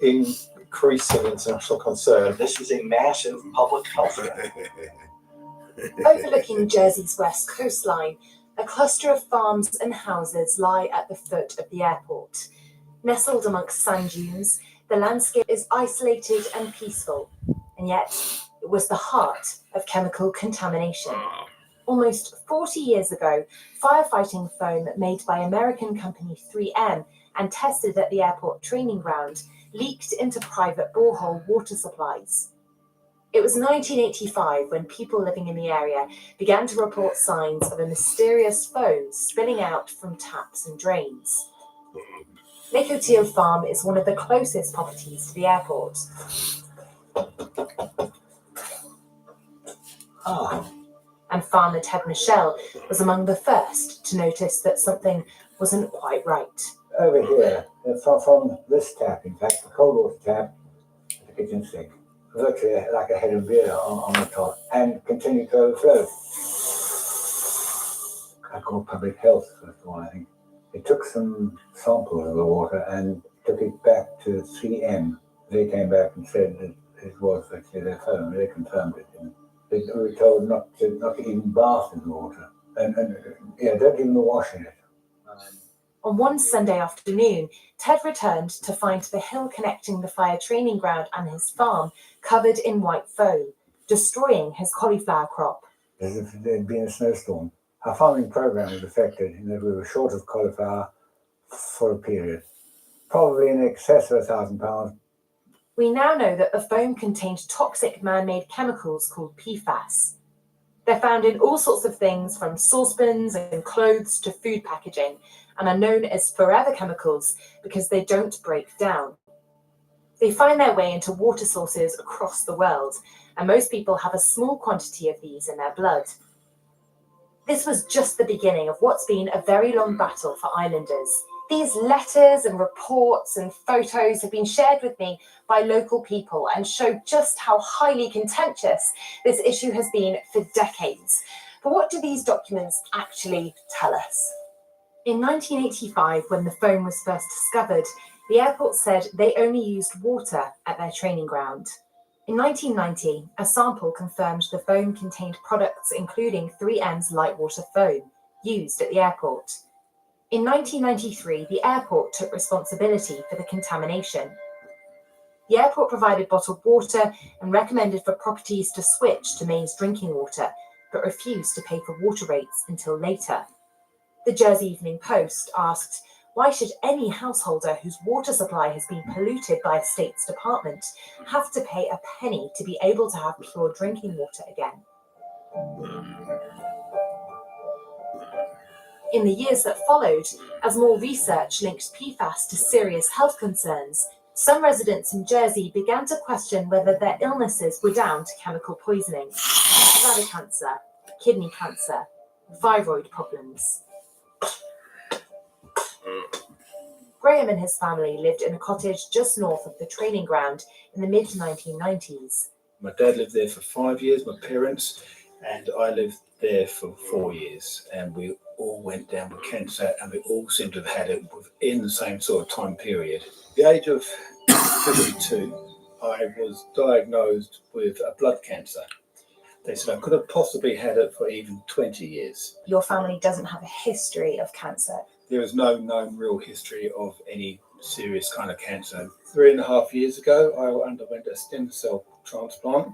increasing international concern. This was a massive public health threat. Overlooking Jersey's west coastline, a cluster of farms and houses lie at the foot of the airport. Nestled amongst sand dunes, the landscape is isolated and peaceful, and yet it was the heart of chemical contamination. Almost 40 years ago, firefighting foam made by American company 3M and tested at the airport training ground leaked into private borehole water supplies. It was 1985 when people living in the area began to report signs of a mysterious foam spilling out from taps and drains. Lake Oteo Farm is one of the closest properties to the airport. And farmer Ted Michelle was among the first to notice that something wasn't quite right. Over here, from this tap, in fact, the cold water tap, the kitchen sink, virtually like a head of beer on the top, and continued to overflow. I called public health, first of all, I think. They took some samples of the water and took it back to 3M. They came back and said that it was actually their foam. They confirmed it. They were told not to even bath in the water. And don't even wash in it. On one Sunday afternoon, Ted returned to find the hill connecting the fire training ground and his farm covered in white foam, destroying his cauliflower crop. As if there had been a snowstorm. Our farming program was affected in that we were short of cauliflower for a period, probably in excess of £1,000. We now know that the foam contained toxic man-made chemicals called PFAS. They're found in all sorts of things from saucepans and clothes to food packaging, and are known as forever chemicals because they don't break down. They find their way into water sources across the world, and most people have a small quantity of these in their blood. This was just the beginning of what's been a very long battle for islanders. These letters and reports and photos have been shared with me by local people and show just how highly contentious this issue has been for decades. But what do these documents actually tell us? In 1985, when the foam was first discovered, the airport said they only used water at their training ground. In 1990, a sample confirmed the foam contained products including 3M's light water foam, used at the airport. In 1993, the airport took responsibility for the contamination. The airport provided bottled water and recommended for properties to switch to mains drinking water, but refused to pay for water rates until later. The Jersey Evening Post asked, why should any householder whose water supply has been polluted by a state's department have to pay a penny to be able to have pure drinking water again? In the years that followed, as more research linked PFAS to serious health concerns, some residents in Jersey began to question whether their illnesses were down to chemical poisoning, bladder cancer, kidney cancer, thyroid problems. Graham and his family lived in a cottage just north of the training ground in the mid-1990s. My dad lived there for 5 years, my parents, and I lived there for 4 years. And we all went down with cancer, and we all seemed to have had it within the same sort of time period. At the age of 52, I was diagnosed with a blood cancer. They said I could have possibly had it for even 20 years. Your family doesn't have a history of cancer? There is no known real history of any serious kind of cancer. 3.5 years ago, I underwent a stem cell transplant,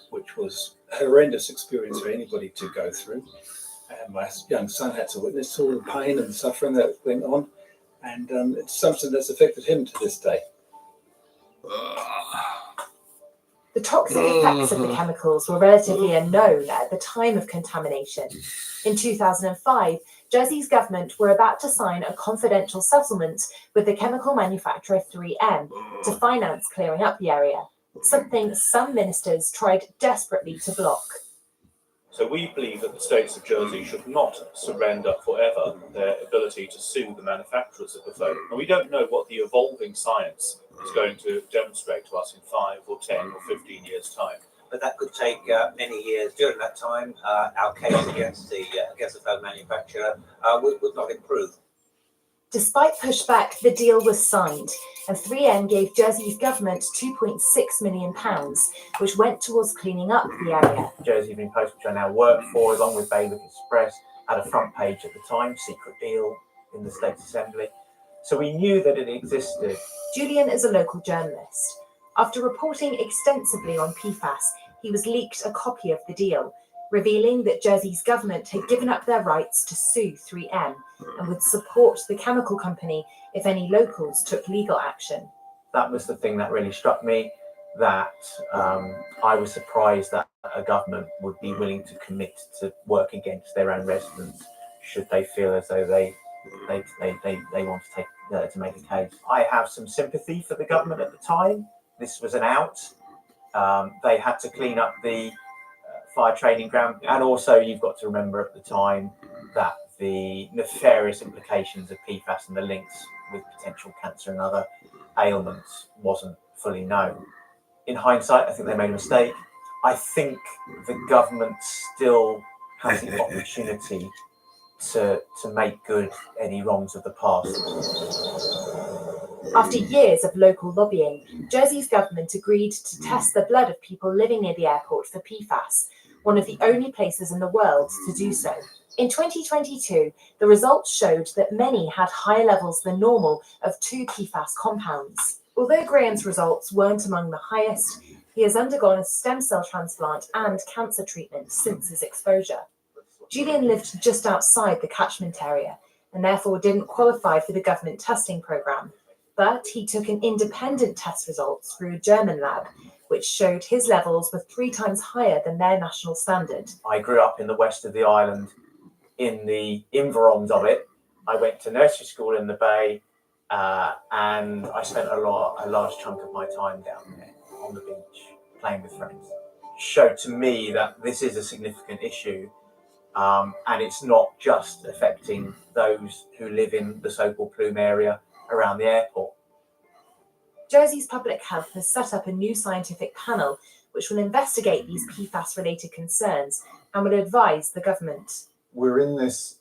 which was a horrendous experience for anybody to go through. And my young son had to witness all the pain and suffering that went on. And it's something that's affected him to this day. The toxic effects of the chemicals were relatively unknown at the time of contamination. In 2005, Jersey's government were about to sign a confidential settlement with the chemical manufacturer 3M to finance clearing up the area, something some ministers tried desperately to block. So we believe that the states of Jersey should not surrender forever their ability to sue the manufacturers of the foam. And we don't know what the evolving science is going to demonstrate to us in 5 or 10 or 15 years' time. But that could take many years. During that time, our case against the foam manufacturer would not improve. Despite pushback, the deal was signed, and 3M gave Jersey's government £2.6 million, which went towards cleaning up the area. Jersey Evening Post, which I now work for, along with Bailiff Express, had a front page at the time, secret deal in the States Assembly. So we knew that it existed. Julian is a local journalist. After reporting extensively on PFAS, he was leaked a copy of the deal, revealing that Jersey's government had given up their rights to sue 3M and would support the chemical company if any locals took legal action. That was the thing that really struck me, that I was surprised that a government would be willing to commit to work against their own residents should they feel as though they want to make a case. I have some sympathy for the government at the time. This was an out. They had to clean up the fire training ground, and also you've got to remember at the time that the nefarious implications of PFAS and the links with potential cancer and other ailments wasn't fully known. In hindsight, I think they made a mistake. I think the government still has the opportunity to make good any wrongs of the past. After years of local lobbying, Jersey's government agreed to test the blood of people living near the airport for PFAS, one of the only places in the world to do so. In 2022, the results showed that many had higher levels than normal of 2 PFAS compounds. Although Graham's results weren't among the highest, he has undergone a stem cell transplant and cancer treatment since his exposure. Julian lived just outside the catchment area and therefore didn't qualify for the government testing programme, but he took an independent test results through a German lab, which showed his levels were 3 times higher than their national standard. I grew up in the west of the island, in the environs of it. I went to nursery school in the Bay, and I spent a large chunk of my time down there on the beach, playing with friends. It showed to me that this is a significant issue, and it's not just affecting those who live in the so-called plume area around the airport. Jersey's Public Health has set up a new scientific panel which will investigate these PFAS-related concerns and will advise the government. We're in this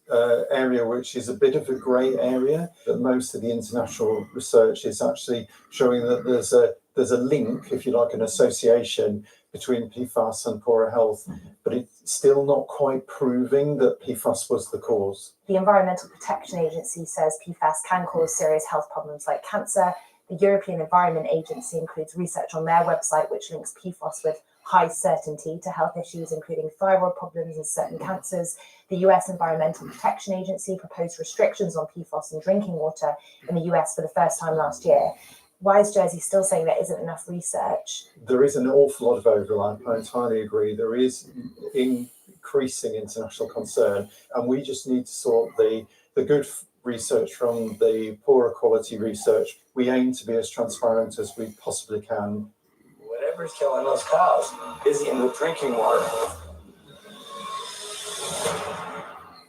area which is a bit of a grey area, but most of the international research is actually showing that there's a link, if you like, an association between PFAS and poorer health, but it's still not quite proving that PFAS was the cause. The Environmental Protection Agency says PFAS can cause serious health problems like cancer. The European Environment Agency includes research on their website which links PFAS with high certainty to health issues, including thyroid problems and certain cancers. The US Environmental Protection Agency proposed restrictions on PFAS in drinking water in the US for the first time last year. Why is Jersey still saying there isn't enough research? There is an awful lot of overlap. I entirely agree. There is increasing international concern, and we just need to sort the good research from the poorer quality research. We aim to be as transparent as we possibly can. Whatever's killing those cows is in the drinking water.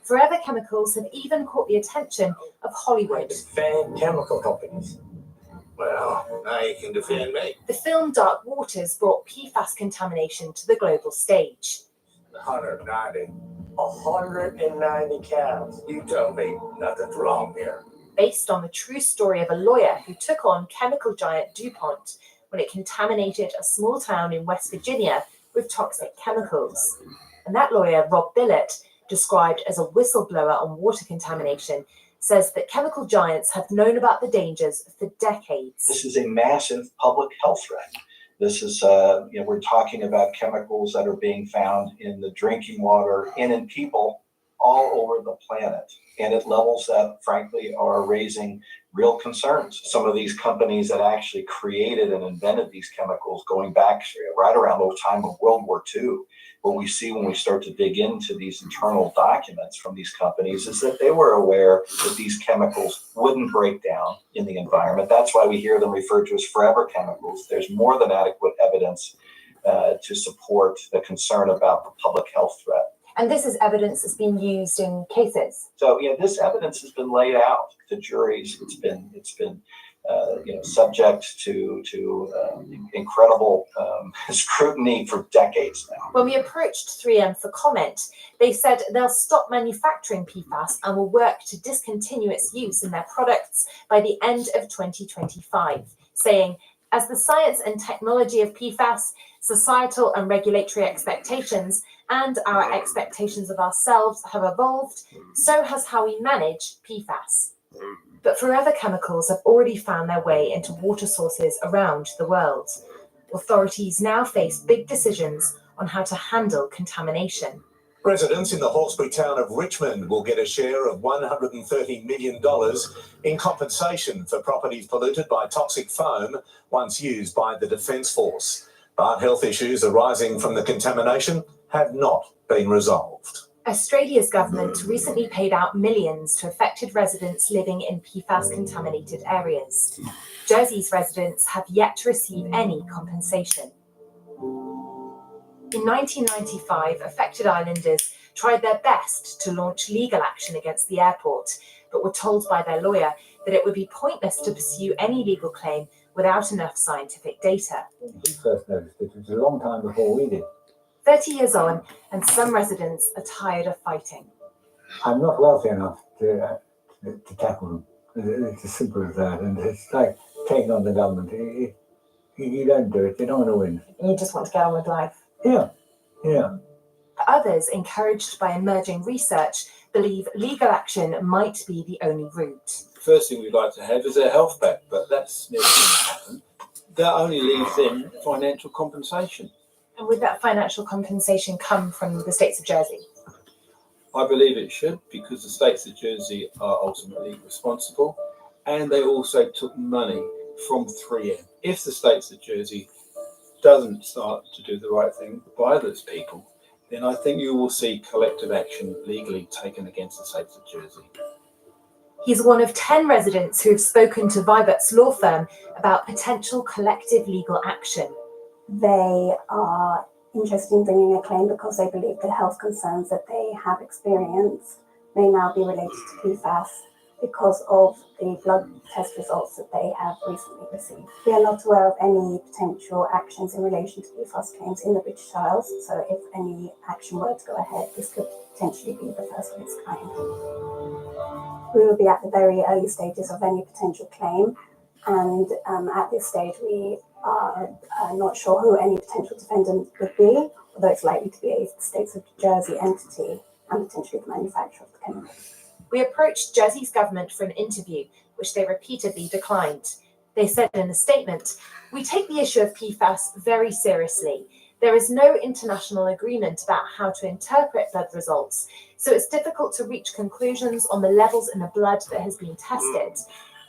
Forever Chemicals have even caught the attention of Hollywood. Defend chemical companies. Well, now you can defend me. The film Dark Waters brought PFAS contamination to the global stage. 190. 190 cows. You tell me nothing's wrong here. Based on the true story of a lawyer who took on chemical giant DuPont when it contaminated a small town in West Virginia with toxic chemicals. And that lawyer, Rob Billett, described as a whistleblower on water contamination, says that chemical giants have known about the dangers for decades. This is a massive public health threat. This is, we're talking about chemicals that are being found in the drinking water and in people all over the planet, and at levels that, frankly, are raising real concerns. Some of these companies that actually created and invented these chemicals going back right around the time of World War II, what we see when we start to dig into these internal documents from these companies is that they were aware that these chemicals wouldn't break down in the environment. That's why we hear them referred to as forever chemicals. There's more than adequate evidence to support the concern about the public health threat. And this is evidence that's been used in cases. So, this evidence has been laid out to juries. It's been subject to incredible scrutiny for decades now. When we approached 3M for comment, they said they'll stop manufacturing PFAS and will work to discontinue its use in their products by the end of 2025, saying, as the science and technology of PFAS, societal and regulatory expectations, and our expectations of ourselves have evolved, so has how we manage PFAS. But forever chemicals have already found their way into water sources around the world. Authorities now face big decisions on how to handle contamination. Residents in the Hawkesbury town of Richmond will get a share of $130 million in compensation for properties polluted by toxic foam once used by the Defence Force. But health issues arising from the contamination have not been resolved. Australia's government recently paid out millions to affected residents living in PFAS-contaminated areas. Jersey's residents have yet to receive any compensation. In 1995, affected islanders tried their best to launch legal action against the airport, but were told by their lawyer that it would be pointless to pursue any legal claim without enough scientific data. He first noticed it was a long time before we did. 30 years on, and some residents are tired of fighting. I'm not wealthy enough to tackle them. It's as simple as that. And it's like taking on the government. You don't do it, you don't want to win. You just want to get on with life. Yeah. Others, encouraged by emerging research, believe legal action might be the only route. First thing we'd like to have is a health pact, but that's never going to happen. That only leaves in financial compensation. And would that financial compensation come from the states of Jersey? I believe it should, because the states of Jersey are ultimately responsible, and they also took money from 3M. If the states of Jersey doesn't start to do the right thing by those people, then I think you will see collective action legally taken against the states of Jersey. He's one of 10 residents who have spoken to Vibert's law firm about potential collective legal action. They are interested in bringing a claim because they believe the health concerns that they have experienced may now be related to PFAS because of the blood test results that they have recently received. We are not aware of any potential actions in relation to PFAS claims in the British Isles, so if any action were to go ahead, this could potentially be the first of its kind. We will be at the very early stages of any potential claim, and at this stage we are not sure who any potential defendant would be, although it's likely to be a States of Jersey entity and potentially the manufacturer of the chemical. We approached Jersey's government for an interview, which they repeatedly declined. They said in a statement, "We take the issue of PFAS very seriously. There is no international agreement about how to interpret blood results, so it's difficult to reach conclusions on the levels in the blood that has been tested.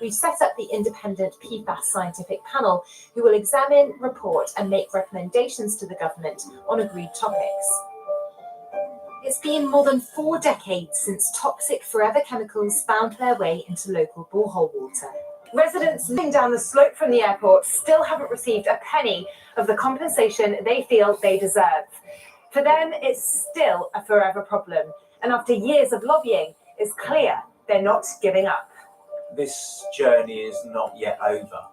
We've set up the independent PFAS scientific panel who will examine, report, and make recommendations to the government on agreed topics." It's been more than 4 decades since toxic forever chemicals found their way into local borehole water. Residents living down the slope from the airport still haven't received a penny of the compensation they feel they deserve. For them, it's still a forever problem, and after years of lobbying, it's clear they're not giving up. This journey is not yet over.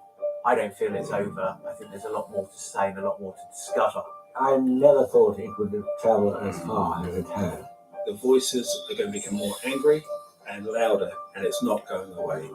I don't feel it's over. I think there's a lot more to say and a lot more to discover. I never thought it would travel as far as it has. The voices are going to become more angry and louder, and it's not going away.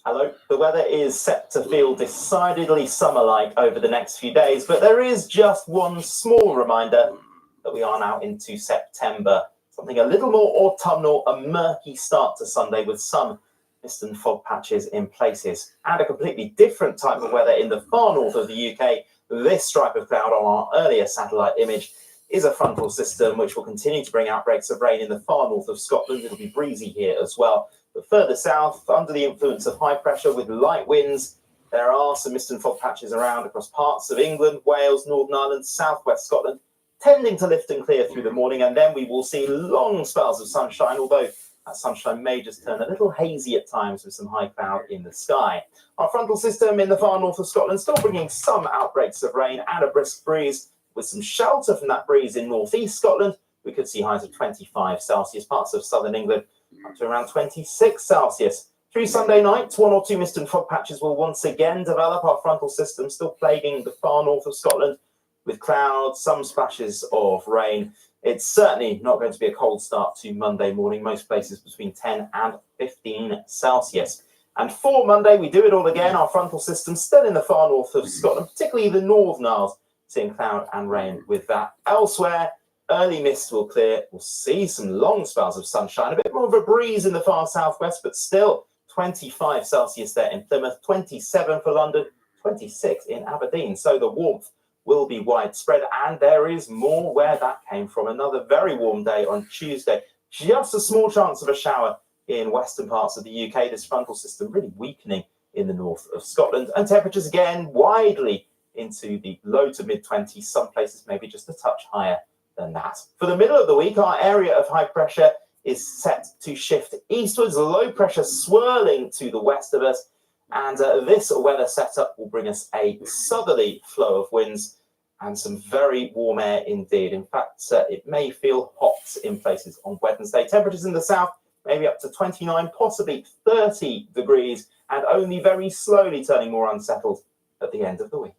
Hello. The weather is set to feel decidedly summer-like over the next few days, but there is just one small reminder that we are now into September. Something a little more autumnal, a murky start to Sunday with some mist and fog patches in places, and a completely different type of weather in the far north of the UK. This stripe of cloud on our earlier satellite image is a frontal system which will continue to bring outbreaks of rain in the far north of Scotland. It'll be breezy here as well. But further south, under the influence of high pressure with light winds, there are some mist and fog patches around across parts of England, Wales, Northern Ireland, southwest Scotland, tending to lift and clear through the morning, and then we will see long spells of sunshine, although that sunshine may just turn a little hazy at times with some high cloud in the sky. Our frontal system in the far north of Scotland still bringing some outbreaks of rain and a brisk breeze. With some shelter from that breeze in northeast Scotland, we could see highs of 25 Celsius, parts of southern England up to around 26 Celsius. Through Sunday night, one or two mist and fog patches will once again develop. Our frontal system still plaguing the far north of Scotland with clouds, some splashes of rain. It's certainly not going to be a cold start to Monday morning, most places between 10 and 15 Celsius. And for Monday, we do it all again. Our frontal system still in the far north of Scotland, particularly the Northern Isles, seeing cloud and rain with that. Elsewhere, early mist will clear. We'll see some long spells of sunshine, a bit more of a breeze in the far southwest, but still 25 Celsius there in Plymouth, 27 for London, 26 in Aberdeen. So the warmth will be widespread, and there is more where that came from. Another very warm day on Tuesday. Just a small chance of a shower in western parts of the UK. This frontal system really weakening in the north of Scotland, and temperatures again widely into the low to mid-20s. Some places maybe just a touch higher than that. For the middle of the week, our area of high pressure is set to shift eastwards, low pressure swirling to the west of us, and this weather setup will bring us a southerly flow of winds and some very warm air indeed. In fact, it may feel hot in places on Wednesday. Temperatures in the south maybe up to 29, possibly 30 degrees, and only very slowly turning more unsettled at the end of the week.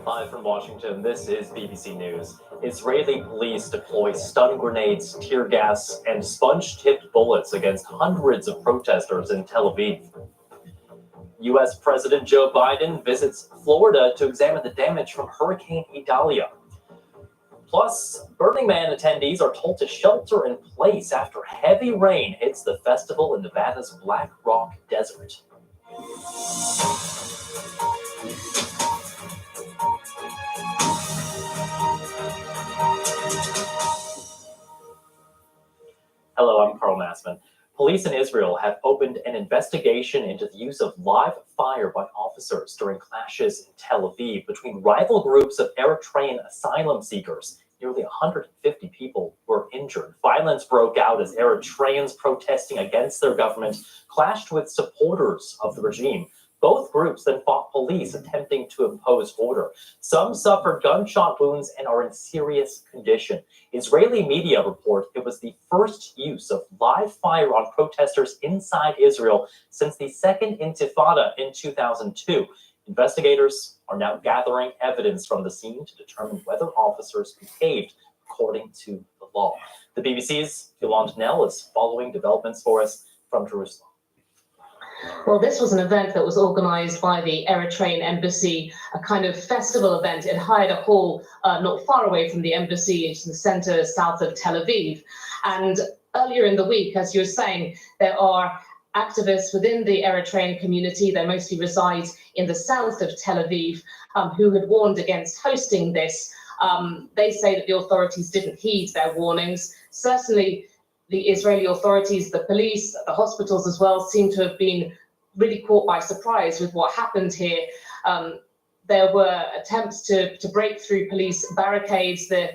Live from Washington, this is BBC News. Israeli police deploy stun grenades, tear gas, and sponge-tipped bullets against hundreds of protesters in Tel Aviv. U.S. President Joe Biden visits Florida to examine the damage from Hurricane Idalia. Plus, Burning Man attendees are told to shelter in place after heavy rain hits the festival in Nevada's Black Rock Desert. Hello, I'm Carl Massman. Police in Israel have opened an investigation into the use of live fire by officers during clashes in Tel Aviv between rival groups of Eritrean asylum seekers. Nearly 150 people were injured. Violence broke out as Eritreans protesting against their government clashed with supporters of the regime. Both groups then fought police attempting to impose order. Some suffered gunshot wounds and are in serious condition. Israeli media report it was the first use of live fire on protesters inside Israel since the Second Intifada in 2002. Investigators are now gathering evidence from the scene to determine whether officers behaved according to the law. The BBC's Yolande Nell is following developments for us from Jerusalem. Well, this was an event that was organized by the Eritrean embassy, a kind of festival event. It hired a hall not far away from the embassy in the center south of Tel Aviv. And earlier in the week, as you were saying, there are activists within the Eritrean community, they mostly reside in the south of Tel Aviv, who had warned against hosting this. They say that the authorities didn't heed their warnings. Certainly, the Israeli authorities, the police, the hospitals as well, seem to have been really caught by surprise with what happened here. There were attempts to break through police barricades. The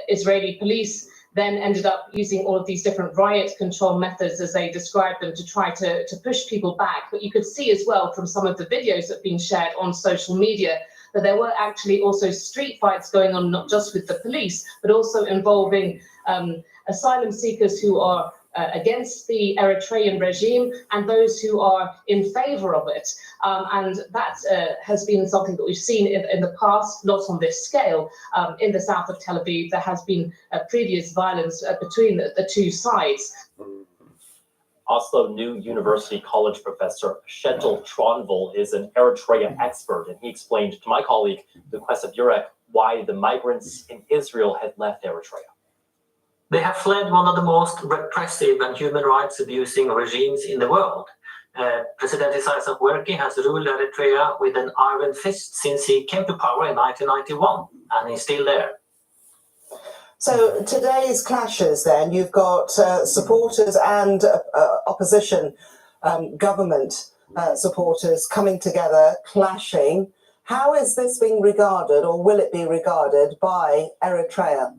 Israeli police then ended up using all of these different riot control methods, as they described them, to try to push people back. But you could see as well from some of the videos that have been shared on social media that there were actually also street fights going on, not just with the police, but also involving asylum seekers who are against the Eritrean regime and those who are in favor of it. And that has been something that we've seen in the past, not on this scale. In the south of Tel Aviv, there has been previous violence between the two sides. Oslo New University College professor Kjetil Tronvoll is an Eritrea expert, and he explained to my colleague, Luquesa Burek, why the migrants in Israel had left Eritrea. They have fled one of the most repressive and human rights abusing regimes in the world. President Isaias Afwerki has ruled Eritrea with an iron fist since he came to power in 1991, and he's still there. So today's clashes then, you've got supporters and opposition government supporters coming together, clashing. How is this being regarded, or will it be regarded by Eritrea?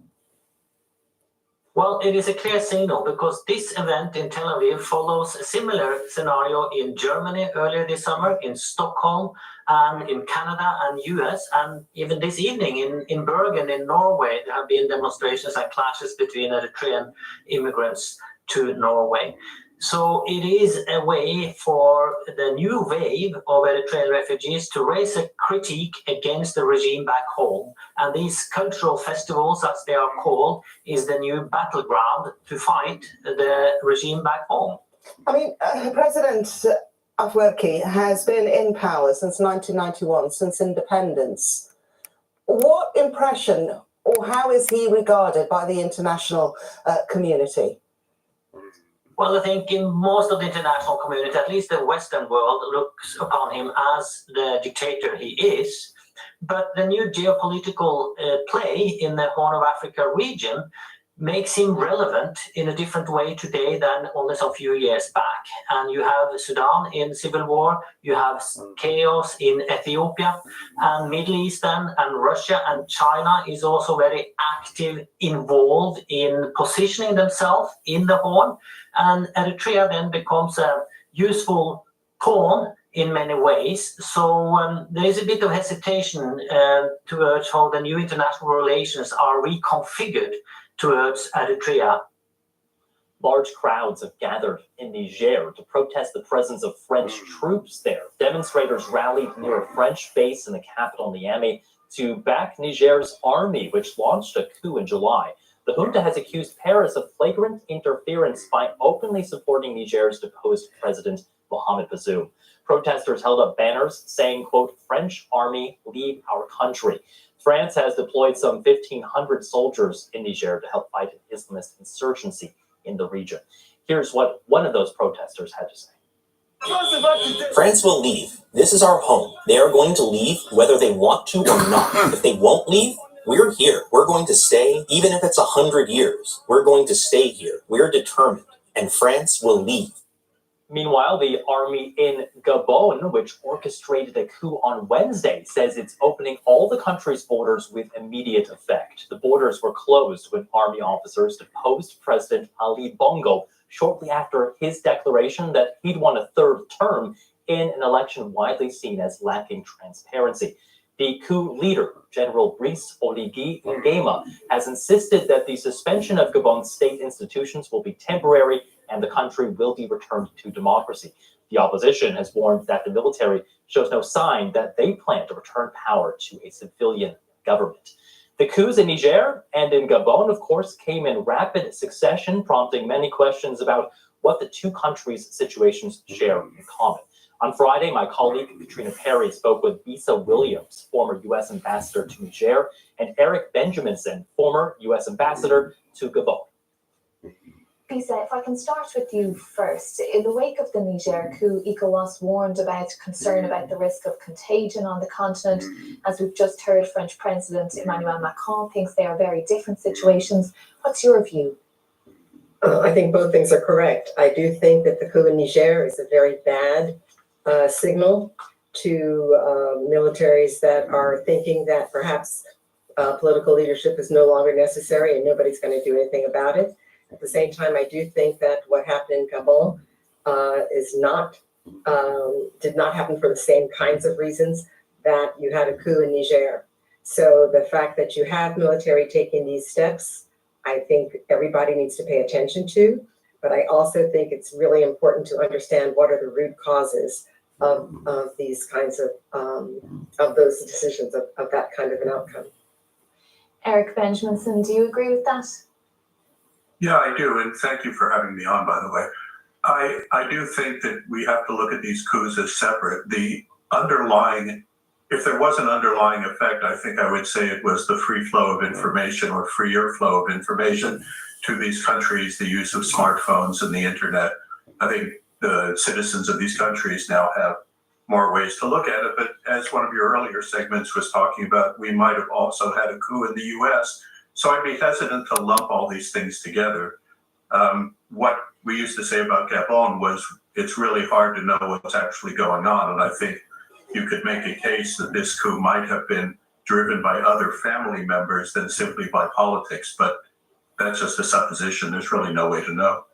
Well, it is a clear signal because this event in Tel Aviv follows a similar scenario in Germany earlier this summer, in Stockholm, and in Canada and US, and even this evening in Bergen in Norway, there have been demonstrations and clashes between Eritrean immigrants to Norway. So it is a way for the new wave of Eritrean refugees to raise a critique against the regime back home. And these cultural festivals, as they are called, is the new battleground to fight the regime back home. I mean, President Afwerki has been in power since 1991, since independence. What impression, or how is he regarded by the international community? Well, I think in most of the international community, at least the Western world, looks upon him as the dictator he is. But the new geopolitical play in the Horn of Africa region makes him relevant in a different way today than only some few years back. And you have Sudan in civil war, you have chaos in Ethiopia, and Middle Eastern and Russia and China is also very active, involved in positioning themselves in the Horn. And Eritrea then becomes a useful pawn in many ways. So there is a bit of hesitation towards how the new international relations are reconfigured towards Eritrea. Large crowds have gathered in Niger to protest the presence of French troops there. Demonstrators rallied near a French base in the capital, Niamey, to back Niger's army, which launched a coup in July. The junta has accused Paris of flagrant interference by openly supporting Niger's deposed president, Mohamed Bazoum. Protesters held up banners saying, quote, "French army, leave our country." France has deployed some 1,500 soldiers in Niger to help fight an Islamist insurgency in the region. Here's what one of those protesters had to say. France will leave. This is our home. They are going to leave whether they want to or not. If they won't leave, we're here. We're going to stay, even if it's 100 years. We're going to stay here. We're determined. And France will leave. Meanwhile, the army in Gabon, which orchestrated a coup on Wednesday, says it's opening all the country's borders with immediate effect. The borders were closed when army officers deposed President Ali Bongo shortly after his declaration that he'd won a third term in an election widely seen as lacking transparency. The coup leader, General Brice Oligui Nguema, has insisted that the suspension of Gabon's state institutions will be temporary and the country will be returned to democracy. The opposition has warned that the military shows no sign that they plan to return power to a civilian government. The coups in Niger and in Gabon, of course, came in rapid succession, prompting many questions about what the two countries' situations share in common. On Friday, my colleague Katrina Perry spoke with Bisa Williams, former U.S. ambassador to Niger, and Eric Benjaminson, former U.S. ambassador to Gabon. Bisa, if I can start with you first. In the wake of the Niger coup, ECOWAS warned about concern about the risk of contagion on the continent. As we've just heard, French President Emmanuel Macron thinks they are very different situations. What's your view? I think both things are correct. I do think that the coup in Niger is a very bad signal to militaries that are thinking that perhaps political leadership is no longer necessary and nobody's going to do anything about it. At the same time, I do think that what happened in Gabon did not happen for the same kinds of reasons that you had a coup in Niger. So the fact that you have military taking these steps, I think everybody needs to pay attention to. But I also think it's really important to understand what are the root causes of these kinds of those decisions, of that kind of an outcome. Eric Benjaminson, do you agree with that? Yeah, I do, and thank you for having me on, by the way. I do think that we have to look at these coups as separate. The underlying, if there was an underlying effect, I think I would say it was the free flow of information or freer flow of information to these countries, the use of smartphones and the internet. I think the citizens of these countries now have more ways to look at it. But as one of your earlier segments was talking about, we might have also had a coup in the US. So I'd be hesitant to lump all these things together. What we used to say about Gabon was it's really hard to know what's actually going on. And I think you could make a case that this coup might have been driven by other family members than simply by politics. But that's just a supposition. There's really no way to know.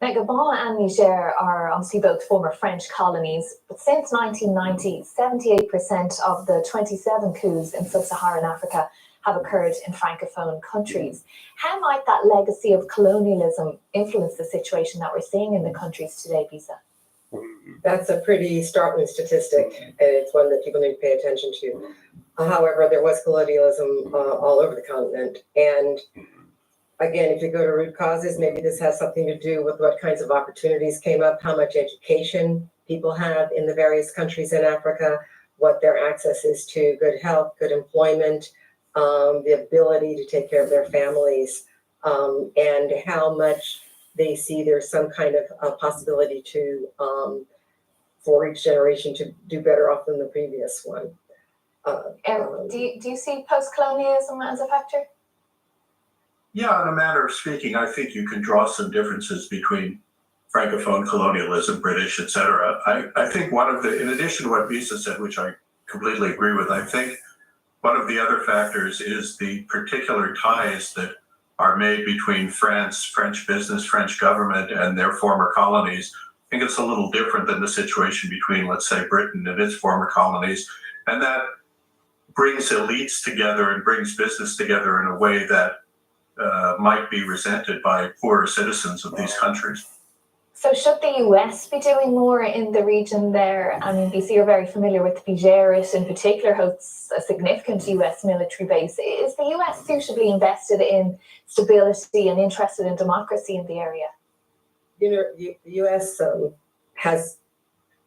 Now, Gabon and Niger are obviously both former French colonies, but since 1990, 78% of the 27 coups in sub-Saharan Africa have occurred in Francophone countries. How might that legacy of colonialism influence the situation that we're seeing in the countries today, Bisa? That's a pretty startling statistic, and it's one that people need to pay attention to. However, there was colonialism all over the continent. And again, if you go to root causes, maybe this has something to do with what kinds of opportunities came up, how much education people have in the various countries in Africa, what their access is to good health, good employment, the ability to take care of their families, and how much they see there's some kind of possibility to, for each generation to do better off than the previous one. Eric, do you see post-colonialism as a factor? Yeah, in a manner of speaking, I think you can draw some differences between Francophone colonialism, British, etc. I think one of the, in addition to what Bisa said, which I completely agree with, I think one of the other factors is the particular ties that are made between France, French business, French government, and their former colonies. I think it's a little different than the situation between, let's say, Britain and its former colonies. And that brings elites together and brings business together in a way that might be resented by poorer citizens of these countries. So should the US be doing more in the region there? I mean, BC, you're very familiar with Niger. It in particular hosts a significant US military base. Is the US suitably invested in stability and interested in democracy in the area? You know, the US has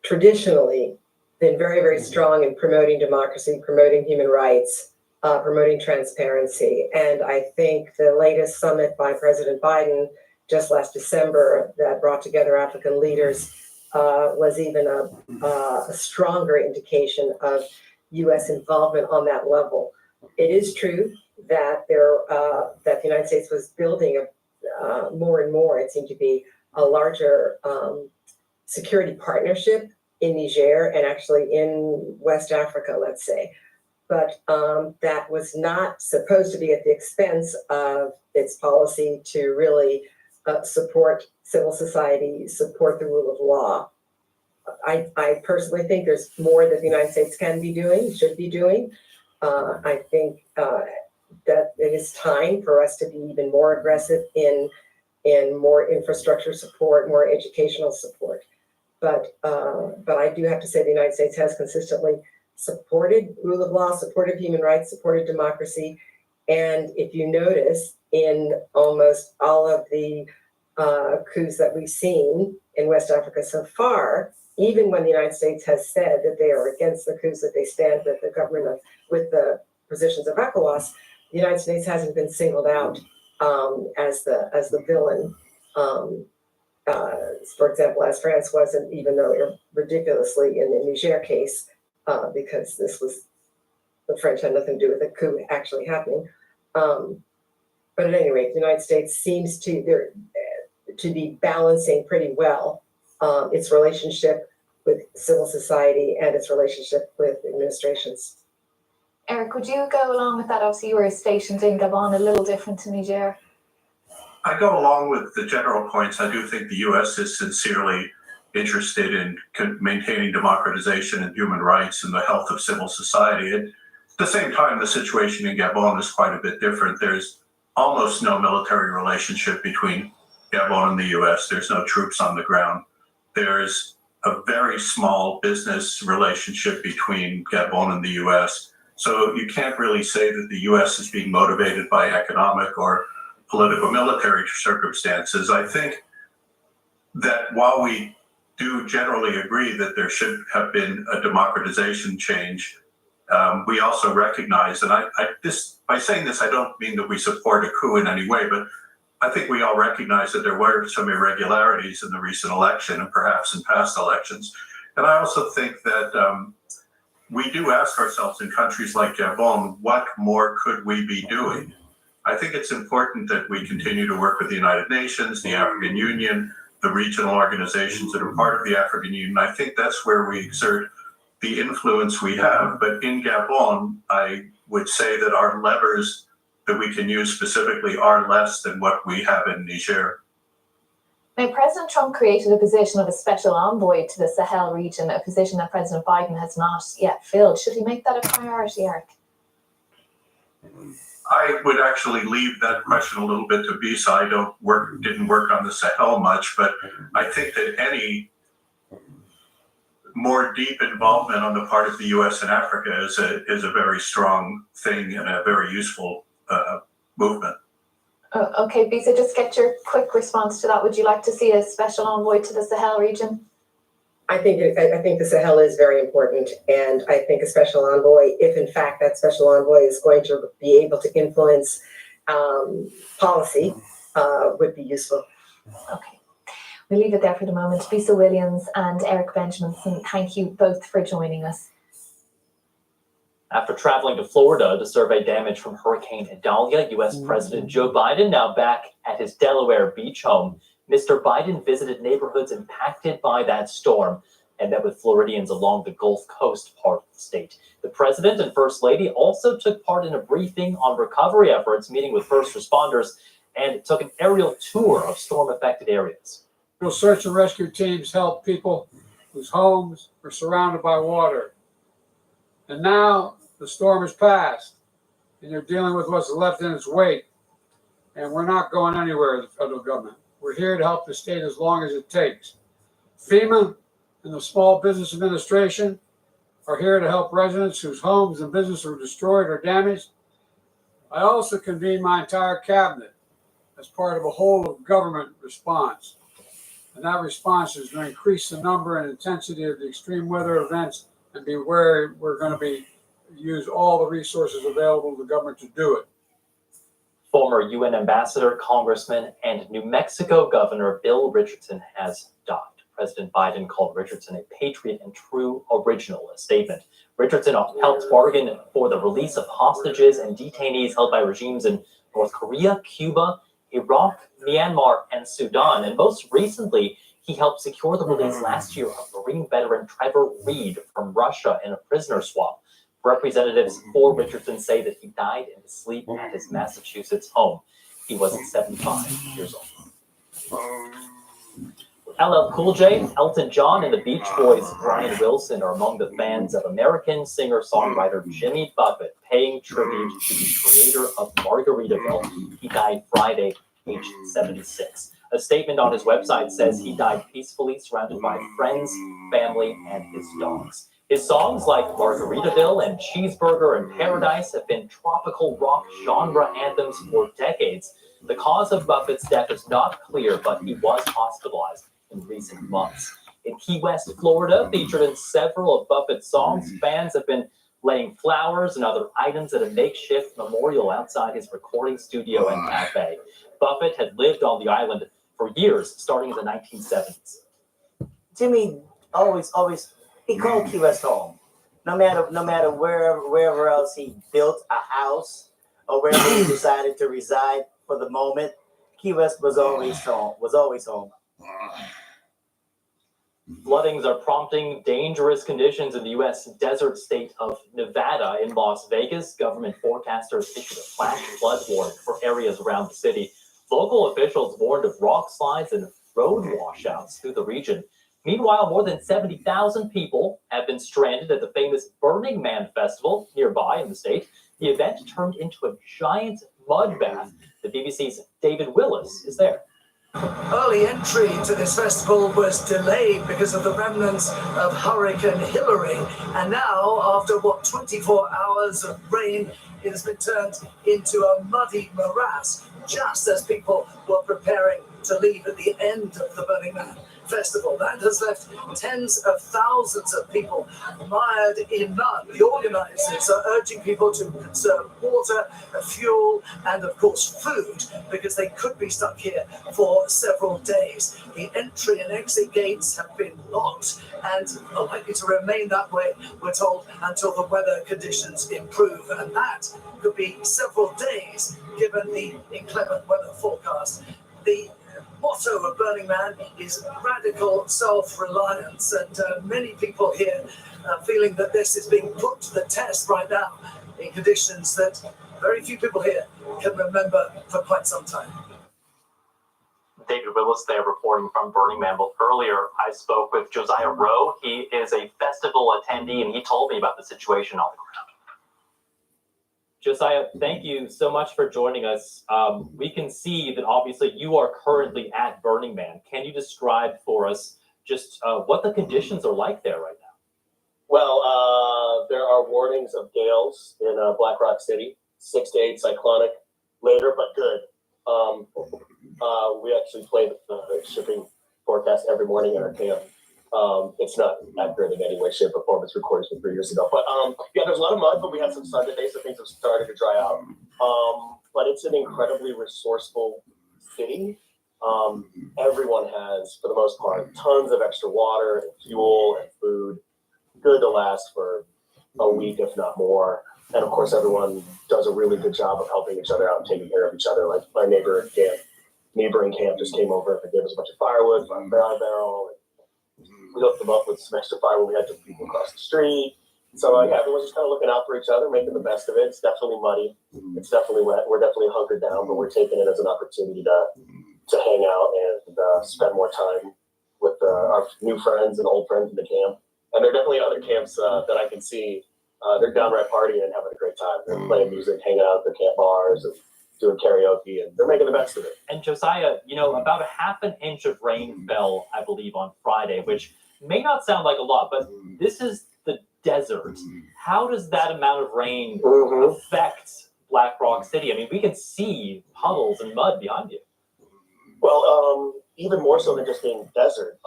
traditionally been very, very strong in promoting democracy, promoting human rights, promoting transparency. And I think the latest summit by President Biden just last December that brought together African leaders was even a stronger indication of U.S. involvement on that level. It is true that that the United States was building more and more, it seemed to be, a larger security partnership in Niger and actually in West Africa, let's say. But that was not supposed to be at the expense of its policy to really support civil society, support the rule of law. I personally think there's more that the United States can be doing, should be doing. I think that it is time for us to be even more aggressive in more infrastructure support, more educational support. But I do have to say the United States has consistently supported rule of law, supported human rights, supported democracy. And if you notice, in almost all of the coups that we've seen in West Africa so far, even when the United States has said that they are against the coups, that they stand with the government, with the positions of ECOWAS, the United States hasn't been singled out as the villain. For example, as France wasn't, even though ridiculously in the Niger case, because this was, the French had nothing to do with the coup actually happening. But at any rate, the United States seems to be balancing pretty well its relationship with civil society and its relationship with administrations. Eric, would you go along with that? Obviously, you were stationed in Gabon, a little different to Niger. I go along with the general points. I do think the U.S. is sincerely interested in maintaining democratization and human rights and the health of civil society. At the same time, the situation in Gabon is quite a bit different. There's almost no military relationship between Gabon and the U.S. There's no troops on the ground. There's a very small business relationship between Gabon and the U.S. So you can't really say that the U.S. is being motivated by economic or political military circumstances. I think that while we do generally agree that there should have been a democratization change, we also recognize, and by saying this, I don't mean that we support a coup in any way, but I think we all recognize that there were some irregularities in the recent election and perhaps in past elections. And I also think that we do ask ourselves in countries like Gabon, what more could we be doing? I think it's important that we continue to work with the United Nations, the African Union, the regional organizations that are part of the African Union. I think that's where we exert the influence we have. But in Gabon, I would say that our levers that we can use specifically are less than what we have in Niger. Now, President Trump created a position of a special envoy to the Sahel region, a position that President Biden has not yet filled. Should he make that a priority, Eric? I would actually leave that question a little bit to Bisa. I didn't work on the Sahel much, but I think that any more deep involvement on the part of the U.S. in Africa is a very strong thing and a very useful movement. Okay, Bisa, just get your quick response to that. Would you like to see a special envoy to the Sahel region? I think the Sahel is very important, and I think a special envoy, if in fact that special envoy is going to be able to influence policy, would be useful. Okay, we'll leave it there for the moment. Bisa Williams and Eric Benjaminson, thank you both for joining us. After traveling to Florida to survey damage from Hurricane Idalia, U.S. President Joe Biden now back at his Delaware beach home. Mr. Biden visited neighborhoods impacted by that storm and met with Floridians along the Gulf Coast part of the state. The president and first lady also took part in a briefing on recovery efforts, meeting with first responders, and took an aerial tour of storm-affected areas. Search and rescue teams help people whose homes are surrounded by water. And now the storm has passed, and they're dealing with what's left in its wake. And we're not going anywhere, the federal government. We're here to help the state as long as it takes. FEMA and the Small Business Administration are here to help residents whose homes and businesses were destroyed or damaged. I also convened my entire cabinet as part of a whole of government response. And that response is to increase the number and intensity of the extreme weather events and be where we're going to use all the resources available to the government to do it. Former UN ambassador, congressman, and New Mexico Governor Bill Richardson has died. President Biden called Richardson a patriot and true original, a statement. Richardson helped bargain for the release of hostages and detainees held by regimes in North Korea, Cuba, Iraq, Myanmar, and Sudan. And most recently, he helped secure the release last year of Marine veteran Trevor Reed from Russia in a prisoner swap. Representatives for Richardson say that he died in his sleep at his Massachusetts home. He was 75 years old. LL Cool J, Elton John, and the Beach Boys' Brian Wilson are among the fans of American singer-songwriter Jimmy Buffett, paying tribute to the creator of Margaritaville. He died Friday, aged 76. A statement on his website says he died peacefully, surrounded by friends, family, and his dogs. His songs like Margaritaville and Cheeseburger in Paradise have been tropical rock genre anthems for decades. The cause of Buffett's death is not clear, but he was hospitalized in recent months. In Key West, Florida, featured in several of Buffett's songs, fans have been laying flowers and other items at a makeshift memorial outside his recording studio and cafe. Buffett had lived on the island for years, starting in the 1970s. Jimmy always he called Key West home. No matter wherever else he built a house or wherever he decided to reside for the moment, Key West was always home. Floodings are prompting dangerous conditions in the U.S. desert state of Nevada. In Las Vegas, government forecasters issued a flash flood warning for areas around the city. Local officials warned of rock slides and road washouts through the region. Meanwhile, more than 70,000 people have been stranded at the famous Burning Man festival nearby in the state. The event turned into a giant mud bath. The BBC's David Willis is there. Early entry to this festival was delayed because of the remnants of Hurricane Hillary. And now, after 24 hours of rain, it has been turned into a muddy morass, just as people were preparing to leave at the end of the Burning Man festival. That has left tens of thousands of people mired in mud. The organizers are urging people to conserve water, fuel, and of course food, because they could be stuck here for several days. The entry and exit gates have been locked and are likely to remain that way, we're told, until the weather conditions improve. And that could be several days given the inclement weather forecast. The motto of Burning Man is radical self-reliance, and many people here are feeling that this is being put to the test right now in conditions that very few people here can remember for quite some time. David Willis there reporting from Burning Man. Well, earlier I spoke with Josiah Rowe. He is a festival attendee, and he told me about the situation on the ground. Josiah, thank you so much for joining us. We can see that obviously you are currently at Burning Man. Can you describe for us just what the conditions are like there right now? Well, there are warnings of gales in Black Rock City, 6 to 8 cyclonic later, but good. We actually play the shipping forecast every morning in our camp. It's not accurate in any way, shape, or form. It's recorded from 3 years ago. But yeah, there's a lot of mud, but we had some sun today, so things have started to dry out. But it's an incredibly resourceful city. Everyone has, for the most part, tons of extra water and fuel and food, good to last for a week, if not more. And of course, everyone does a really good job of helping each other out and taking care of each other. Like my neighboring camp just came over and gave us a bunch of firewood from a barrel. We hooked them up with some extra firewood. We had some people across the street. So yeah, everyone's just kind of looking out for each other, making the best of it. It's definitely muddy. It's definitely wet. We're definitely hunkered down, but we're taking it as an opportunity to hang out and spend more time with our new friends and old friends in the camp. And there are definitely other camps that I can see. They're downright partying and having a great time. They're playing music, hanging out at their camp bars, and doing karaoke, and they're making the best of it. And Josiah, about a half an inch of rain fell, I believe, on Friday, which may not sound like a lot, but this is the desert. How does that amount of rain affect Black Rock City? I mean, we can see puddles and mud behind you. Well, even more so than just being desert.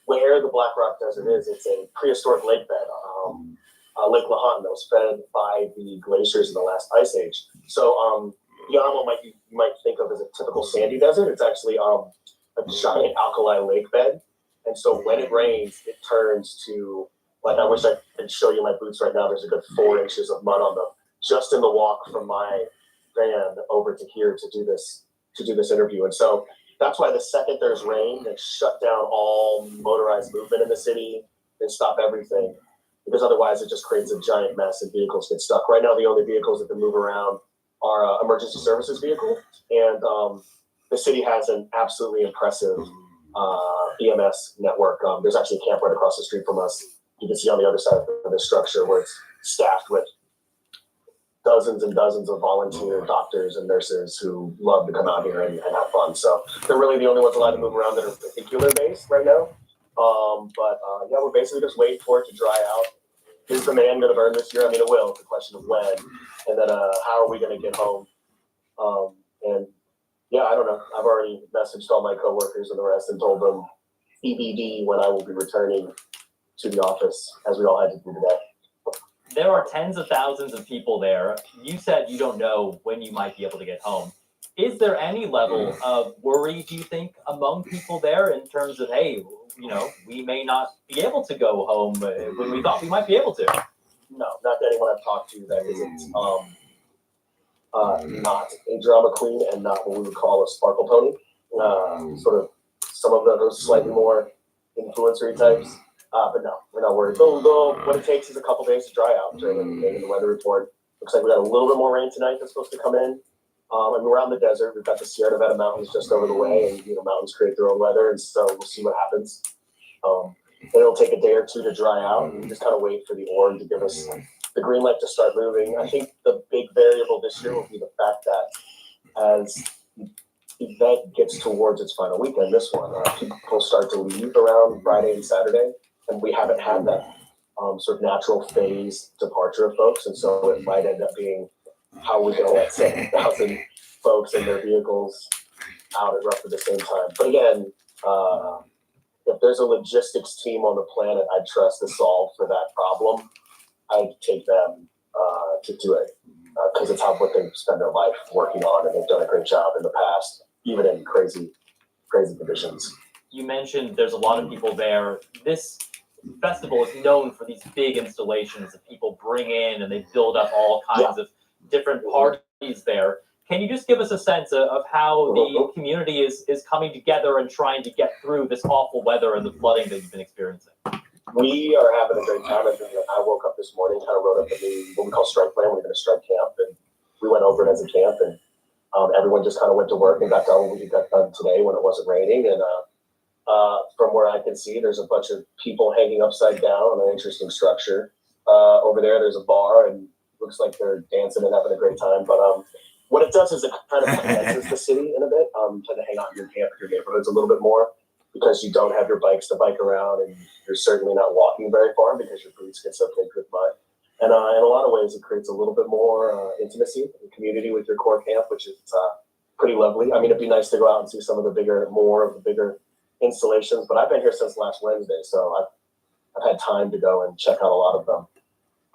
Where the Black Rock Desert is, it's a prehistoric lake bed. Lake Lahontan that was fed by the glaciers in the last ice age. So Yama you might think of as a typical sandy desert. It's actually a giant alkali lake bed. And so when it rains, it turns to, like, I wish I could show you my boots right now. There's a good 4 inches of mud on them, just in the walk from my van over to here to do this interview. And so that's why the second there's rain, they shut down all motorized movement in the city and stop everything, because otherwise it just creates a giant mess and vehicles get stuck. Right now, the only vehicles that can move around are emergency services vehicles, and the city has an absolutely impressive EMS network. There's actually a camp right across the street from us. You can see on the other side of the structure where it's staffed with dozens and dozens of volunteer doctors and nurses who love to come out here and have fun. So they're really the only ones allowed to move around that are particular based right now. Yeah, we're basically just waiting for it to dry out. Is the man going to burn this year? I mean, it will. It's a question of when. And then how are we going to get home? And yeah, I don't know. I've already messaged all my coworkers and the rest and told them EBD when I will be returning to the office, as we all had to do today. There are tens of thousands of people there. You said you don't know when you might be able to get home. Is there any level of worry, do you think, among people there in terms of, hey, we may not be able to go home when we thought we might be able to? No, not anyone I've talked to that isn't not a drama queen and not what we would call a sparkle pony. Sort of some of those slightly more influencer types. But no, we're not worried. Though what it takes is a couple days to dry out during the weather report. Looks like we got a little bit more rain tonight that's supposed to come in. And we're out in the desert. We've got the Sierra Nevada mountains just over the way, and mountains create their own weather, and so we'll see what happens. It'll take a day or two to dry out, and we just kind of wait for the org to give us the green light to start moving. I think the big variable this year will be the fact that as the event gets towards its final weekend, this one, people start to leave around Friday and Saturday, and we haven't had that sort of natural phase departure of folks, and so it might end up being how we can let 7,000 folks in their vehicles out at roughly the same time. But again, if there's a logistics team on the planet I trust to solve for that problem, I'd take them to do it because it's what they spend their life working on, and they've done a great job in the past, even in crazy conditions. You mentioned there's a lot of people there. This festival is known for these big installations that people bring in, and they build up all kinds of different parties there. Can you just give us a sense of how the community is coming together and trying to get through this awful weather and the flooding that you've been experiencing? We are having a great time. I woke up this morning, kind of wrote up a new, what we call strike plan. We're going to strike camp, and we went over it as a camp, and everyone just kind of went to work and got done what we got done today when it wasn't raining. And from where I can see, there's a bunch of people hanging upside down on an interesting structure. Over there, there's a bar, and looks like they're dancing and having a great time. But what it does is it kind of enhances the city in a bit. Tend to hang out in your camp, your neighborhoods a little bit more, because you don't have your bikes to bike around, and you're certainly not walking very far because your boots get so caked with mud. And in a lot of ways, it creates a little bit more intimacy and community with your core camp, which is pretty lovely. I mean, it'd be nice to go out and see some of more of the bigger installations, but I've been here since last Wednesday, so I've had time to go and check out a lot of them.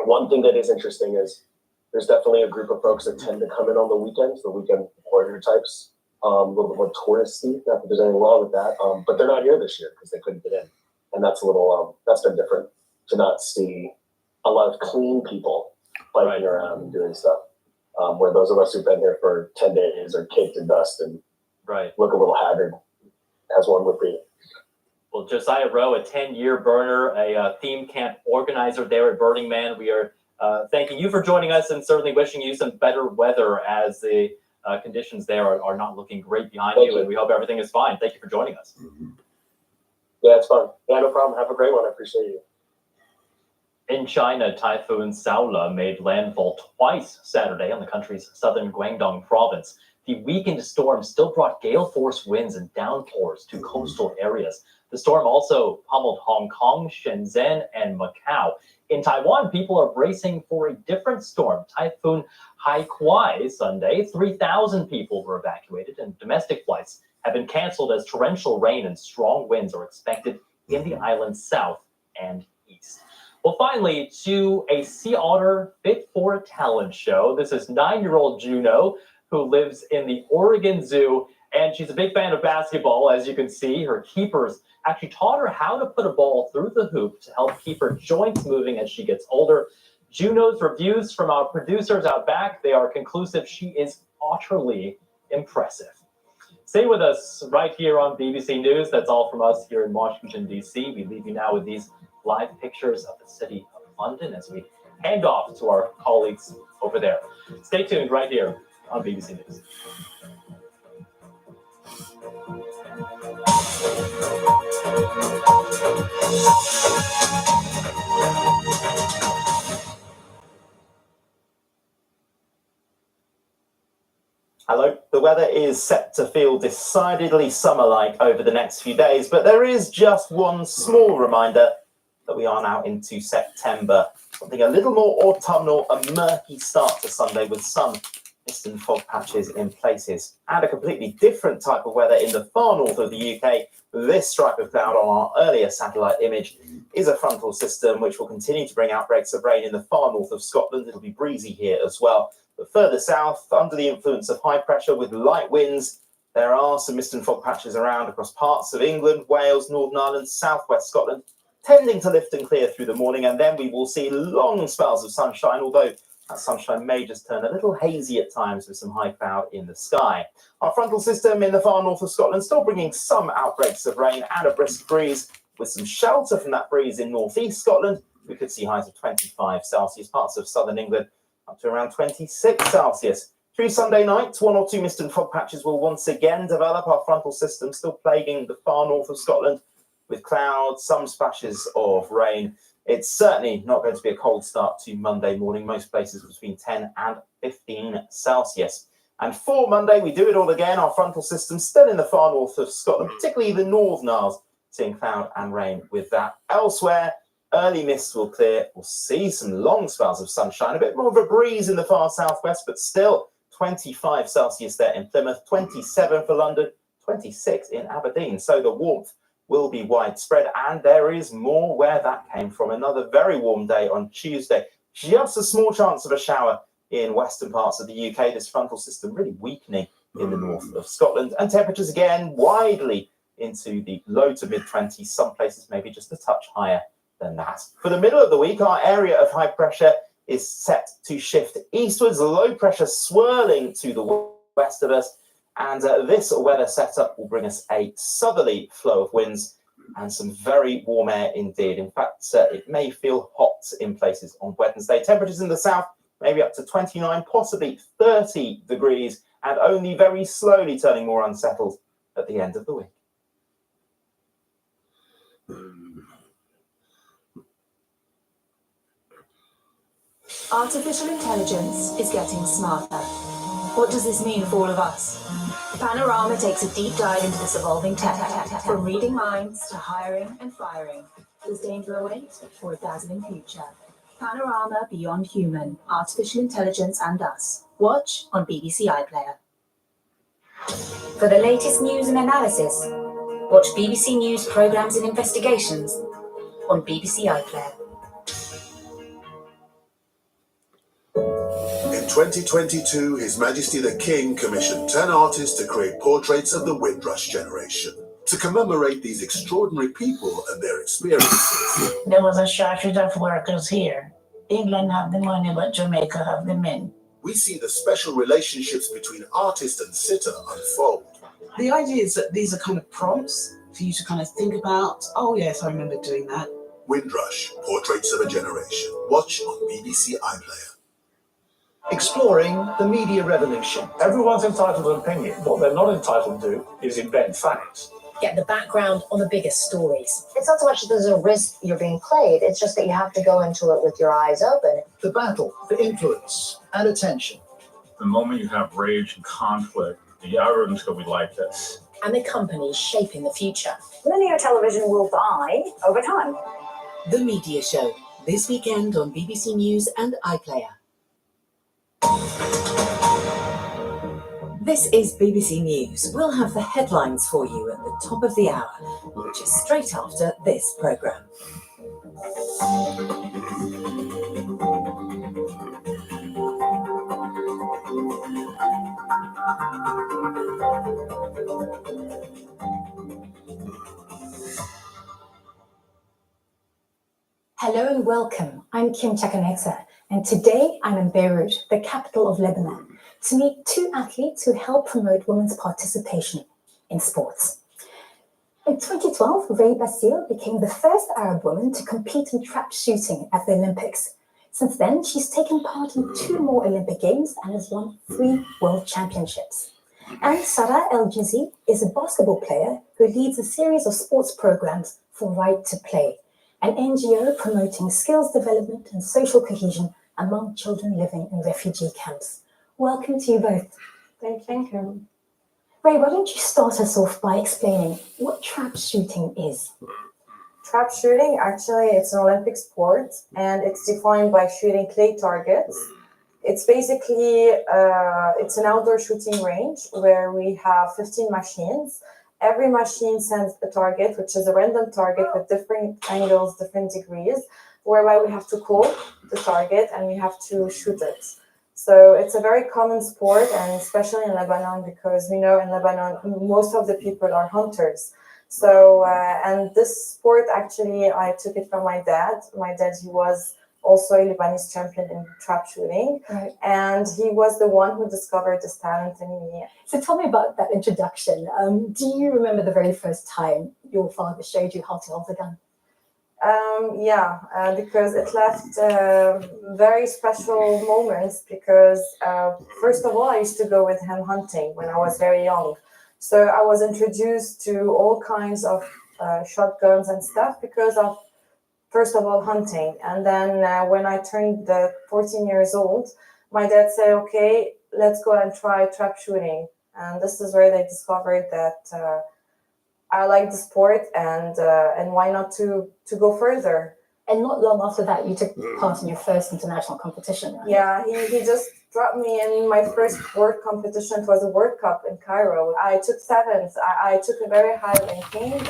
One thing that is interesting is there's definitely a group of folks that tend to come in on the weekends, the weekend warrior types, a little bit more touristy. Not that there's anything wrong with that, but they're not here this year because they couldn't get in, and that's a little that's been different to not see a lot of clean people biking around and doing stuff. Where those of us who've been here for 10 days are caked in dust and look a little haggard, as one would be. Well, Josiah Rowe, a 10-year burner, a theme camp organizer there at Burning Man. We are thanking you for joining us and certainly wishing you some better weather as the conditions there are not looking great behind you, and we hope everything is fine. Thank you for joining us. Yeah, it's fun. Yeah, no problem. Have a great one. I appreciate you. In China, Typhoon Saola made landfall twice Saturday on the country's southern Guangdong province. The weakened storm still brought gale force winds and downpours to coastal areas. The storm also pummeled Hong Kong, Shenzhen, and Macau. In Taiwan, people are bracing for a different storm, Typhoon Haikwai. Sunday, 3,000 people were evacuated, and domestic flights have been canceled as torrential rain and strong winds are expected in the island's south and east. Well, finally, to a sea otter fit for a talent show. This is 9-year-old Juno, who lives in the Oregon Zoo, and she's a big fan of basketball. As you can see, her keepers actually taught her how to put a ball through the hoop to help keep her joints moving as she gets older. Juno's reviews from our producers out back, they are conclusive. She is utterly impressive. Stay with us right here on BBC News. That's all from us here in Washington, D.C. We leave you now with these live pictures of the city of London as we hand off to our colleagues over there. Stay tuned right here on BBC News. Hello. The weather is set to feel decidedly summer-like over the next few days, but there is just one small reminder that we are now into September. Something a little more autumnal, a murky start to Sunday with some mist and fog patches in places, and a completely different type of weather in the far north of the UK. This stripe of cloud on our earlier satellite image is a frontal system which will continue to bring outbreaks of rain in the far north of Scotland. It'll be breezy here as well. But further south, under the influence of high pressure with light winds, there are some mist and fog patches around across parts of England, Wales, Northern Ireland, southwest Scotland, tending to lift and clear through the morning, and then we will see long spells of sunshine, although that sunshine may just turn a little hazy at times with some high cloud in the sky. Our frontal system in the far north of Scotland still bringing some outbreaks of rain and a brisk breeze. with some shelter from that breeze in northeast Scotland. We could see highs of 25 Celsius, parts of southern England up to around 26 Celsius. Through Sunday night, one or two mist and fog patches will once again develop. Our frontal system still plaguing the far north of Scotland with clouds, some splashes of rain. It's certainly not going to be a cold start to Monday morning. Most places between 10 and 15 Celsius. And for Monday, we do it all again. Our frontal system still in the far north of Scotland, particularly the Northern Isles, seeing cloud and rain with that. Elsewhere, early mist will clear. We'll see some long spells of sunshine, a bit more of a breeze in the far southwest, but still 25 Celsius there in Plymouth, 27 for London, 26 in Aberdeen. So the warmth will be widespread, and there is more where that came from. Another very warm day on Tuesday. Just a small chance of a shower in western parts of the UK. This frontal system really weakening in the north of Scotland, and temperatures again widely into the low to mid 20s. Some places maybe just a touch higher than that. For the middle of the week, our area of high pressure is set to shift eastwards. Low pressure swirling to the west of us. And this weather setup will bring us a southerly flow of winds and some very warm air indeed. In fact, it may feel hot in places on Wednesday. Temperatures in the south maybe up to 29, possibly 30 degrees, and only very slowly turning more unsettled at the end of the week. Artificial intelligence is getting smarter. What does this mean for all of us? Panorama takes a deep dive into this evolving tech, from reading minds to hiring and firing. Does danger await or a dazzling future? Panorama Beyond Human, Artificial Intelligence and Us. Watch on BBC iPlayer. For the latest news and analysis, watch BBC News programmes and investigations on BBC iPlayer. In 2022, His Majesty the King commissioned 10 artists to create portraits of the Windrush generation to commemorate these extraordinary people and their experiences. There was a shortage of workers here. England have the money, but Jamaica have the men. We see the special relationships between artist and sitter unfold. The idea is that these are kind of prompts for you to kind of think about, oh yes, I remember doing that. Windrush, Portraits of a Generation. Watch on BBC iPlayer. Exploring the media revolution. Everyone's entitled to an opinion. What they're not entitled to do is invent facts. Get the background on the biggest stories. It's not so much that there's a risk you're being played, it's just that you have to go into it with your eyes open. The battle for influence and attention. The moment you have rage and conflict, the algorithms go, we like this. And the companies shaping the future. Linear television will die over time. The Media Show, this weekend on BBC News and iPlayer. This is BBC News. We'll have the headlines for you at the top of the hour, which is straight after this programme. Hello and welcome. I'm Kim Chakaneksa, and today I'm in Beirut, the capital of Lebanon, to meet two athletes who help promote women's participation in sports. In 2012, Ray Bassil became the first Arab woman to compete in trap shooting at the Olympics. Since then, she's taken part in 2 more Olympic Games and has won 3 World Championships. And Sarah El-Jizi is a basketball player who leads a series of sports programs for Right to Play, an NGO promoting skills development and social cohesion among children living in refugee camps. Welcome to you both. Thank you. Ray, why don't you start us off by explaining what trap shooting is? Trap shooting, actually, it's an Olympic sport, and it's defined by shooting clay targets. It's basically, it's an outdoor shooting range where we have 15 machines. Every machine sends a target, which is a random target with different angles, different degrees, whereby we have to call the target and we have to shoot it. So it's a very common sport, and especially in Lebanon, because we know in Lebanon, most of the people are hunters. So, and this sport, actually, I took it from my dad. My dad, he was also a Lebanese champion in trap shooting. Right. And he was the one who discovered this talent in me. So tell me about that introduction. Do you remember the very first time your father showed you how to hold a gun? Because it left very special moments because first of all, I used to go with him hunting when I was very young. So I was introduced to all kinds of shotguns and stuff because of, first of all, hunting. And then when I turned 14 years old, my dad said, okay, let's go and try trap shooting. And this is where they discovered that I like the sport and why not to go further. And not long after that, you took part in your first international competition, right? Yeah, he just dropped me in my first world competition. It was a World Cup in Cairo. I took seventh. I took a very high ranking,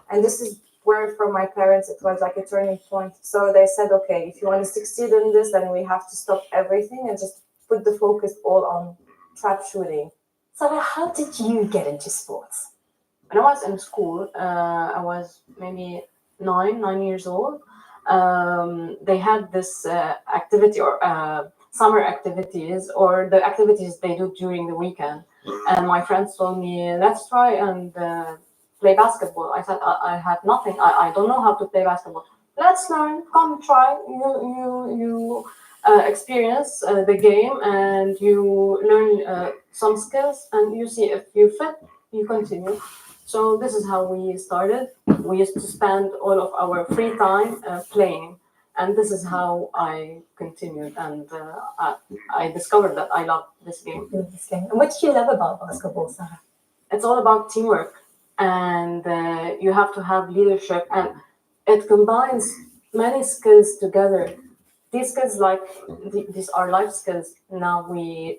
and this is where, for my parents, it was like a turning point. So they said, okay, if you want to succeed in this, then we have to stop everything and just put the focus all on trap shooting. So how did you get into sports? When I was in school, I was maybe 9 years old. They had this activity or summer activities or the activities they do during the weekend. And my friends told me, let's try and play basketball. I said, I had nothing. I don't know how to play basketball. Let's learn. Come try. You experience the game and you learn some skills and you see if you fit, you continue. So this is how we started. We used to spend all of our free time playing, and this is how I continued. And I discovered that I love this game. And what do you love about basketball, Sarah? It's all about teamwork, and you have to have leadership, and it combines many skills together. These skills, these are life skills. Now we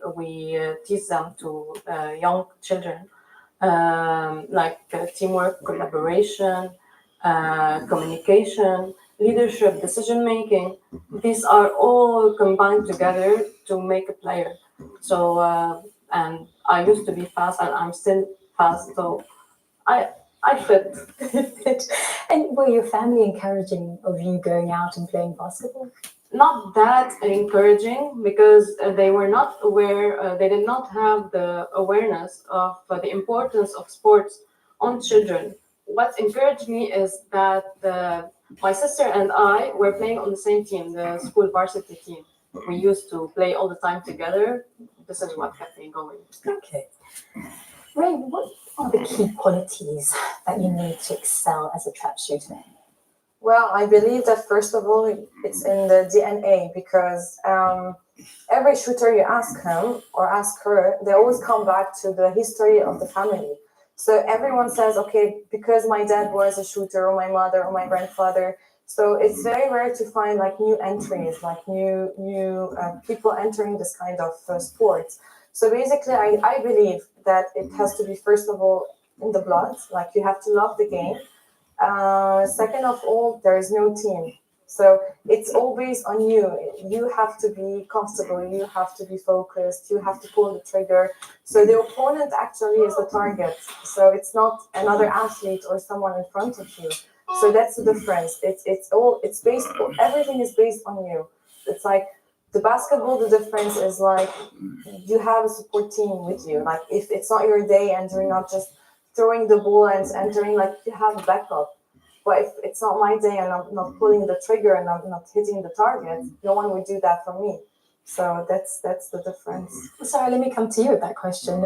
teach them to young children. Teamwork, collaboration, communication, leadership, decision making. These are all combined together to make a player. So, and I used to be fast, and I'm still fast. So, I fit. And were your family encouraging of you going out and playing basketball? Not that encouraging because they were not aware, they did not have the awareness of the importance of sports on children. What encouraged me is that my sister and I were playing on the same team, the school varsity team. We used to play all the time together. This is what kept me going. Okay. Ray, what are the key qualities that you need to excel as a trap shooter? Well, I believe that first of all, it's in the DNA because every shooter you ask him or ask her, they always come back to the history of the family. So everyone says, okay, because my dad was a shooter or my mother or my grandfather. So it's very rare to find like new entries, like new people entering this kind of sports. So basically, I believe that it has to be first of all in the blood, like you have to love the game. Second of all, there is no team. So it's always on you. You have to be comfortable. You have to be focused. You have to pull the trigger. So the opponent actually is the target. So it's not another athlete or someone in front of you. So that's the difference. It's based. Everything is based on you. It's like the basketball. The difference is like you have a support team with you. Like if it's not your day and you're not just throwing the ball and entering, like you have a backup. But if it's not my day and I'm not pulling the trigger and I'm not hitting the target, no one would do that for me. So that's the difference. Sarah, let me come to you with that question.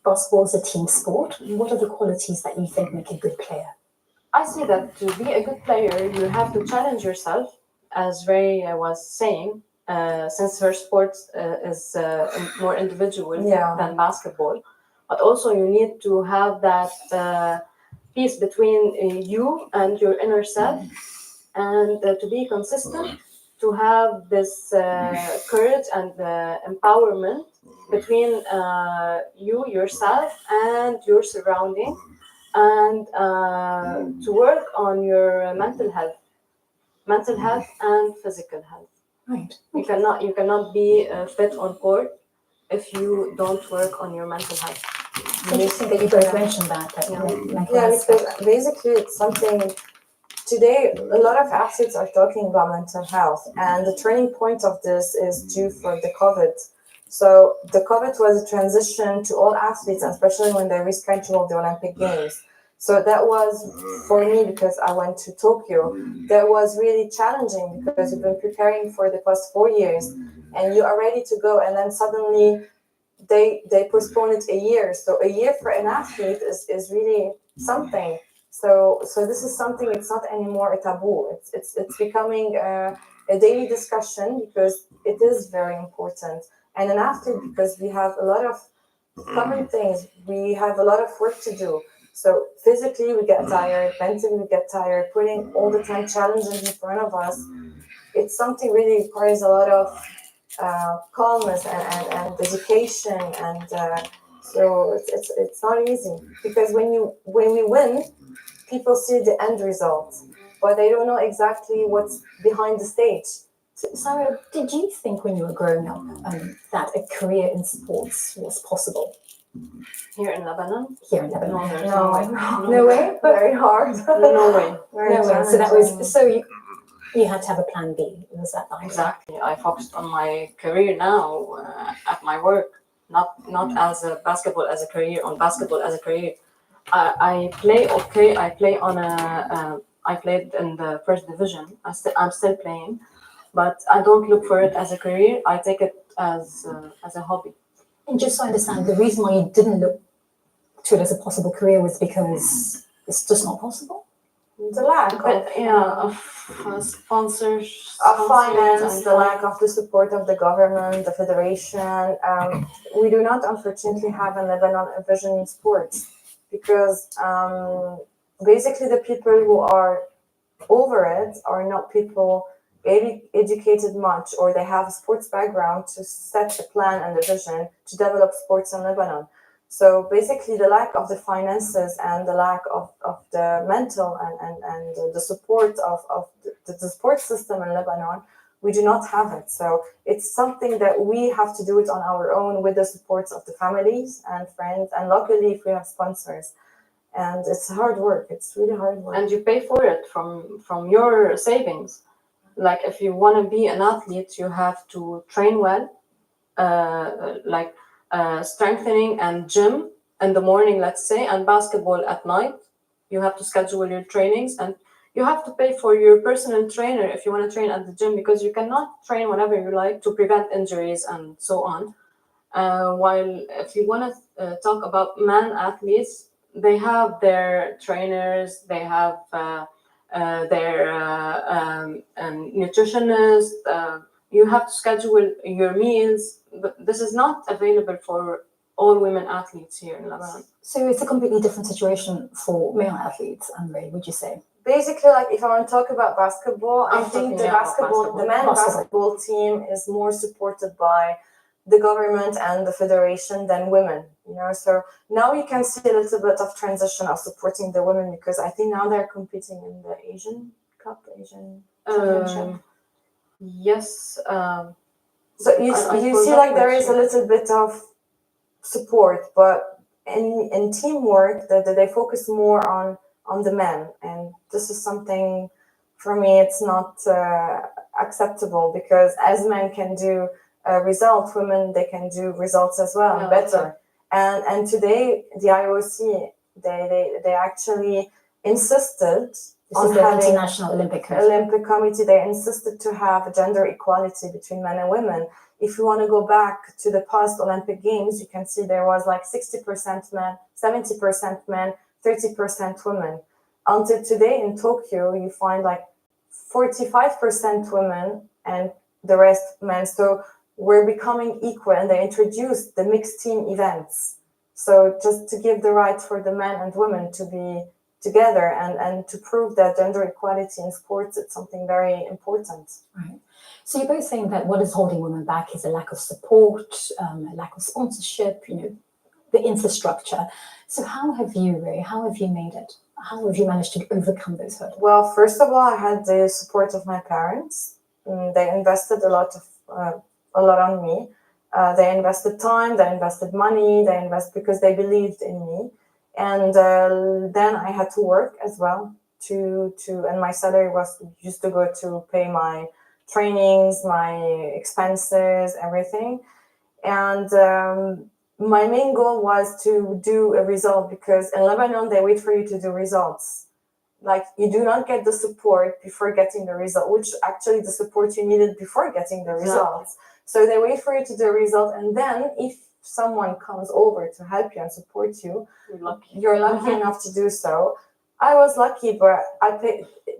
Basketball is a team sport. What are the qualities that you think make a good player? I see that to be a good player, you have to challenge yourself, as Ray was saying, since her sport is more individual than basketball. But also you need to have that peace between you and your inner self, and to be consistent, to have this courage and empowerment between you, yourself, and your surrounding, and to work on your mental health and physical health. Right. You cannot be fit on court if you don't work on your mental health. Interesting that you both mentioned that. Because basically it's something today a lot of athletes are talking about mental health, and the turning point of this is due for the COVID. So the COVID was a transition to all athletes, especially when they rescheduled the Olympic Games. So that was, for me, because I went to Tokyo, that was really challenging because you've been preparing for the past 4 years and you are ready to go, and then suddenly they postpone it a year. So a year for an athlete is really something. So this is something, it's not anymore a taboo. It's becoming a daily discussion because it is very important. And an athlete, because we have a lot of common things, we have a lot of work to do. So physically we get tired, mentally we get tired, putting all the time challenges in front of us. It's something really requires a lot of calmness and dedication, and so it's not easy, because when we win, people see the end result, but they don't know exactly what's behind the stage. So, Sarah, did you think when you were growing up that a career in sports was possible? Here in Lebanon? Here in Lebanon. No, there's No. no way. No way? Very hard. No way. Very No way. So that challenging. was you had to have a plan B. Was that the idea? Exactly. I focused on my career now at my work, not as a basketball as a career, on basketball as a career. I play okay. I play on I played in the first division. I'm still playing, but I don't look for it as a career. I take it as a hobby. And just so I understand, the reason why you didn't look to it as a possible career was because it's just not possible? The lack of sponsors, of finance, the lack of the support of the government, the federation. We do not, unfortunately, have in Lebanon a vision in sports, because basically the people who are over it are not people educated much, or they have a sports background to set a plan and a vision to develop sports in Lebanon. So basically the lack of the finances and the lack of the mental and the support of the sports system in Lebanon, we do not have it. So it's something that we have to do it on our own with the support of the families and friends, and luckily if we have sponsors. And it's hard work. It's really hard work. And you pay for it from your savings. Like if you want to be an athlete, you have to train well, strengthening and gym in the morning, let's say, and basketball at night. You have to schedule your trainings, and you have to pay for your personal trainer if you want to train at the gym, because you cannot train whenever you like to prevent injuries and so on. While if you want to talk about men athletes, they have their trainers, they have their nutritionist. You have to schedule your meals, but this is not available for all women athletes here in Lebanon. So it's a completely different situation for male athletes, Andre, would you say? Basically, like if I want to talk about basketball, I I'm think talking the about the men's basketball team is more supported by the government and the federation than women. So now you can see a little bit of transition of supporting the women, because I think now they're competing in the Asian Cup, Asian Championship. Yes. So you see, like there is a little bit of support, but in teamwork, that they focus more on the men, and this is something for me it's not acceptable, because as men can do results, women they can do results as well, and better. And today the IOC they actually insisted on the having International Olympic Committee. They insisted to have gender equality between men and women. If you want to go back to the past Olympic Games, you can see there was like 60% men, 70% men, 30% women. Until today in Tokyo, you find like 45% women and the rest men. So we're becoming equal, and they introduced the mixed team events. So just to give the right for the men and women to be together and to prove that gender equality in sports, it's something very important. Right. So you're both saying that what is holding women back is a lack of support, a lack of sponsorship, the infrastructure. So how have you made it? How have you managed to overcome those hurdles? Well, first of all, I had the support of my parents. They invested a lot on me. They invested time, they invested money, because they believed in me. And then I had to work as well. and my salary was used to go to pay my trainings, my expenses, everything. And my main goal was to do a result, because in Lebanon they wait for you to do results. Like, you do not get the support before getting the result, which actually the support you needed before getting the results. So they wait for you to do a result, and then if someone comes over to help you and support you, you're lucky enough to do so. I was lucky, but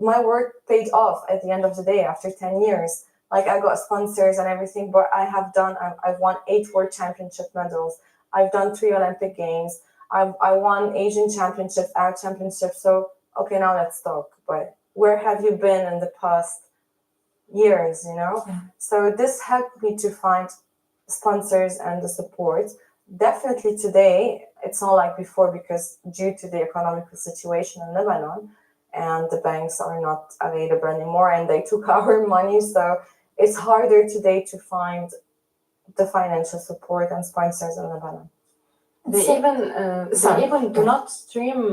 my work paid off at the end of the day after 10 years. Like, I got sponsors and everything, but I've won 8 World Championship medals. I've done 3 Olympic Games. I won Asian Championship, Arab Championship. So, okay, now let's talk. But where have you been in the past years, you know? Yeah. So this helped me to find sponsors and the support. Definitely today, it's not like before, because due to the economical situation in Lebanon, and the banks are not available anymore, and they took our money. So it's harder today to find the financial support and sponsors in Lebanon. They even do not stream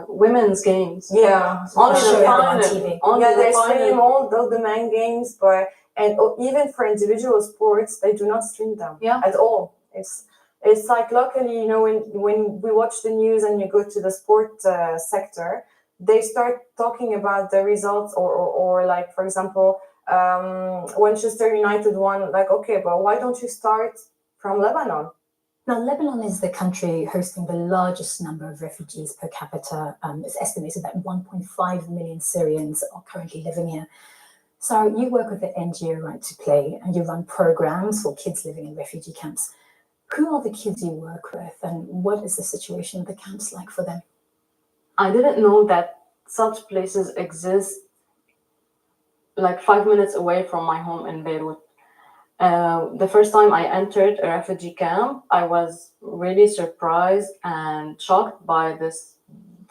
women's games. Yeah, Only sure, the on final. TV. Only Yeah, the they final. stream all the main games, but even for individual sports, they do not stream them at all. It's like, luckily, you know, when we watch the news and you go to the sport sector, they start talking about the results, or like, for example, Manchester United won. Like, okay, but why don't you start from Lebanon? Now, Lebanon is the country hosting the largest number of refugees per capita. It's estimated that 1.5 million Syrians are currently living here. So you work with the NGO Right to Play, and you run programs for kids living in refugee camps. Who are the kids you work with, and what is the situation in the camps like for them? I didn't know that such places exist, like 5 minutes away from my home in Beirut. The first time I entered a refugee camp, I was really surprised and shocked by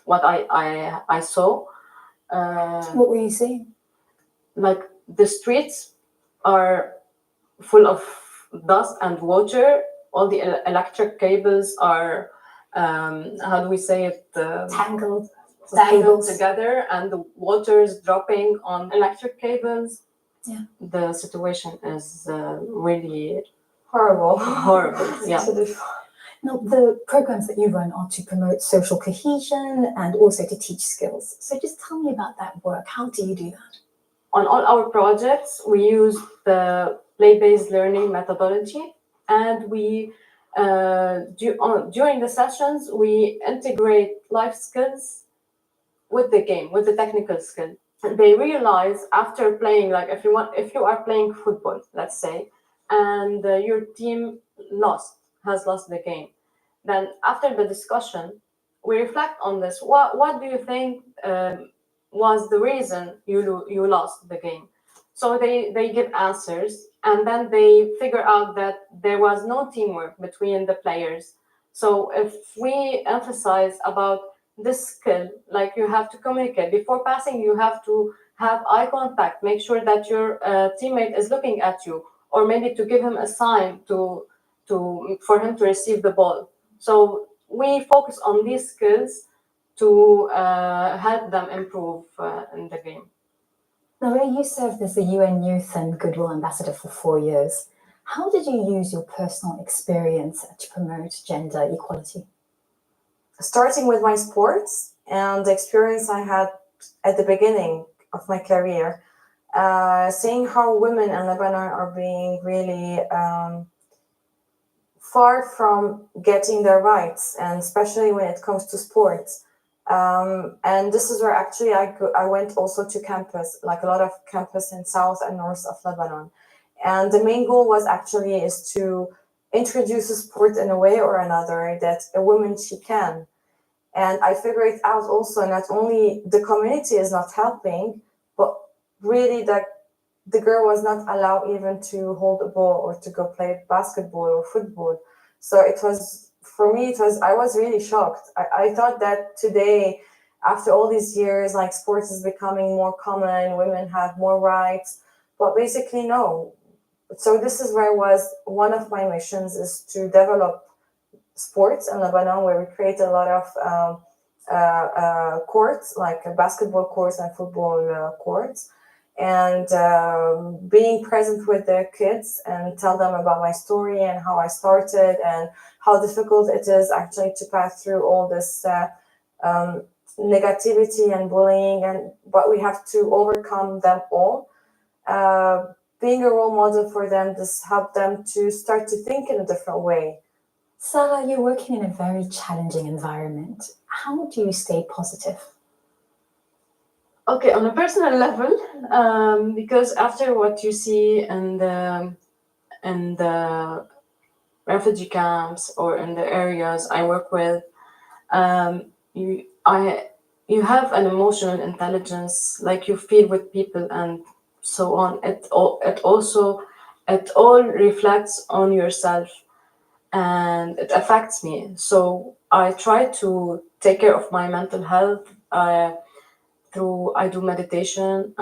what I saw. What were you seeing? Like, the streets are full of dust and water. All the electric cables are, how do we say it? Tangled together, and the water is dropping on electric cables. Yeah. The situation is really horrible. Yeah. Now, the programs that you run are to promote social cohesion and also to teach skills. So just tell me about that work. How do you do that? On all our projects, we use the play-based learning methodology, and we during the sessions we integrate life skills with the game, with the technical skill. They realize after playing, like, if you are playing football, let's say, and your team has lost the game, then after the discussion, we reflect on this. What do you think was the reason you lost the game? So they give answers, and then they figure out that there was no teamwork between the players. So if we emphasize about this skill, like, you have to communicate before passing, you have to have eye contact, make sure that your teammate is looking at you, or maybe to give him a sign for him to receive the ball. So we focus on these skills to help them improve in the game. Now, Ray, you served as the UN Youth and Goodwill Ambassador for 4 years. How did you use your personal experience to promote gender equality? Starting with my sports and the experience I had at the beginning of my career, seeing how women in Lebanon are being really far from getting their rights, and especially when it comes to sports. And this is where actually I went also to campus, like a lot of campus in south and north of Lebanon. And the main goal is to introduce a sport in a way or another that a woman, she can. And I figured out also, not only the community is not helping, but really that the girl was not allowed even to hold a ball or to go play basketball or football. So I was really shocked. I thought that today, after all these years, like, sports is becoming more common, women have more rights, but basically no. So this is where one of my missions is to develop sports in Lebanon, where we create a lot of courts, like basketball courts and football courts, and being present with the kids and tell them about my story and how I started and how difficult it is actually to pass through all this negativity and bullying, but we have to overcome them all. Being a role model for them, just help them to start to think in a different way. Sarah, you're working in a very challenging environment. How do you stay positive? Okay, on a personal level, because after what you see in the refugee camps or in the areas I work with, you have an emotional intelligence, like you feel with people and so on. It all reflects on yourself, and it affects me. So I try to take care of my mental health. I do meditation,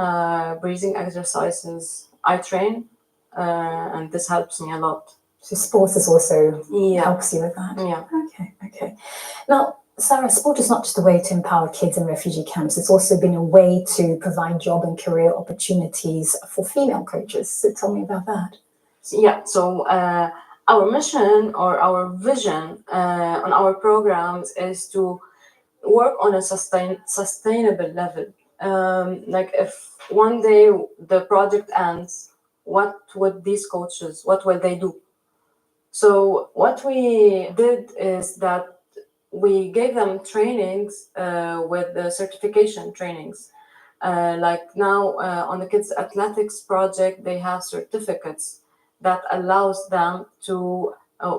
breathing exercises. I train, and this helps me a lot. So sports is also helps you with that? Yeah. Okay. Now, Sarah, sport is not just a way to empower kids in refugee camps. It's also been a way to provide job and career opportunities for female coaches. So tell me about that. Yeah, so our mission or our vision on our programs is to work on a sustainable level. Like if one day the project ends, what would these coaches, what will they do? So what we did is that we gave them trainings with the certification trainings. Like now on the Kids Athletics project, they have certificates that allows them to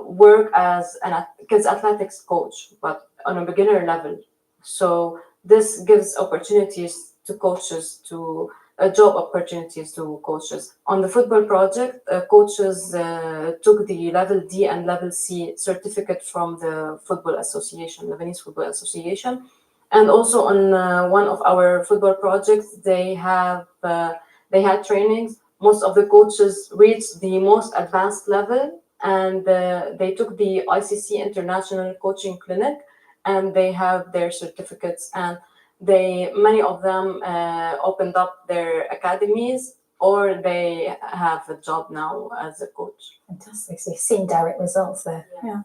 work as a kids athletics coach, but on a beginner level. So this gives opportunities to coaches, to job opportunities to coaches. On the football project, coaches took the level D and level C certificate from the Football Association, Lebanese Football Association. And also on one of our football projects, they had trainings. Most of the coaches reached the most advanced level, and they took the ICC International Coaching Clinic, and they have their certificates, and many of them opened up their academies, or they have a job now as a coach. Fantastic. So you've seen direct results there. Yeah.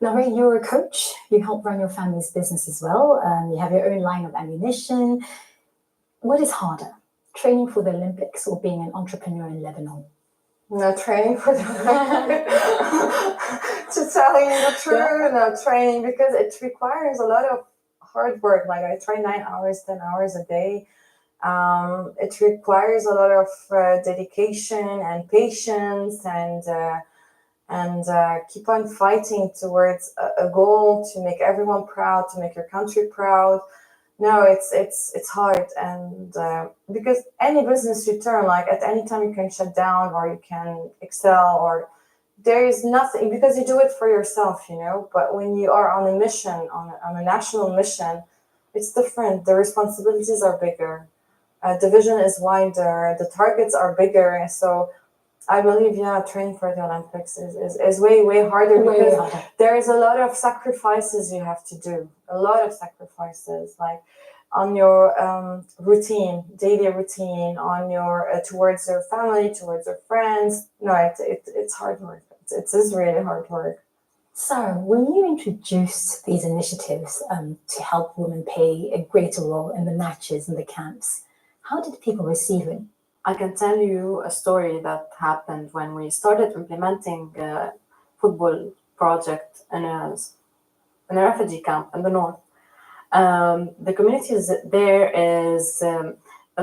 Now, Ray, you're a coach. You help run your family's business as well. You have your own line of ammunition. What is harder, training for the Olympics or being an entrepreneur in Lebanon? No, training for the to tell you the truth, no training, because it requires a lot of hard work. Like I train 9 hours, 10 hours a day. It requires a lot of dedication and patience, and keep on fighting towards a goal to make everyone proud, to make your country proud. No, it's hard, and because any business you turn, like at any time you can shut down or you can excel, or there is nothing, because you do it for yourself, you know. But when you are on a mission, on a national mission, it's different. The responsibilities are bigger, the vision is wider, the targets are bigger. So I believe, training for the Olympics is way harder, because there is a lot of sacrifices you have to do. A lot of sacrifices, like on your daily routine, on your towards your family, towards your friends. No, it's hard work. It is really hard work. Sarah, when you introduced these initiatives to help women play a greater role in the matches and the camps, how did people receive it? I can tell you a story that happened when we started implementing a football project in a refugee camp in the north. The communities there is a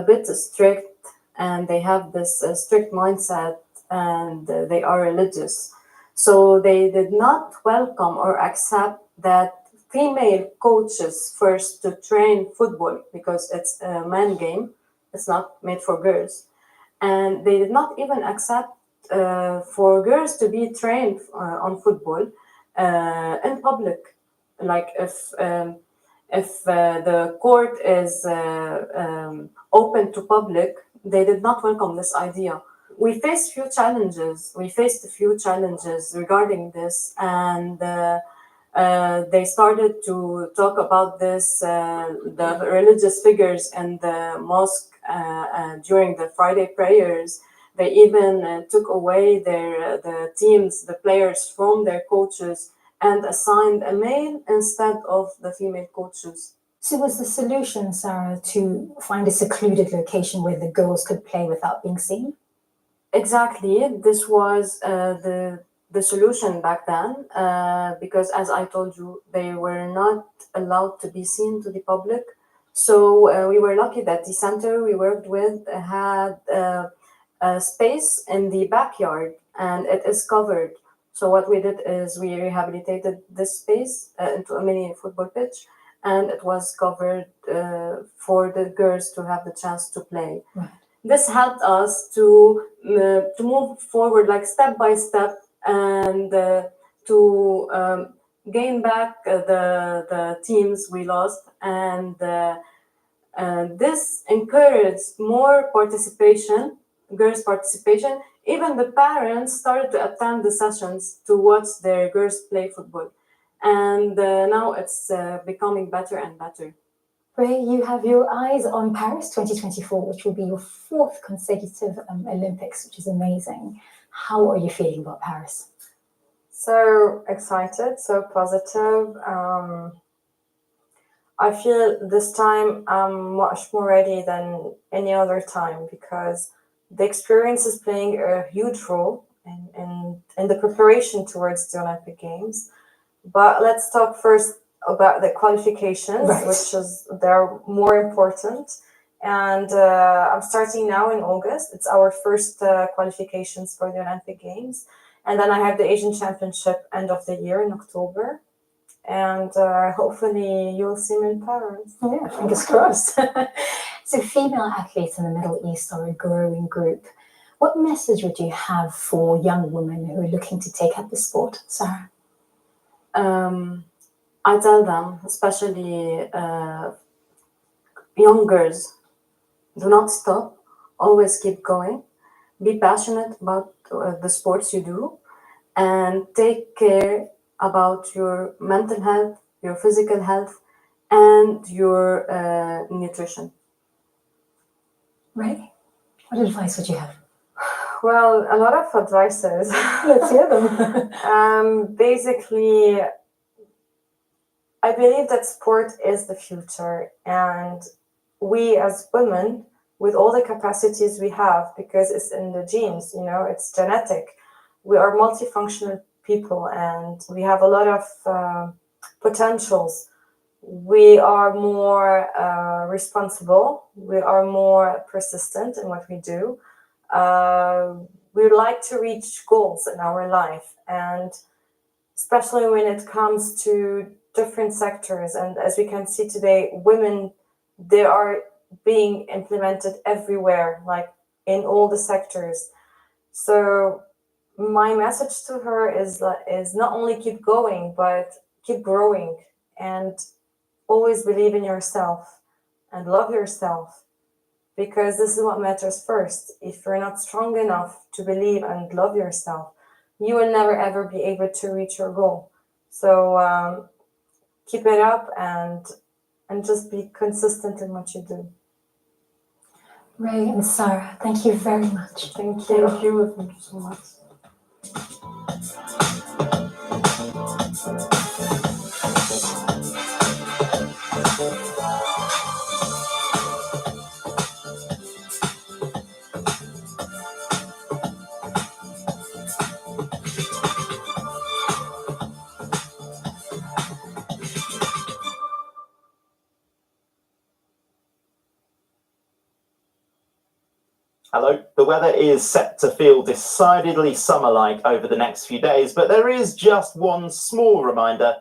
bit strict, and they have this strict mindset, and they are religious. So they did not welcome or accept that female coaches first to train football, because it's a man game. It's not made for girls. And they did not even accept for girls to be trained on football in public. Like if the court is open to public, they did not welcome this idea. We faced a few challenges regarding this, and they started to talk about this, the religious figures in the mosque during the Friday prayers. They even took away the teams, the players from their coaches, and assigned a male instead of the female coaches. So was the solution, Sarah, to find a secluded location where the girls could play without being seen? Exactly. This was the solution back then, because as I told you, they were not allowed to be seen to the public. So we were lucky that the center we worked with had a space in the backyard, and it is covered. So what we did is we rehabilitated this space into a mini football pitch, and it was covered for the girls to have the chance to play. Right. This helped us to move forward, like step by step, and to gain back the teams we lost, and this encouraged more participation, girls' participation. Even the parents started to attend the sessions to watch their girls play football, and now it's becoming better and better. Ray, you have your eyes on Paris 2024, which will be your 4th consecutive Olympics, which is amazing. How are you feeling about Paris? So excited, so positive. I feel this time I'm much more ready than any other time, because the experience is playing a huge role in the preparation towards the Olympic Games. But let's talk first about the qualifications, Right. which is they're more important. And I'm starting now in August. It's our first qualifications for the Olympic Games. And then I have the Asian Championship end of the year in October. And hopefully you'll see me in Paris. Yeah, fingers crossed. So female athletes in the Middle East are a growing group. What message would you have for young women who are looking to take up the sport, Sarah? I tell them, especially young girls, do not stop, always keep going, be passionate about the sports you do, and take care about your mental health, your physical health, and your nutrition. Ray, what advice would you have? Well, a lot of advices. Let's hear them. Basically, I believe that sport is the future, and we as women, with all the capacities we have, because it's in the genes, it's genetic, we are multifunctional people, and we have a lot of potentials. We are more responsible, we are more persistent in what we do. We like to reach goals in our life, and especially when it comes to different sectors. And as we can see today, women, they are being implemented everywhere, like in all the sectors. So my message to her is not only keep going, but keep growing, and always believe in yourself and love yourself, because this is what matters first. If you're not strong enough to believe and love yourself, you will never ever be able to reach your goal. So keep it up and just be consistent in what you do. Ray and Sarah, thank you very much. Thank you. Thank you so much. Hello. The weather is set to feel decidedly summer-like over the next few days, but there is just one small reminder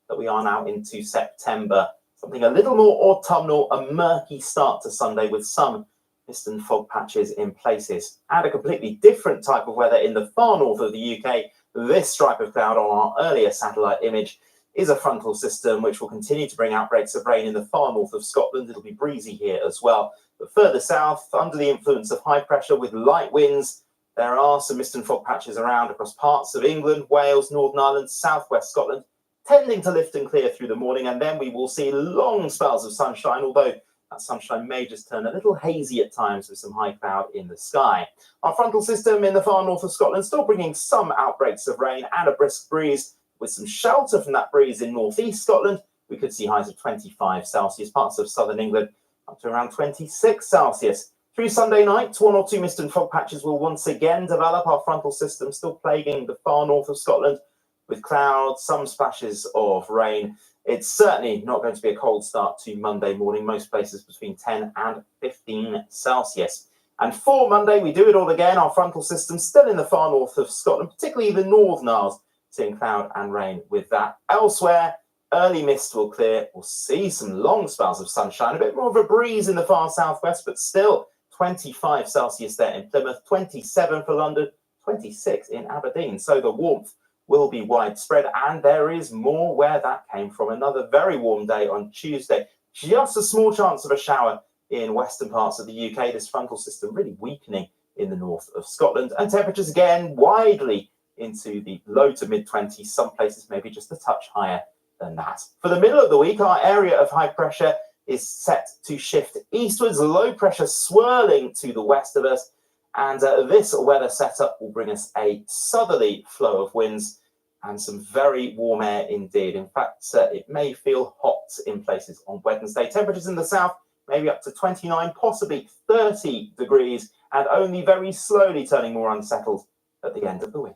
that we are now into September. Something a little more autumnal, a murky start to Sunday with some mist and fog patches in places, and a completely different type of weather in the far north of the UK. This stripe of cloud on our earlier satellite image is a frontal system which will continue to bring outbreaks of rain in the far north of Scotland. It'll be breezy here as well. But further south, under the influence of high pressure with light winds, there are some mist and fog patches around across parts of England, Wales, Northern Ireland, southwest Scotland, tending to lift and clear through the morning, and then we will see long spells of sunshine, although that sunshine may just turn a little hazy at times with some high cloud in the sky. Our frontal system in the far north of Scotland still bringing some outbreaks of rain and a brisk breeze, with some shelter from that breeze in northeast Scotland. We could see highs of 25 Celsius, parts of southern England up to around 26 Celsius. Through Sunday night, one or two mist and fog patches will once again develop. Our frontal system still plaguing the far north of Scotland with clouds, some splashes of rain. It's certainly not going to be a cold start to Monday morning, most places between 10 and 15 Celsius. And for Monday, we do it all again. Our frontal system still in the far north of Scotland, particularly the Northern Isles, seeing cloud and rain with that. Elsewhere, early mist will clear. We'll see some long spells of sunshine, a bit more of a breeze in the far southwest, but still 25 Celsius there in Plymouth, 27 for London, 26 in Aberdeen. So the warmth will be widespread, and there is more where that came from. Another very warm day on Tuesday. Just a small chance of a shower in western parts of the UK. This frontal system really weakening in the north of Scotland, and temperatures again widely into the low to mid 20s. Some places maybe just a touch higher than that. For the middle of the week, our area of high pressure is set to shift eastwards, low pressure swirling to the west of us, and this weather setup will bring us a southerly flow of winds and some very warm air indeed. In fact, it may feel hot in places on Wednesday. Temperatures in the south maybe up to 29, possibly 30 degrees, and only very slowly turning more unsettled at the end of the week.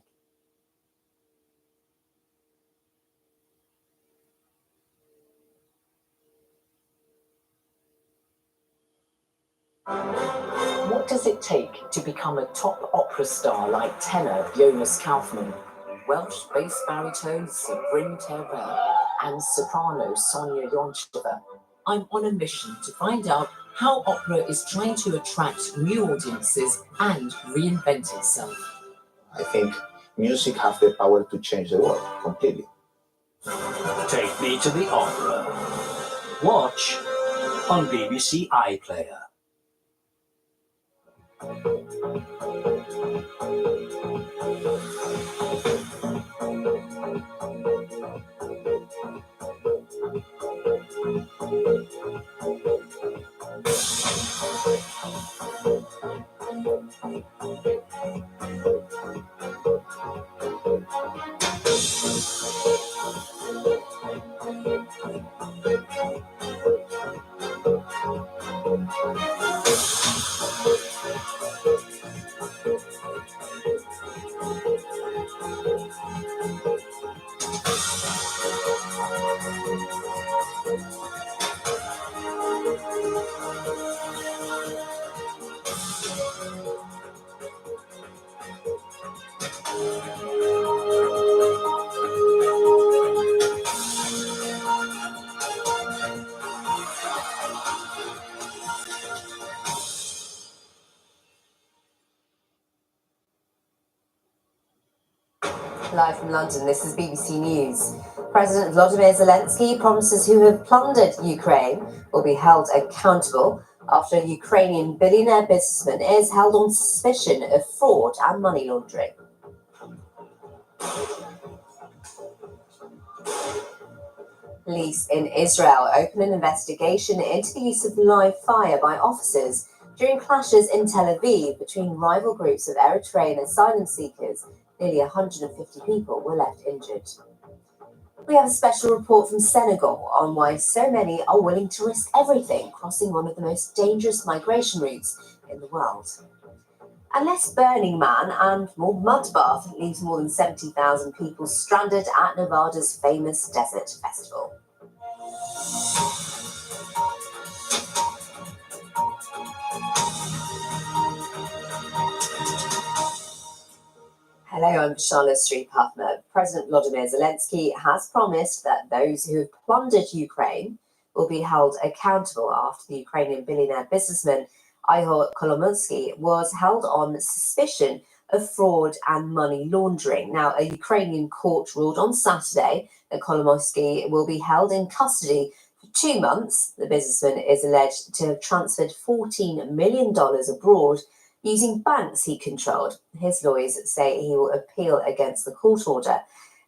What does it take to become a top opera star like tenor Jonas Kaufmann, Welsh bass baritone Bryn Terrell, and soprano Sonia Yoncheva? I'm on a mission to find out how opera is trying to attract new audiences and reinvent itself. I think music has the power to change the world completely. Take me to the opera. Watch on BBC iPlayer. Live from London, this is BBC News. President Volodymyr Zelensky promises who have plundered Ukraine will be held accountable after a Ukrainian billionaire businessman is held on suspicion of fraud and money laundering. Police in Israel open an investigation into the use of live fire by officers during clashes in Tel Aviv between rival groups of Eritrean asylum seekers. Nearly 150 people were left injured. We have a special report from Senegal on why so many are willing to risk everything crossing one of the most dangerous migration routes in the world. A less Burning Man and more mudbath leaves more than 70,000 people stranded at Nevada's famous desert festival. Hello, I'm Charlotte Sripathma. President Volodymyr Zelensky has promised that those who have plundered Ukraine will be held accountable after the Ukrainian billionaire businessman Ihor Kolomoisky was held on suspicion of fraud and money laundering. Now, a Ukrainian court ruled on Saturday that Kolomoisky will be held in custody for 2 months. The businessman is alleged to have transferred $14 million abroad using banks he controlled. His lawyers say he will appeal against the court order.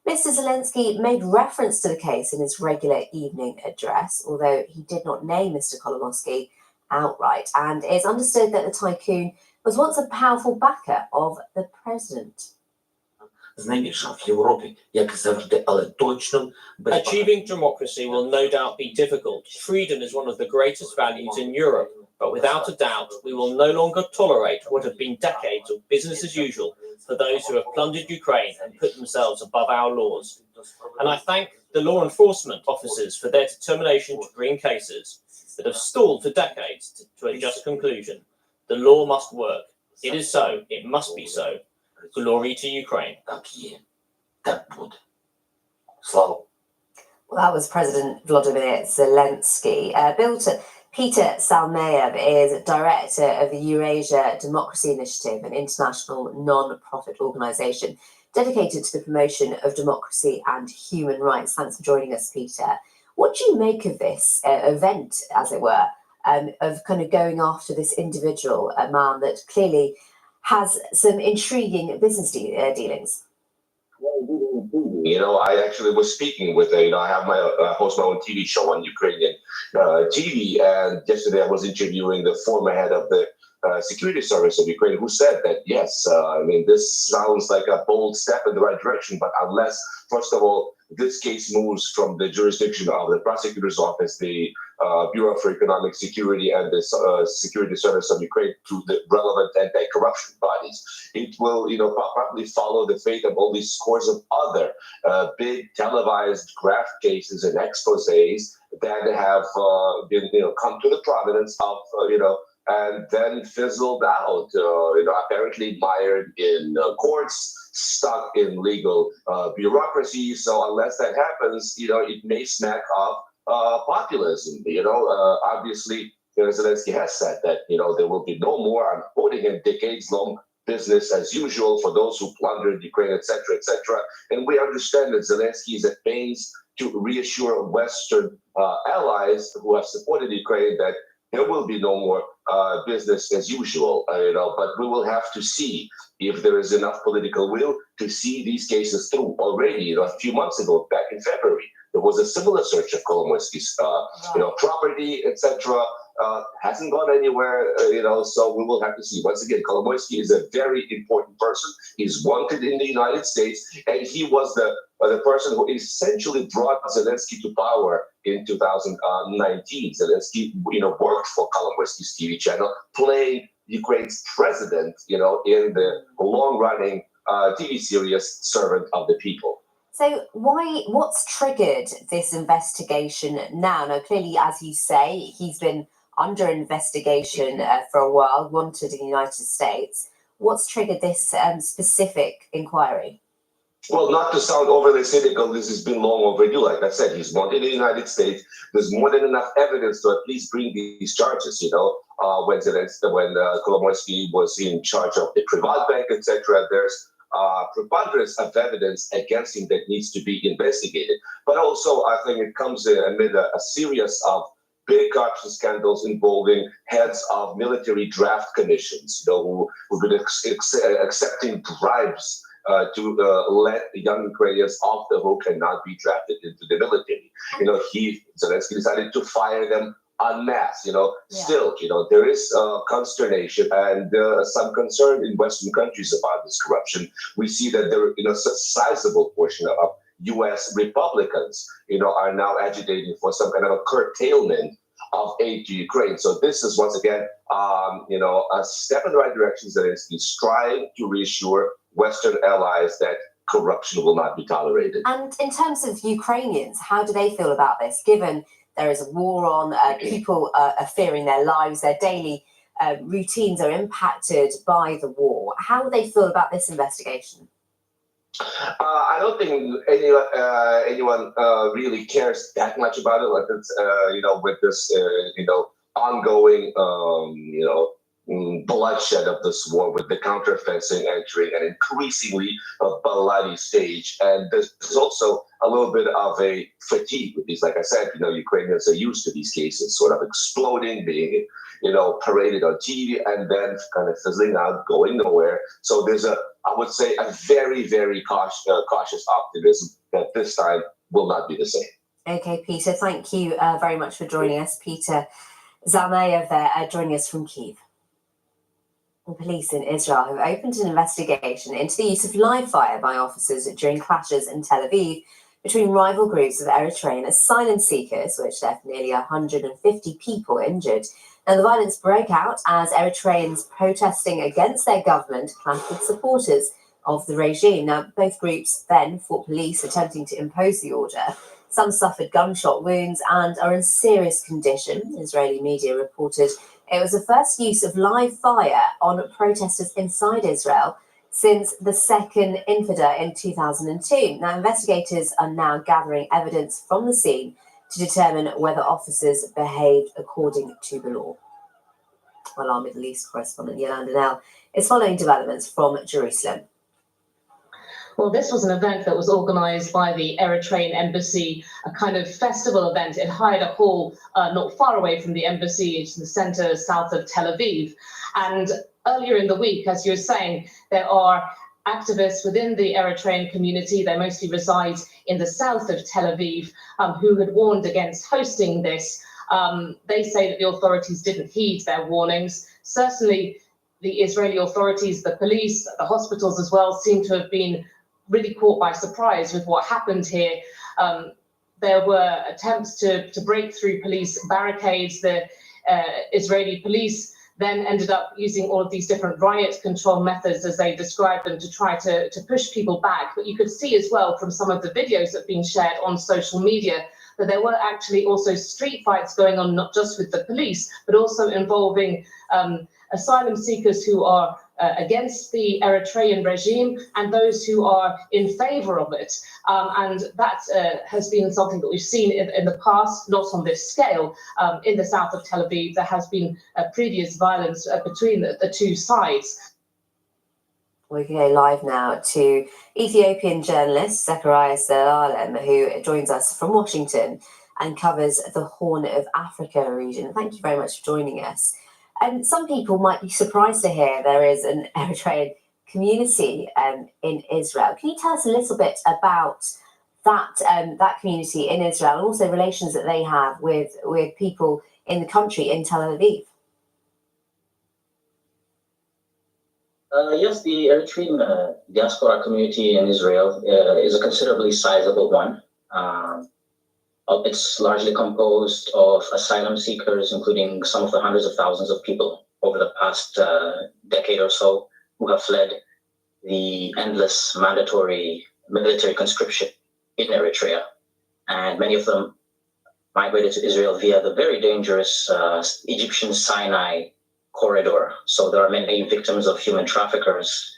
Mr. Zelensky made reference to the case in his regular evening address, although he did not name Mr. Kolomoisky outright, and it's understood that the tycoon was once a powerful backer of the president. Achieving democracy will no doubt be difficult. Freedom is one of the greatest values in Europe, but without a doubt, we will no longer tolerate what have been decades of business as usual for those who have plundered Ukraine and put themselves above our laws. And I thank the law enforcement officers for their determination to bring cases that have stalled for decades to a just conclusion. The law must work. It is so. It must be so. Glory to Ukraine. Well, that was President Volodymyr Zelensky. Peter Salmeyev is director of the Eurasia Democracy Initiative, an international non-profit organisation dedicated to the promotion of democracy and human rights. Thanks for joining us, Peter. What do you make of this event, as it were, of kind of going after this individual, a man that clearly has some intriguing business dealings? You know, I actually was speaking with, I have host my own TV show on Ukrainian TV, and yesterday I was interviewing the former head of the security service of Ukraine, who said that, yes, I mean, this sounds like a bold step in the right direction, but unless, first of all, this case moves from the jurisdiction of the prosecutor's office, the Bureau for Economic Security, and the Security Service of Ukraine to the relevant anti-corruption bodies, it will, probably follow the fate of all these scores of other big televised graft cases and exposés that have been, come to the prominence of, and then fizzled out, apparently mired in courts, stuck in legal bureaucracy. So unless that happens, it may smack off populism. Obviously, Zelensky has said that, there will be no more, I'm quoting him, decades-long business as usual for those who plundered Ukraine, etc., etc. And we understand that Zelensky is at pains to reassure Western allies who have supported Ukraine that there will be no more business as usual, but we will have to see if there is enough political will to see these cases through. Already, a few months ago, back in February, there was a similar search of Kolomoisky's, property, etc. Hasn't gone anywhere, so we will have to see. Once again, Kolomoisky is a very important person. He's wanted in the United States, and he was the person who essentially brought Zelensky to power in 2019. Zelensky, worked for Kolomoisky's TV channel, playing Ukraine's president, in the long-running TV series Servant of the People. So what's triggered this investigation now? Now, clearly, as you say, he's been under investigation for a while, wanted in the United States. What's triggered this specific inquiry? Well, not to sound overly cynical, this has been long overdue. Like I said, he's wanted in the United States. There's more than enough evidence to at least bring these charges. When Kolomoisky was in charge of the Privatbank, etc., there's preponderance of evidence against him that needs to be investigated. But also, I think it comes amid a series of big corruption scandals involving heads of military draft commissions, who've been accepting bribes to let the young Ukrainians off the hook and not be drafted into the military. Zelensky decided to fire them en masse. Still, there is consternation and some concern in Western countries about this corruption. We see that there, a sizable portion of U.S. Republicans, are now agitating for some kind of a curtailment of aid to Ukraine. So this is once again, a step in the right direction. Zelensky's trying to reassure Western allies that corruption will not be tolerated. And in terms of Ukrainians, how do they feel about this? Given there is a war on, people are fearing their lives, their daily routines are impacted by the war. How do they feel about this investigation? I don't think anyone really cares that much about it. Like it's, with this, ongoing, bloodshed of this war, with the counteroffensive entering an increasingly bloody stage. And there's also a little bit of a fatigue with these. Like I said, Ukrainians are used to these cases sort of exploding, being, paraded on TV, and then kind of fizzling out, going nowhere. So there's I would say, a very, very cautious optimism that this time will not be the same. Okay, Peter, thank you very much for joining us. Peter Zalmayev there, joining us from Kyiv. Police in Israel have opened an investigation into the use of live fire by officers during clashes in Tel Aviv between rival groups of Eritrean asylum seekers, which left nearly 150 people injured. Now, the violence broke out as Eritreans protesting against their government clashed with supporters of the regime. Now, both groups then fought police attempting to impose the order. Some suffered gunshot wounds and are in serious condition. Israeli media reported it was the first use of live fire on protesters inside Israel since the Second Intifada in 2002. Now, investigators are now gathering evidence from the scene to determine whether officers behaved according to the law. Well, our Middle East correspondent Yolanda Nell is following developments from Jerusalem. Well, this was an event that was organised by the Eritrean embassy, a kind of festival event. It hired a hall not far away from the embassy. It's in the centre south of Tel Aviv. And earlier in the week, as you were saying, there are activists within the Eritrean community, they mostly reside in the south of Tel Aviv, who had warned against hosting this. They say that the authorities didn't heed their warnings. Certainly, the Israeli authorities, the police, the hospitals as well, seem to have been really caught by surprise with what happened here. There were attempts to break through police barricades. The Israeli police then ended up using all of these different riot control methods, as they described them, to try to push people back. But you could see as well from some of the videos that have been shared on social media that there were actually also street fights going on, not just with the police, but also involving asylum seekers who are against the Eritrean regime and those who are in favor of it. And that has been something that we've seen in the past, not on this scale. In the south of Tel Aviv, there has been previous violence between the two sides. We can go live now to Ethiopian journalist Zechariah Zelalem, who joins us from Washington and covers the Horn of Africa region. Thank you very much for joining us. And some people might be surprised to hear there is an Eritrean community in Israel. Can you tell us a little bit about that community in Israel and also relations that they have with people in the country in Tel Aviv? Yes, the Eritrean diaspora community in Israel is a considerably sizable one. It's largely composed of asylum seekers, including some of the hundreds of thousands of people over the past decade or so who have fled the endless mandatory military conscription in Eritrea. And many of them migrated to Israel via the very dangerous Egyptian Sinai corridor. So there are many victims of human traffickers,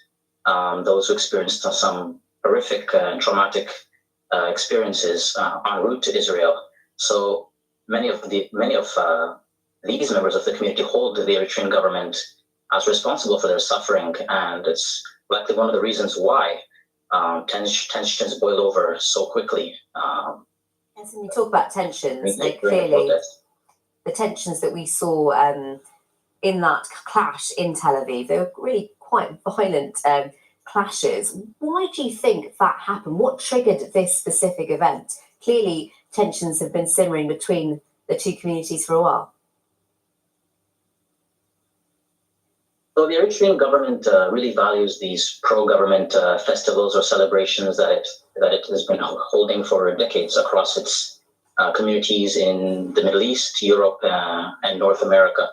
those who experienced some horrific and traumatic experiences en route to Israel. So many of these members of the community hold the Eritrean government as responsible for their suffering, and it's likely one of the reasons why tensions boil over so quickly. Yes, when you talk about tensions, they clearly, the tensions that we saw in that clash in Tel Aviv, they were really quite violent clashes. Why do you think that happened? What triggered this specific event? Clearly, tensions have been simmering between the two communities for a while. So the Eritrean government really values these pro-government festivals or celebrations that it has been holding for decades across its communities in the Middle East, Europe, and North America.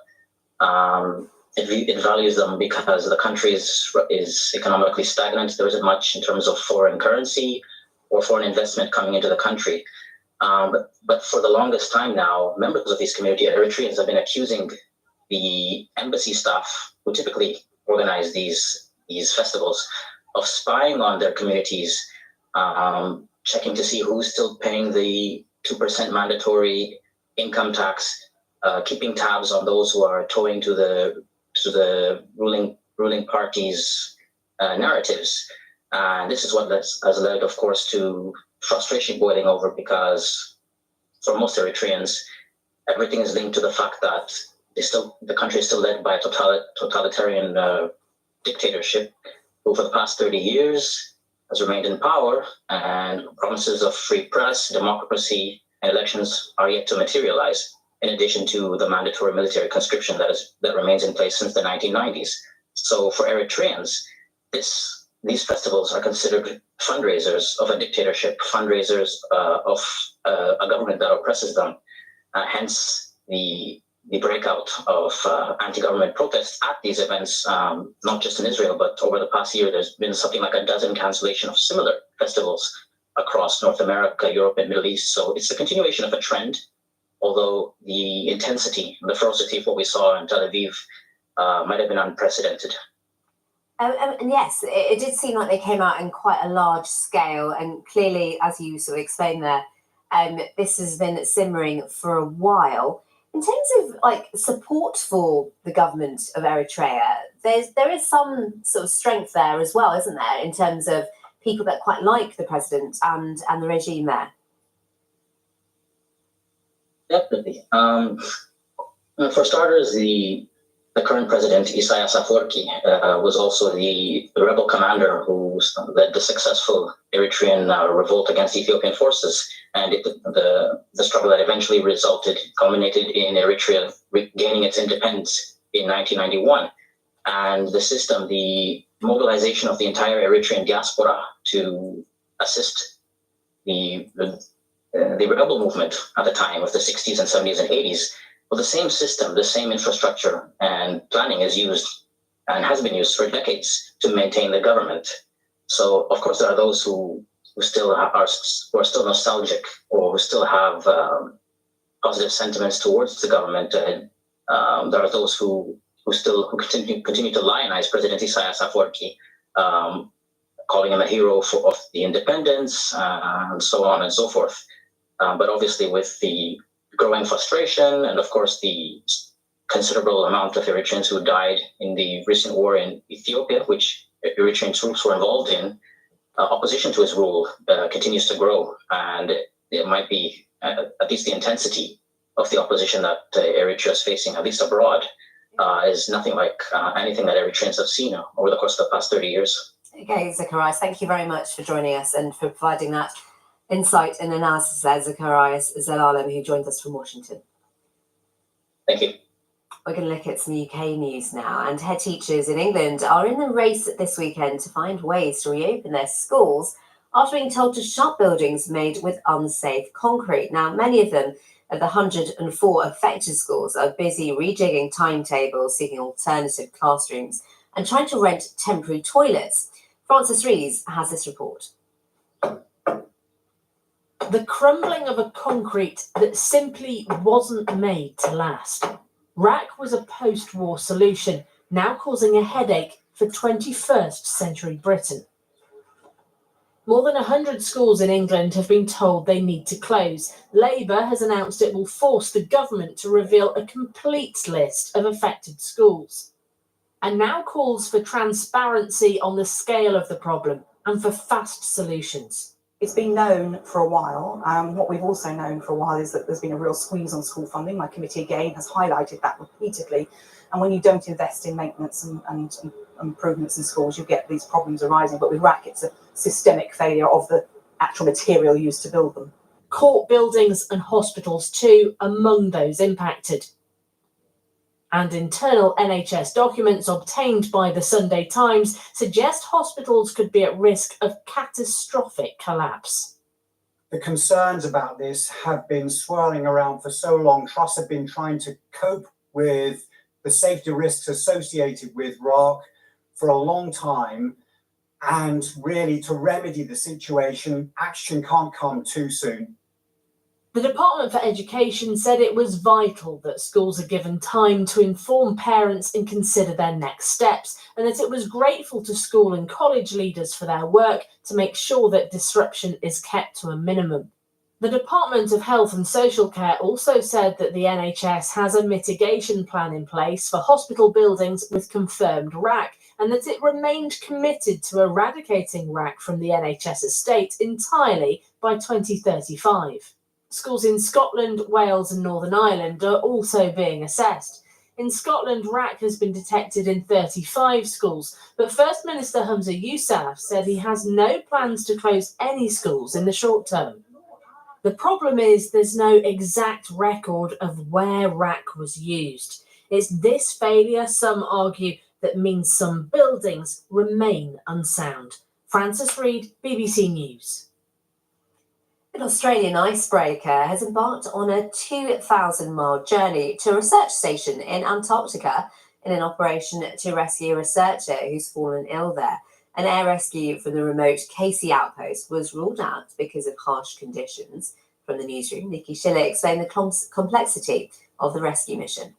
It values them because the country is economically stagnant. There isn't much in terms of foreign currency or foreign investment coming into the country. But for the longest time now, members of these community Eritreans have been accusing the embassy staff, who typically organize these festivals, of spying on their communities, checking to see who's still paying the 2% mandatory income tax, keeping tabs on those who are towing to to the ruling party's narratives. And this is what has led, of course, to frustration boiling over, because for most Eritreans, everything is linked to the fact that the country is still led by a totalitarian dictatorship who for the past 30 years has remained in power, and promises of free press, democracy, and elections are yet to materialize, in addition to the mandatory military conscription that remains in place since the 1990s. So for Eritreans, these festivals are considered fundraisers of a dictatorship, fundraisers of a government that oppresses them. Hence the breakout of anti-government protests at these events, not just in Israel, but over the past year, there's been something like a dozen cancellations of similar festivals across North America, Europe, and Middle East. So it's a continuation of a trend, although the intensity, the ferocity of what we saw in Tel Aviv might have been unprecedented. And yes, it did seem like they came out in quite a large scale, and clearly, as you sort of explained there, this has been simmering for a while. In terms of like support for the government of Eritrea, there is some sort of strength there as well, isn't there, in terms of people that quite like the president and the regime there? Definitely. For starters, the current president, Isaias Afwerki, was also the rebel commander who led the successful Eritrean revolt against Ethiopian forces. And the struggle that eventually culminated in Eritrea gaining its independence in 1991. And the mobilization of the entire Eritrean diaspora to assist the rebel movement at the time of the 60s and 70s and 80s. Well, the same system, the same infrastructure and planning is used and has been used for decades to maintain the government. So, of course, there are those who still are still nostalgic, or who still have positive sentiments towards the government. There are those who continue to lionize President Isaias Afwerki, calling him a hero of the independence, and so on and so forth. But obviously, with the growing frustration, and of course the considerable amount of Eritreans who died in the recent war in Ethiopia, which Eritrean troops were involved in, opposition to his rule continues to grow, and it might be at least the intensity of the opposition that Eritrea is facing, at least abroad, is nothing like anything that Eritreans have seen over the course of the past 30 years. Okay, Zacharias, thank you very much for joining us and for providing that insight and analysis there, Zacharias Zelalem, who joins us from Washington. Thank you. We're going to look at some UK news now, and head teachers in England are in the race this weekend to find ways to reopen their schools after being told to shut buildings made with unsafe concrete. Now, many of them at the 104 affected schools are busy rejigging timetables, seeking alternative classrooms, and trying to rent temporary toilets. Francis Rees has this report. The crumbling of a concrete that simply wasn't made to last. RAC was a post-war solution, now causing a headache for 21st century Britain. More than 100 schools in England have been told they need to close. Labour has announced it will force the government to reveal a complete list of affected schools, and now calls for transparency on the scale of the problem and for fast solutions. It's been known for a while. What we've also known for a while is that there's been a real squeeze on school funding. My committee again has highlighted that repeatedly. And when you don't invest in maintenance and improvements in schools, you get these problems arising. But with RAC, it's a systemic failure of the actual material used to build them. Court buildings and hospitals too among those impacted. And internal NHS documents obtained by the Sunday Times suggest hospitals could be at risk of catastrophic collapse. The concerns about this have been swirling around for so long. Trusts have been trying to cope with the safety risks associated with RAC for a long time, and really to remedy the situation, action can't come too soon. The Department for Education said it was vital that schools are given time to inform parents and consider their next steps, and that it was grateful to school and college leaders for their work to make sure that disruption is kept to a minimum. The Department of Health and Social Care also said that the NHS has a mitigation plan in place for hospital buildings with confirmed RAC, and that it remained committed to eradicating RAC from the NHS estate entirely by 2035. Schools in Scotland, Wales and Northern Ireland are also being assessed. In Scotland, RAC has been detected in 35 schools, but First Minister Humza Yousaf said he has no plans to close any schools in the short term. The problem is there's no exact record of where RAC was used. It's this failure, some argue, that means some buildings remain unsound. Frances Reid, BBC News. An Australian icebreaker has embarked on a 2,000-mile journey to a research station in Antarctica in an operation to rescue a researcher who's fallen ill there. An air rescue from the remote Casey outpost was ruled out because of harsh conditions. From the newsroom, Nikki Schiller explained the complexity of the rescue mission.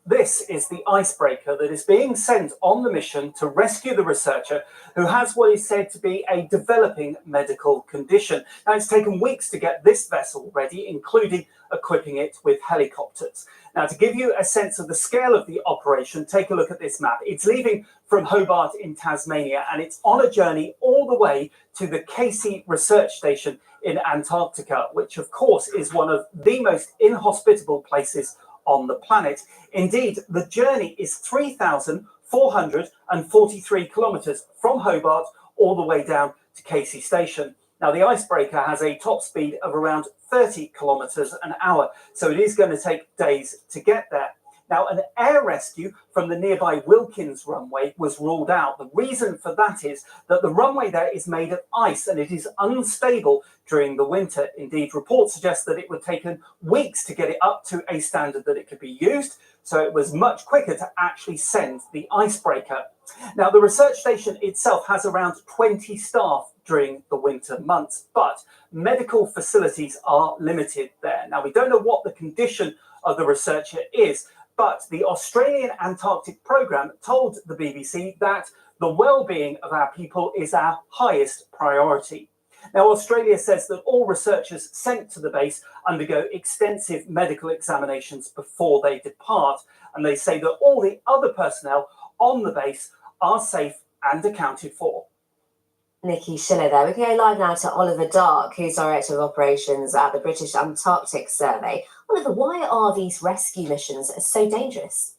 This is the icebreaker that is being sent on the mission to rescue the researcher who has what is said to be a developing medical condition. Now, it's taken weeks to get this vessel ready, including equipping it with helicopters. Now, to give you a sense of the scale of the operation, take a look at this map. It's leaving from Hobart in Tasmania, and it's on a journey all the way to the Casey Research Station in Antarctica, which, of course, is one of the most inhospitable places on the planet. Indeed, the journey is 3,443 kilometres from Hobart all the way down to Casey Station. Now, the icebreaker has a top speed of around 30 kilometres an hour, so it is going to take days to get there. Now, an air rescue from the nearby Wilkins runway was ruled out. The reason for that is that the runway there is made of ice and it is unstable during the winter. Indeed, reports suggest that it would take weeks to get it up to a standard that it could be used, so it was much quicker to actually send the icebreaker. Now, the research station itself has around 20 staff during the winter months, but medical facilities are limited there. Now, we don't know what the condition of the researcher is, but the Australian Antarctic Programme told the BBC that the well-being of our people is our highest priority. Now, Australia says that all researchers sent to the base undergo extensive medical examinations before they depart, and they say that all the other personnel on the base are safe and accounted for. Nikki Schiller there. We can go live now to Oliver Dark, who's Director of Operations at the British Antarctic Survey. Oliver, why are these rescue missions so dangerous?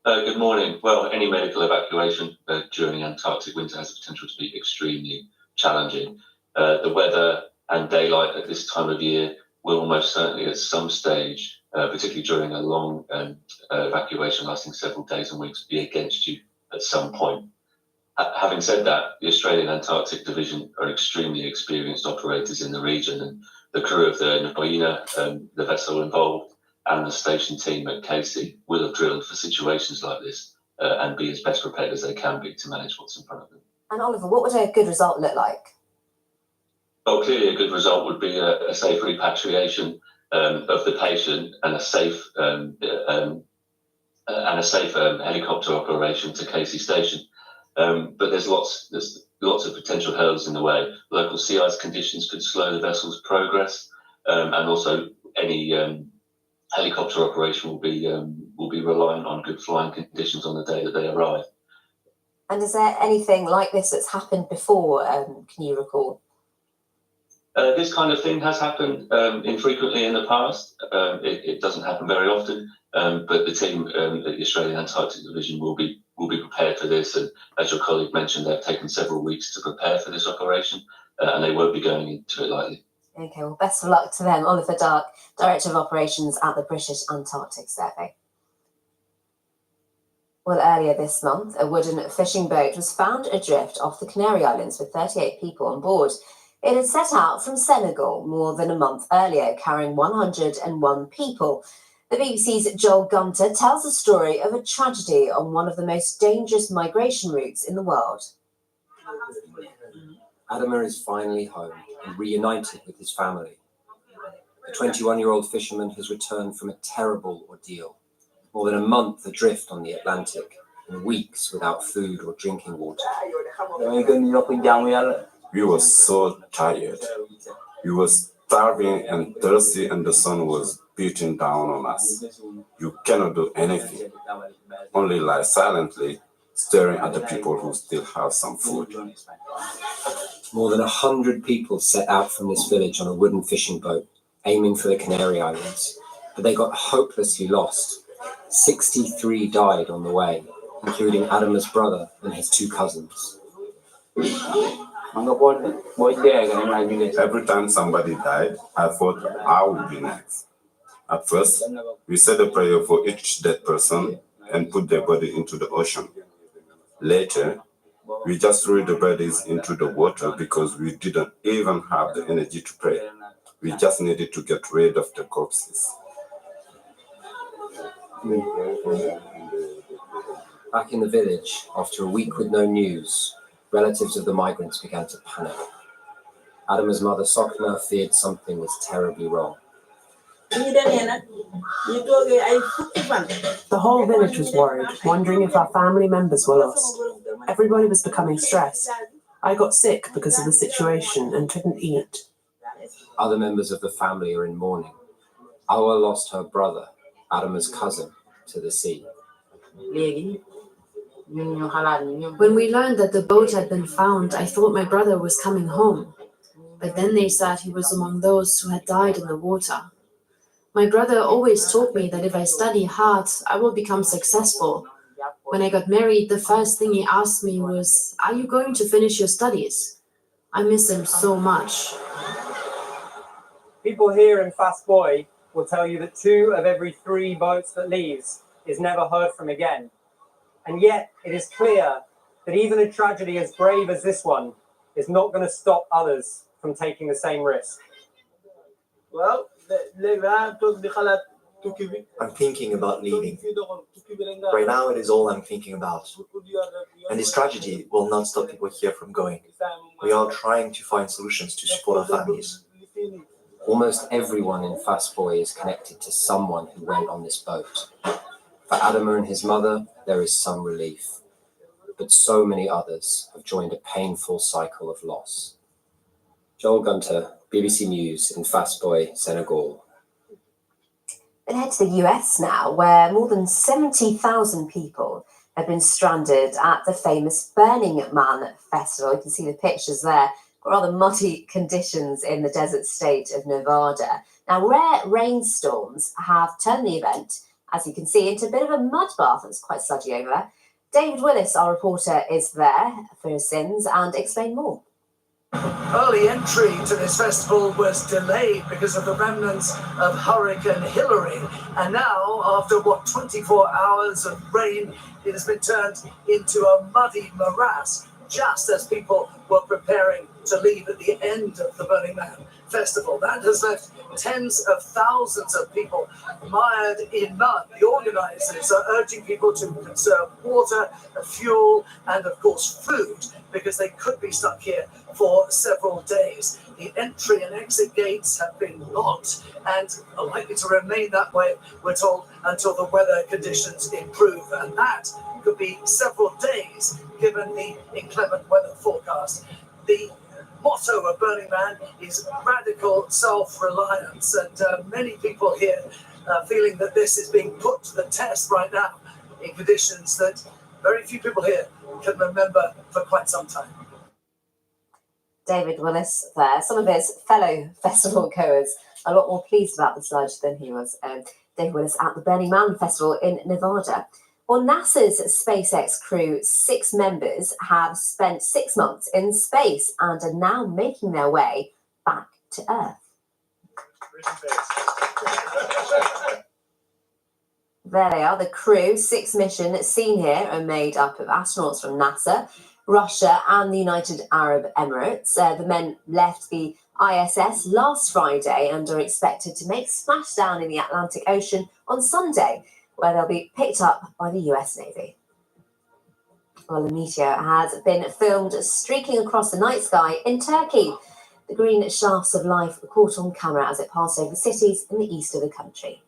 Good morning. Well, any medical evacuation during Antarctic winter has the potential to be extremely challenging. The weather and daylight at this time of year will almost certainly at some stage, particularly during a long evacuation lasting several days and weeks, be against you at some point. Having said that, the Australian Antarctic Division are extremely experienced operators in the region, and the crew of the Napoina, the vessel involved, and the station team at Casey will have drilled for situations like this and be as best prepared as they can be to manage what's in front of them. And Oliver, what would a good result look like? Well, clearly a good result would be a safe repatriation of the patient and a safe helicopter operation to Casey Station. But there's lots of potential hurdles in the way. Local sea ice conditions could slow the vessel's progress, and also any helicopter operation will be reliant on good flying conditions on the day that they arrive. And is there anything like this that's happened before? Can you recall? This kind of thing has happened infrequently in the past. It doesn't happen very often, but the team at the Australian Antarctic Division will be prepared for this. And as your colleague mentioned, they've taken several weeks to prepare for this operation, and they won't be going into it lightly. Okay, well, best of luck to them. Oliver Dark, Director of Operations at the British Antarctic Survey. Well, earlier this month, a wooden fishing boat was found adrift off the Canary Islands with 38 people on board. It had set out from Senegal more than a month earlier, carrying 101 people. The BBC's Joel Gunter tells the story of a tragedy on one of the most dangerous migration routes in the world. Adama is finally home and reunited with his family. The 21-year-old fisherman has returned from a terrible ordeal. More than a month adrift on the Atlantic, and weeks without food or drinking water. We were so tired. We was starving and thirsty, and the sun was beating down on us. You cannot do anything, only lie silently, staring at the people who still have some food. More than 100 people set out from this village on a wooden fishing boat, aiming for the Canary Islands, but they got hopelessly lost. 63 died on the way, including Adama's brother and his 2 cousins. Every time somebody died, I thought I would be next. At first, we said a prayer for each dead person and put their body into the ocean. Later, we just threw the bodies into the water because we didn't even have the energy to pray. We just needed to get rid of the corpses. Back in the village, after a week with no news, relatives of the migrants began to panic. Adama's mother, Sokna, feared something was terribly wrong. The whole village was worried, wondering if our family members were lost. Everybody was becoming stressed. I got sick because of the situation and couldn't eat. Other members of the family are in mourning. Awa lost her brother, Adama's cousin, to the sea. When we learned that the boat had been found, I thought my brother was coming home. But then they said he was among those who had died in the water. My brother always told me that if I study hard, I will become successful. When I got married, the first thing he asked me was, "Are you going to finish your studies?" I miss him so much. People here in Fastboy will tell you that 2 of every 3 boats that leaves is never heard from again. And yet it is clear that even a tragedy as brave as this one is not going to stop others from taking the same risk. Well, I'm thinking about leaving. Right now, it is all I'm thinking about. And this tragedy will not stop people here from going. We are trying to find solutions to support our families. Almost everyone in Fastboy is connected to someone who went on this boat. For Adama and his mother, there is some relief. But so many others have joined a painful cycle of loss. Joel Gunter, BBC News in Fastboy, Senegal. Let's head to the US now, where more than 70,000 people have been stranded at the famous Burning Man Festival. You can see the pictures there. Rather muddy conditions in the desert state of Nevada. Now, rare rainstorms have turned the event, as you can see, into a bit of a mud bath. It's quite sludgy over there. David Willis, our reporter, is there for his sins and explain more. Early entry to this festival was delayed because of the remnants of Hurricane Hillary. And now, after 24 hours of rain, it has been turned into a muddy morass, just as people were preparing to leave at the end of the Burning Man Festival. That has left tens of thousands of people mired in mud. The organisers are urging people to conserve water, fuel, and of course food, because they could be stuck here for several days. The entry and exit gates have been locked and are likely to remain that way, we're told, until the weather conditions improve. And that could be several days, given the inclement weather forecast. The motto of Burning Man is radical self-reliance, and many people here are feeling that this is being put to the test right now in conditions that very few people here can remember for quite some time. David Willis there. Some of his fellow festival goers are a lot more pleased about the sludge than he was. David Willis at the Burning Man Festival in Nevada. Well, NASA's SpaceX crew, 6 members, have spent 6 months in space and are now making their way back to Earth. There they are, the crew. 6 missions seen here are made up of astronauts from NASA, Russia and the United Arab Emirates. The men left the ISS last Friday and are expected to make splashdown in the Atlantic Ocean on Sunday, where they'll be picked up by the US Navy. Well, the meteor has been filmed streaking across the night sky in Turkey. The green shafts of light were caught on camera as it passed over cities in the east of the country.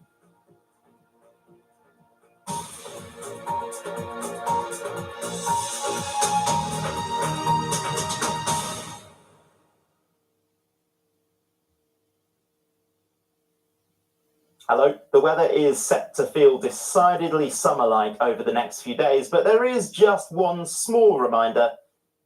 Hello. The weather is set to feel decidedly summer-like over the next few days, but there is just one small reminder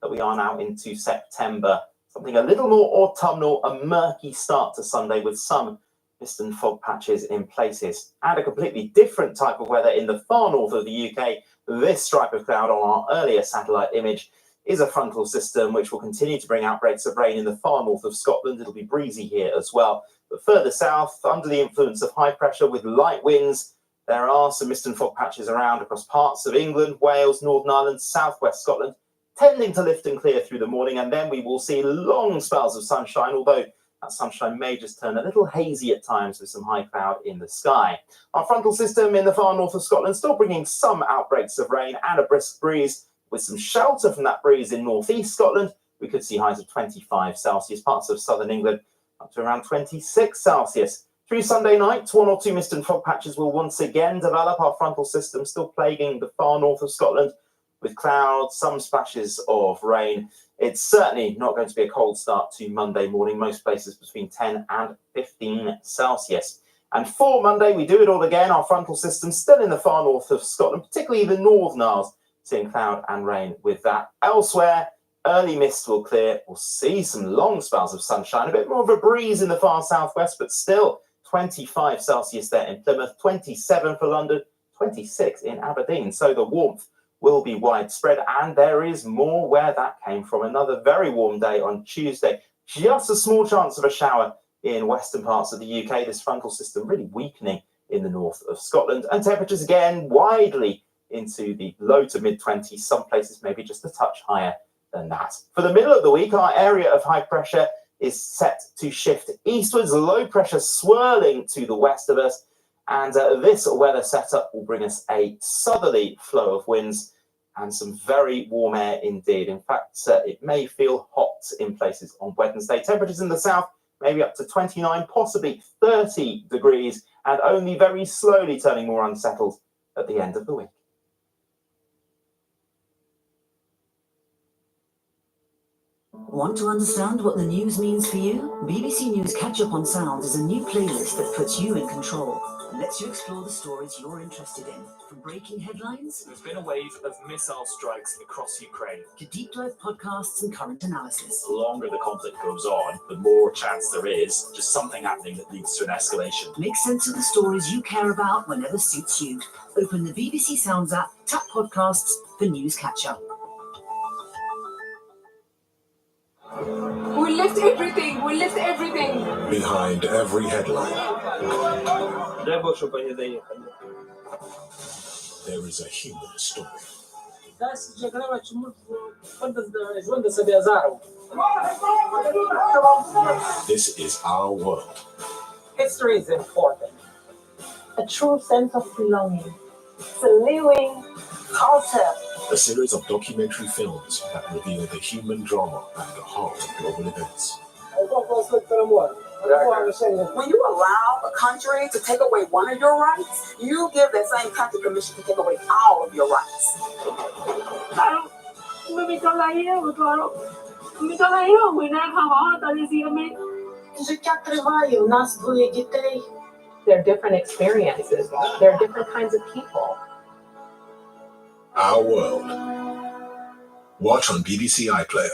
that we are now into September. Something a little more autumnal, a murky start to Sunday with some mist and fog patches in places, and a completely different type of weather in the far north of the UK. This stripe of cloud on our earlier satellite image is a frontal system which will continue to bring outbreaks of rain in the far north of Scotland. It'll be breezy here as well. But further south, under the influence of high pressure with light winds, there are some mist and fog patches around across parts of England, Wales, Northern Ireland, southwest Scotland, tending to lift and clear through the morning, and then we will see long spells of sunshine, although that sunshine may just turn a little hazy at times with some high cloud in the sky. Our frontal system in the far north of Scotland still bringing some outbreaks of rain and a brisk breeze, with some shelter from that breeze in northeast Scotland. We could see highs of 25 Celsius, parts of southern England up to around 26 Celsius. Through Sunday night, one or two mist and fog patches will once again develop. Our frontal system still plaguing the far north of Scotland with clouds, some splashes of rain. It's certainly not going to be a cold start to Monday morning, most places between 10 and 15 Celsius. And for Monday, we do it all again. Our frontal system still in the far north of Scotland, particularly the Northern Isles, seeing cloud and rain with that. Elsewhere, early mist will clear. We'll see some long spells of sunshine, a bit more of a breeze in the far southwest, but still 25 Celsius there in Plymouth, 27 for London, 26 in Aberdeen. So the warmth will be widespread, and there is more where that came from. Another very warm day on Tuesday. Just a small chance of a shower in western parts of the UK. This frontal system really weakening in the north of Scotland, and temperatures again widely into the low to mid-20s, some places maybe just a touch higher than that. For the middle of the week, our area of high pressure is set to shift eastwards, low pressure swirling to the west of us, and this weather setup will bring us a southerly flow of winds and some very warm air indeed. In fact, it may feel hot in places on Wednesday. Temperatures in the south maybe up to 29, possibly 30 degrees, and only very slowly turning more unsettled at the end of the week. Want to understand what the news means for you? BBC News Catch Up on Sound is a new playlist that puts you in control and lets you explore the stories you're interested in. From breaking headlines, there's been a wave of missile strikes across Ukraine, to deep dive podcasts and current analysis. The longer the conflict goes on, the more chance there is just something happening that leads to an escalation. Make sense of the stories you care about whenever suits you. Open the BBC Sounds app, tap podcasts for News Catch Up. We lift everything. We lift everything. Behind every headline, there is a human story. This is our world. History is important. A true sense of belonging. It's a living culture. A series of documentary films that reveal the human drama at the heart of global events. When you allow a country to take away one of your rights, you give that same country permission to take away all of your rights. There are different experiences. There are different kinds of people. Our world. Watch on BBC iPlayer.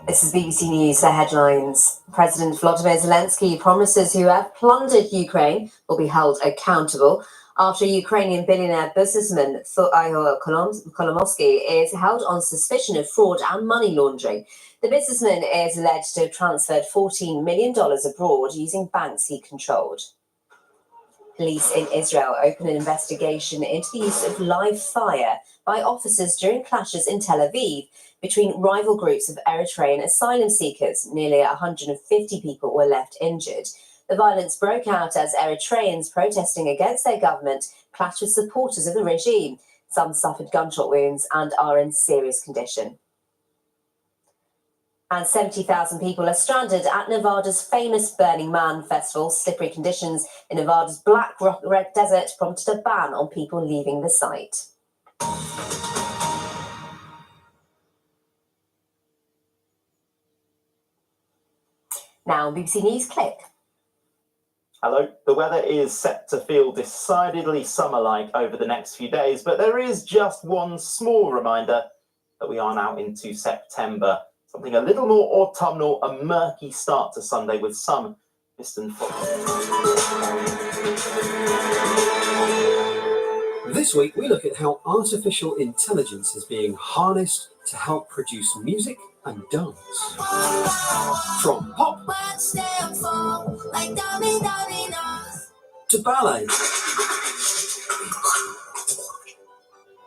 This is BBC News, the headlines. President Volodymyr Zelensky promises who have plundered Ukraine will be held accountable after Ukrainian billionaire businessman Ihor Kolomoisky is held on suspicion of fraud and money laundering. The businessman is alleged to have transferred $14 million abroad using banks he controlled. Police in Israel open an investigation into the use of live fire by officers during clashes in Tel Aviv between rival groups of Eritrean asylum seekers. Nearly 150 people were left injured. The violence broke out as Eritreans protesting against their government clashed with supporters of the regime. Some suffered gunshot wounds and are in serious condition. And 70,000 people are stranded at Nevada's famous Burning Man festival. Slippery conditions in Nevada's Black Rock Red Desert prompted a ban on people leaving the site. Now, BBC News Click. Hello. The weather is set to feel decidedly summer-like over the next few days, but there is just one small reminder that we are now into September. Something a little more autumnal, a murky start to Sunday with some distant fog. This week, we look at how artificial intelligence is being harnessed to help produce music and dance. From pop to ballet.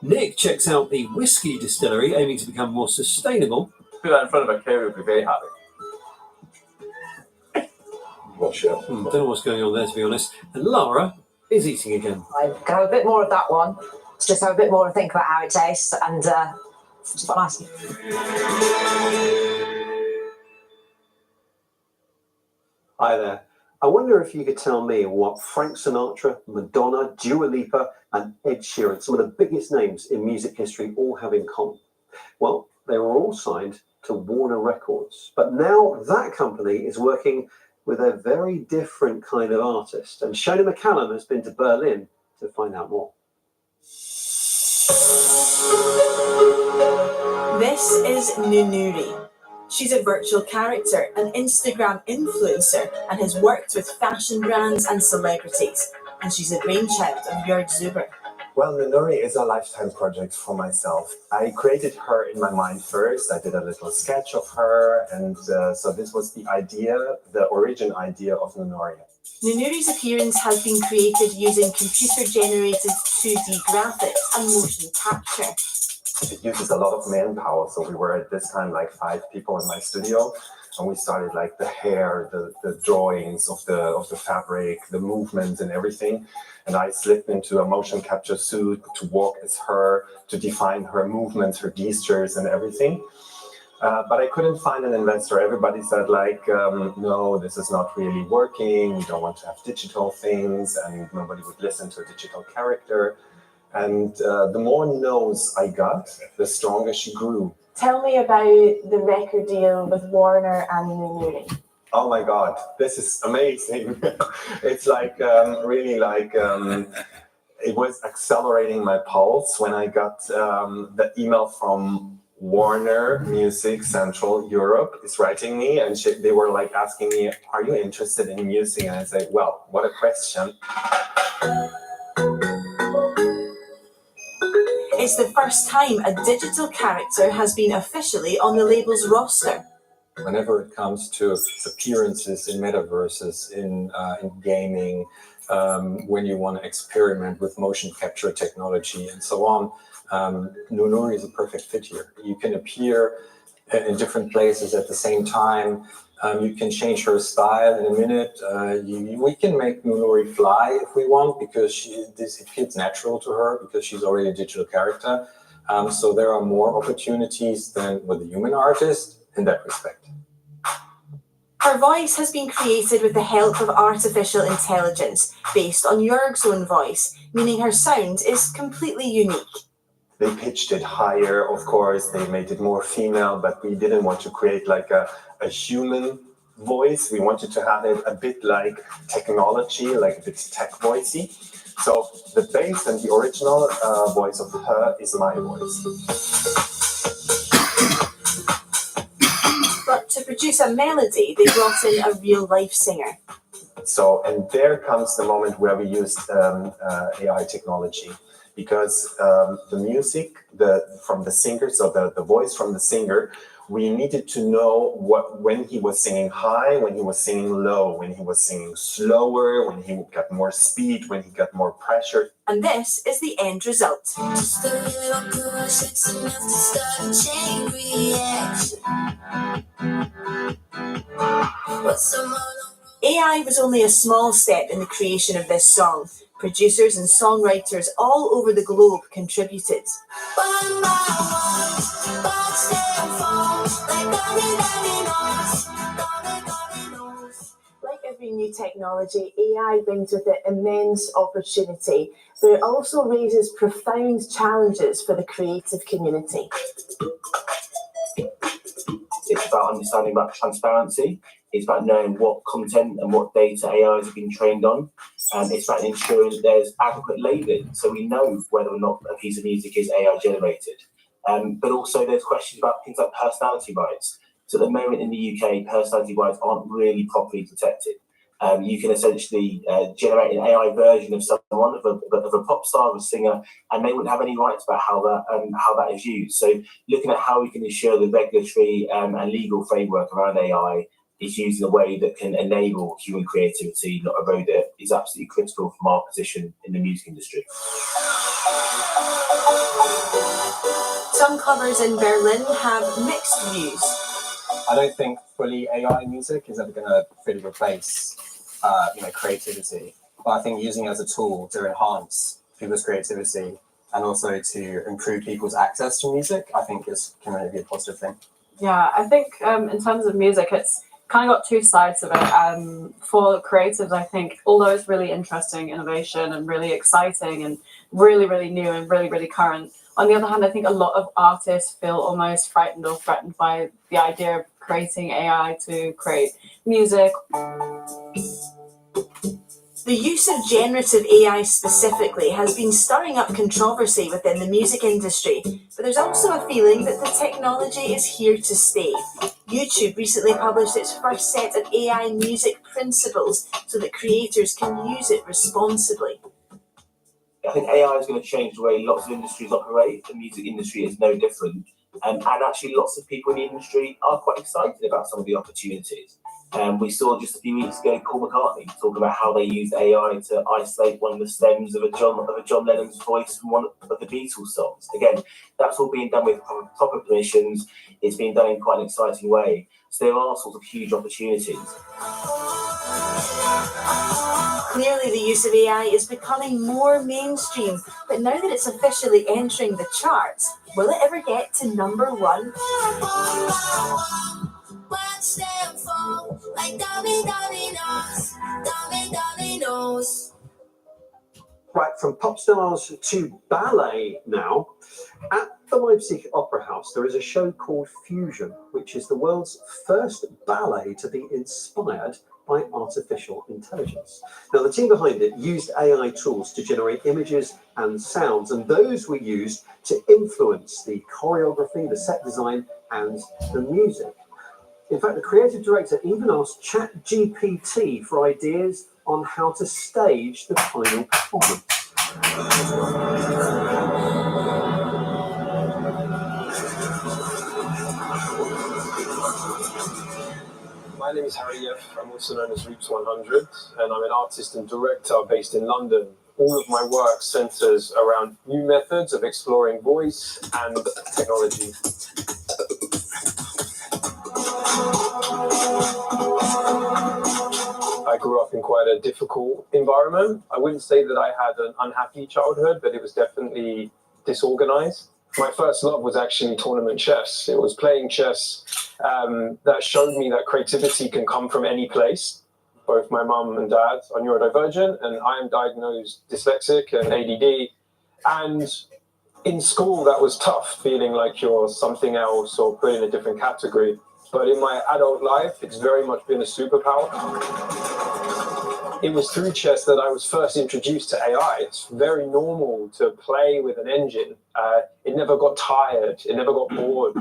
Nick checks out the whiskey distillery aiming to become more sustainable. Do that in front of a Kerry would be very happy. Not sure. Don't know what's going on there, to be honest. And Lara is eating again. I'm going to have a bit more of that one. Just have a bit more to think about how it tastes and just got nice. Hi there. I wonder if you could tell me what Frank Sinatra, Madonna, Dua Lipa and Ed Sheeran, some of the biggest names in music history, all have in common. Well, they were all signed to Warner Records, but now that company is working with a very different kind of artist, and Shona McCallum has been to Berlin to find out more. This is Nunuri. She's a virtual character, an Instagram influencer, and has worked with fashion brands and celebrities. And she's a brainchild of Jörg Zuber. Well, Nunuri is a lifetime project for myself. I created her in my mind first. I did a little sketch of her, and so this was the idea, the origin idea of Nunuri. Nunuri's appearance has been created using computer-generated 2D graphics and motion capture. It uses a lot of manpower, so we were at this time like 5 people in my studio, and we started like the hair, the drawings of the fabric, the movements and everything. And I slipped into a motion capture suit to walk as her, to define her movements, her gestures and everything. But I couldn't find an investor. Everybody said like, no, this is not really working. We don't want to have digital things, and nobody would listen to a digital character. And the more no's I got, the stronger she grew. Tell me about the record deal with Warner and Nunuri. Oh my God, this is amazing. It's like really like, it was accelerating my pulse when I got the email from Warner Music Central Europe is writing me, and they were like asking me, are you interested in music? And I said, well, what a question. It's the first time a digital character has been officially on the label's roster. Whenever it comes to appearances in metaverses, in gaming, when you want to experiment with motion capture technology and so on, Nunuri is a perfect fit here. You can appear in different places at the same time. You can change her style in a minute. We can make Nunuri fly if we want, because it fits natural to her, because she's already a digital character. So there are more opportunities than with a human artist in that respect. Her voice has been created with the help of artificial intelligence, based on Jörg's own voice, meaning her sound is completely unique. They pitched it higher, of course, they made it more female, but we didn't want to create like a human voice. We wanted to have it a bit like technology, like a bit tech voicey. So the bass and the original voice of her is my voice. But to produce a melody, they brought in a real-life singer. So, and there comes the moment where we used AI technology, because the music from the singer, so the voice from the singer, we needed to know when he was singing high, when he was singing low, when he was singing slower, when he got more speed, when he got more pressure. And this is the end result. Just a little push, it's enough to start a chain reaction. AI was only a small step in the creation of this song. Producers and songwriters all over the globe contributed. Like every new technology, AI brings with it immense opportunity, but it also raises profound challenges for the creative community. It's about understanding about transparency It's about knowing what content and what data AIs have been trained on. It's about ensuring that there's adequate labelling, so we know whether or not a piece of music is AI generated. But also there's questions about things like personality rights. So at the moment in the UK, personality rights aren't really properly protected. You can essentially generate an AI version of someone, of a pop star, of a singer, and they wouldn't have any rights about how that is used. So looking at how we can ensure the regulatory and legal framework around AI is used in a way that can enable human creativity, not erode it, is absolutely critical from our position in the music industry. Some clubbers in Berlin have mixed views. I don't think fully AI music is ever going to fully replace, creativity. But I think using it as a tool to enhance people's creativity and also to improve people's access to music, I think can really be a positive thing. Yeah, I think in terms of music, it's kind of got two sides of it. For creatives, I think, although it's really interesting innovation and really exciting and really, really new and really, really current, on the other hand, I think a lot of artists feel almost frightened or threatened by the idea of creating AI to create music. The use of generative AI specifically has been stirring up controversy within the music industry, but there's also a feeling that the technology is here to stay. YouTube recently published its first set of AI music principles so that creators can use it responsibly. I think AI is going to change the way lots of industries operate. The music industry is no different. And actually lots of people in the industry are quite excited about some of the opportunities. We saw just a few weeks ago Paul McCartney talk about how they used AI to isolate one of the stems of a John Lennon's voice from one of the Beatles songs. Again, that's all being done with proper permissions. It's being done in quite an exciting way. So there are sorts of huge opportunities. Clearly, the use of AI is becoming more mainstream, but now that it's officially entering the charts, will it ever get to number one? Right, from pop stars to ballet now. At the Leipzig Opera House, there is a show called Fusion, which is the world's first ballet to be inspired by artificial intelligence. Now, the team behind it used AI tools to generate images and sounds, and those were used to influence the choreography, the set design, and the music. In fact, the creative director even asked ChatGPT for ideas on how to stage the final performance. My name is Harry Yeff. I'm also known as Reeps 100, and I'm an artist and director based in London. All of my work centers around new methods of exploring voice and technology. I grew up in quite a difficult environment. I wouldn't say that I had an unhappy childhood, but it was definitely disorganized. My first love was actually tournament chess. It was playing chess that showed me that creativity can come from any place. Both my mum and dad are neurodivergent, and I am diagnosed dyslexic and ADD. And in school, that was tough, feeling like you're something else or put in a different category. But in my adult life, it's very much been a superpower. It was through chess that I was first introduced to AI. It's very normal to play with an engine. It never got tired. It never got bored.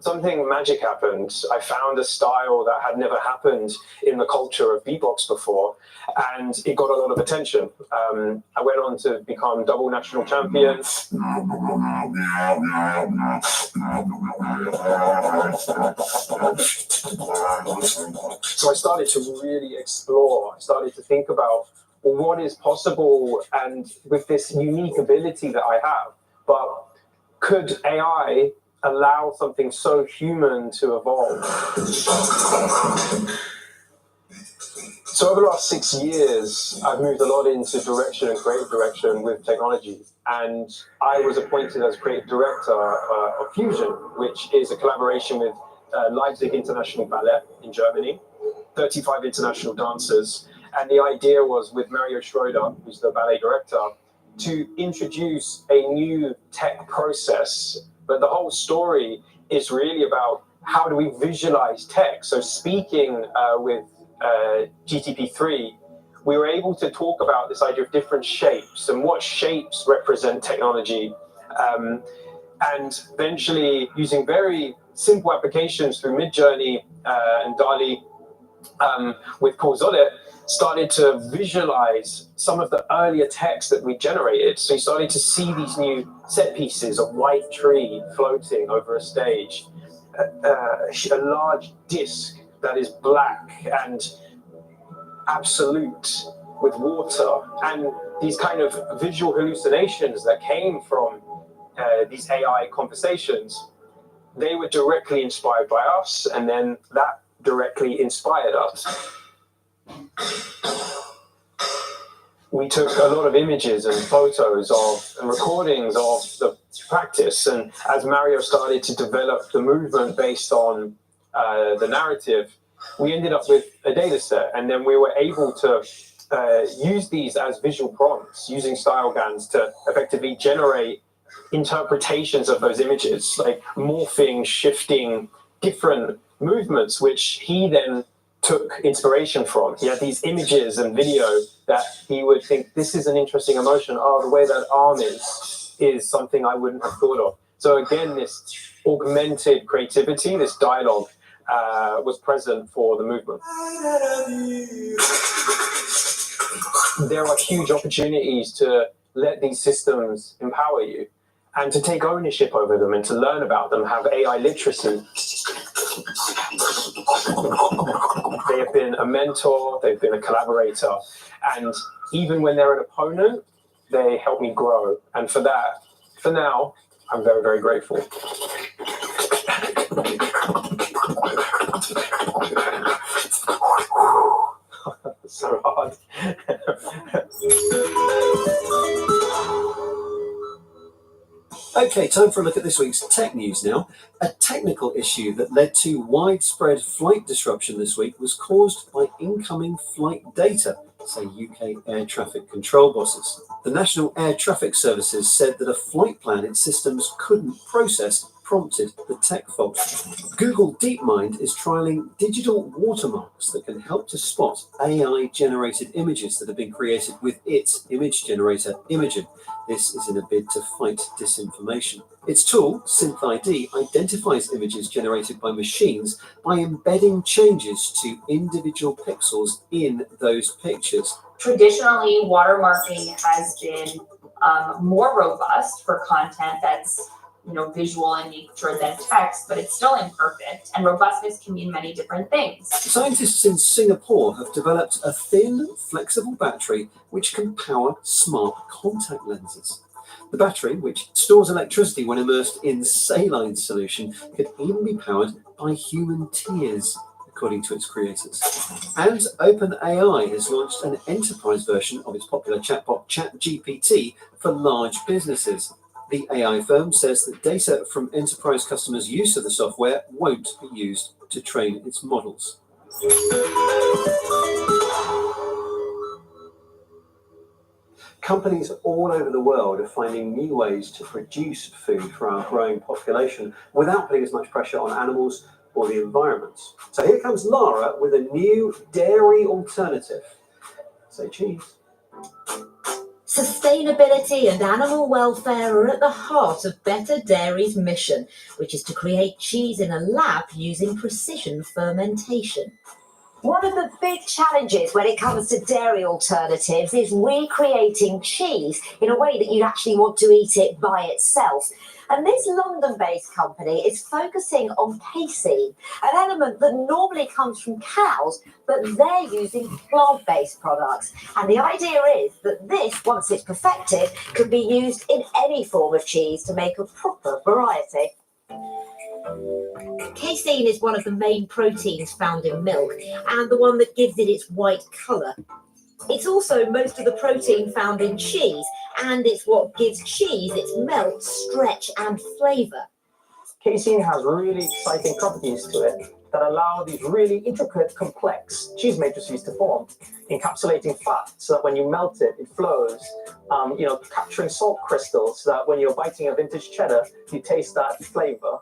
Something magic happened. I found a style that had never happened in the culture of beatbox before, and it got a lot of attention. I went on to become double national champion. So I started to really explore. I started to think about, well, what is possible, and with this unique ability that I have, but could AI allow something so human to evolve? So over the last 6 years, I've moved a lot into direction and creative direction with technology. And I was appointed as creative director of Fusion, which is a collaboration with Leipzig International Ballet in Germany, 35 international dancers. And the idea was, with Mario Schroeder, who's the ballet director, to introduce a new tech process, but the whole story is really about how do we visualize tech. So speaking with GTP3, we were able to talk about this idea of different shapes and what shapes represent technology. And eventually, using very simple applications through Midjourney and DALL-E with Paul Zollet, started to visualize some of the earlier text that we generated. So you started to see these new set pieces, a white tree floating over a stage, a large disc that is black and absolute with water, and these kind of visual hallucinations that came from these AI conversations. They were directly inspired by us, and then that directly inspired us. We took a lot of images and photos of and recordings of the practice, and as Mario started to develop the movement based on the narrative, we ended up with a data set, and then we were able to use these as visual prompts using StyleGANs to effectively generate interpretations of those images, like morphing, shifting, different movements, which he then took inspiration from. He had these images and video that he would think, this is an interesting emotion. Oh, the way that arm is something I wouldn't have thought of. So again, this augmented creativity, this dialogue was present for the movement. There are huge opportunities to let these systems empower you and to take ownership over them and to learn about them, have AI literacy. They have been a mentor, they've been a collaborator, and even when they're an opponent, they help me grow. And for that, for now, I'm very, very grateful. So hard. Okay, time for a look at this week's tech news now. A technical issue that led to widespread flight disruption this week was caused by incoming flight data, say UK air traffic control bosses. The National Air Traffic Services said that a flight plan its systems couldn't process prompted the tech fault. Google DeepMind is trialing digital watermarks that can help to spot AI-generated images that have been created with its image generator, Imagen. This is in a bid to fight disinformation. Its tool, SynthID, identifies images generated by machines by embedding changes to individual pixels in those pictures. Traditionally, watermarking has been more robust for content that's visual in nature than text, but it's still imperfect, and robustness can mean many different things. Scientists in Singapore have developed a thin, flexible battery which can power smart contact lenses. The battery, which stores electricity when immersed in saline solution, could even be powered by human tears, according to its creators. And OpenAI has launched an enterprise version of its popular chatbot ChatGPT for large businesses. The AI firm says that data from enterprise customers' use of the software won't be used to train its models. Companies all over the world are finding new ways to produce food for our growing population without putting as much pressure on animals or the environment. So here comes Lara with a new dairy alternative. Say cheese. Sustainability and animal welfare are at the heart of Better Dairy's mission, which is to create cheese in a lab using precision fermentation. One of the big challenges when it comes to dairy alternatives is recreating cheese in a way that you'd actually want to eat it by itself. And this London-based company is focusing on casein, an element that normally comes from cows, but they're using plant-based products. And the idea is that this, once it's perfected, can be used in any form of cheese to make a proper variety. Casein is one of the main proteins found in milk and the one that gives it its white colour. It's also most of the protein found in cheese, and it's what gives cheese its melt, stretch and flavour. Casein has really exciting properties to it. that allow these really intricate, complex cheese matrices to form, encapsulating fat so that when you melt it, it flows, capturing salt crystals so that when you're biting a vintage cheddar, you taste that flavor.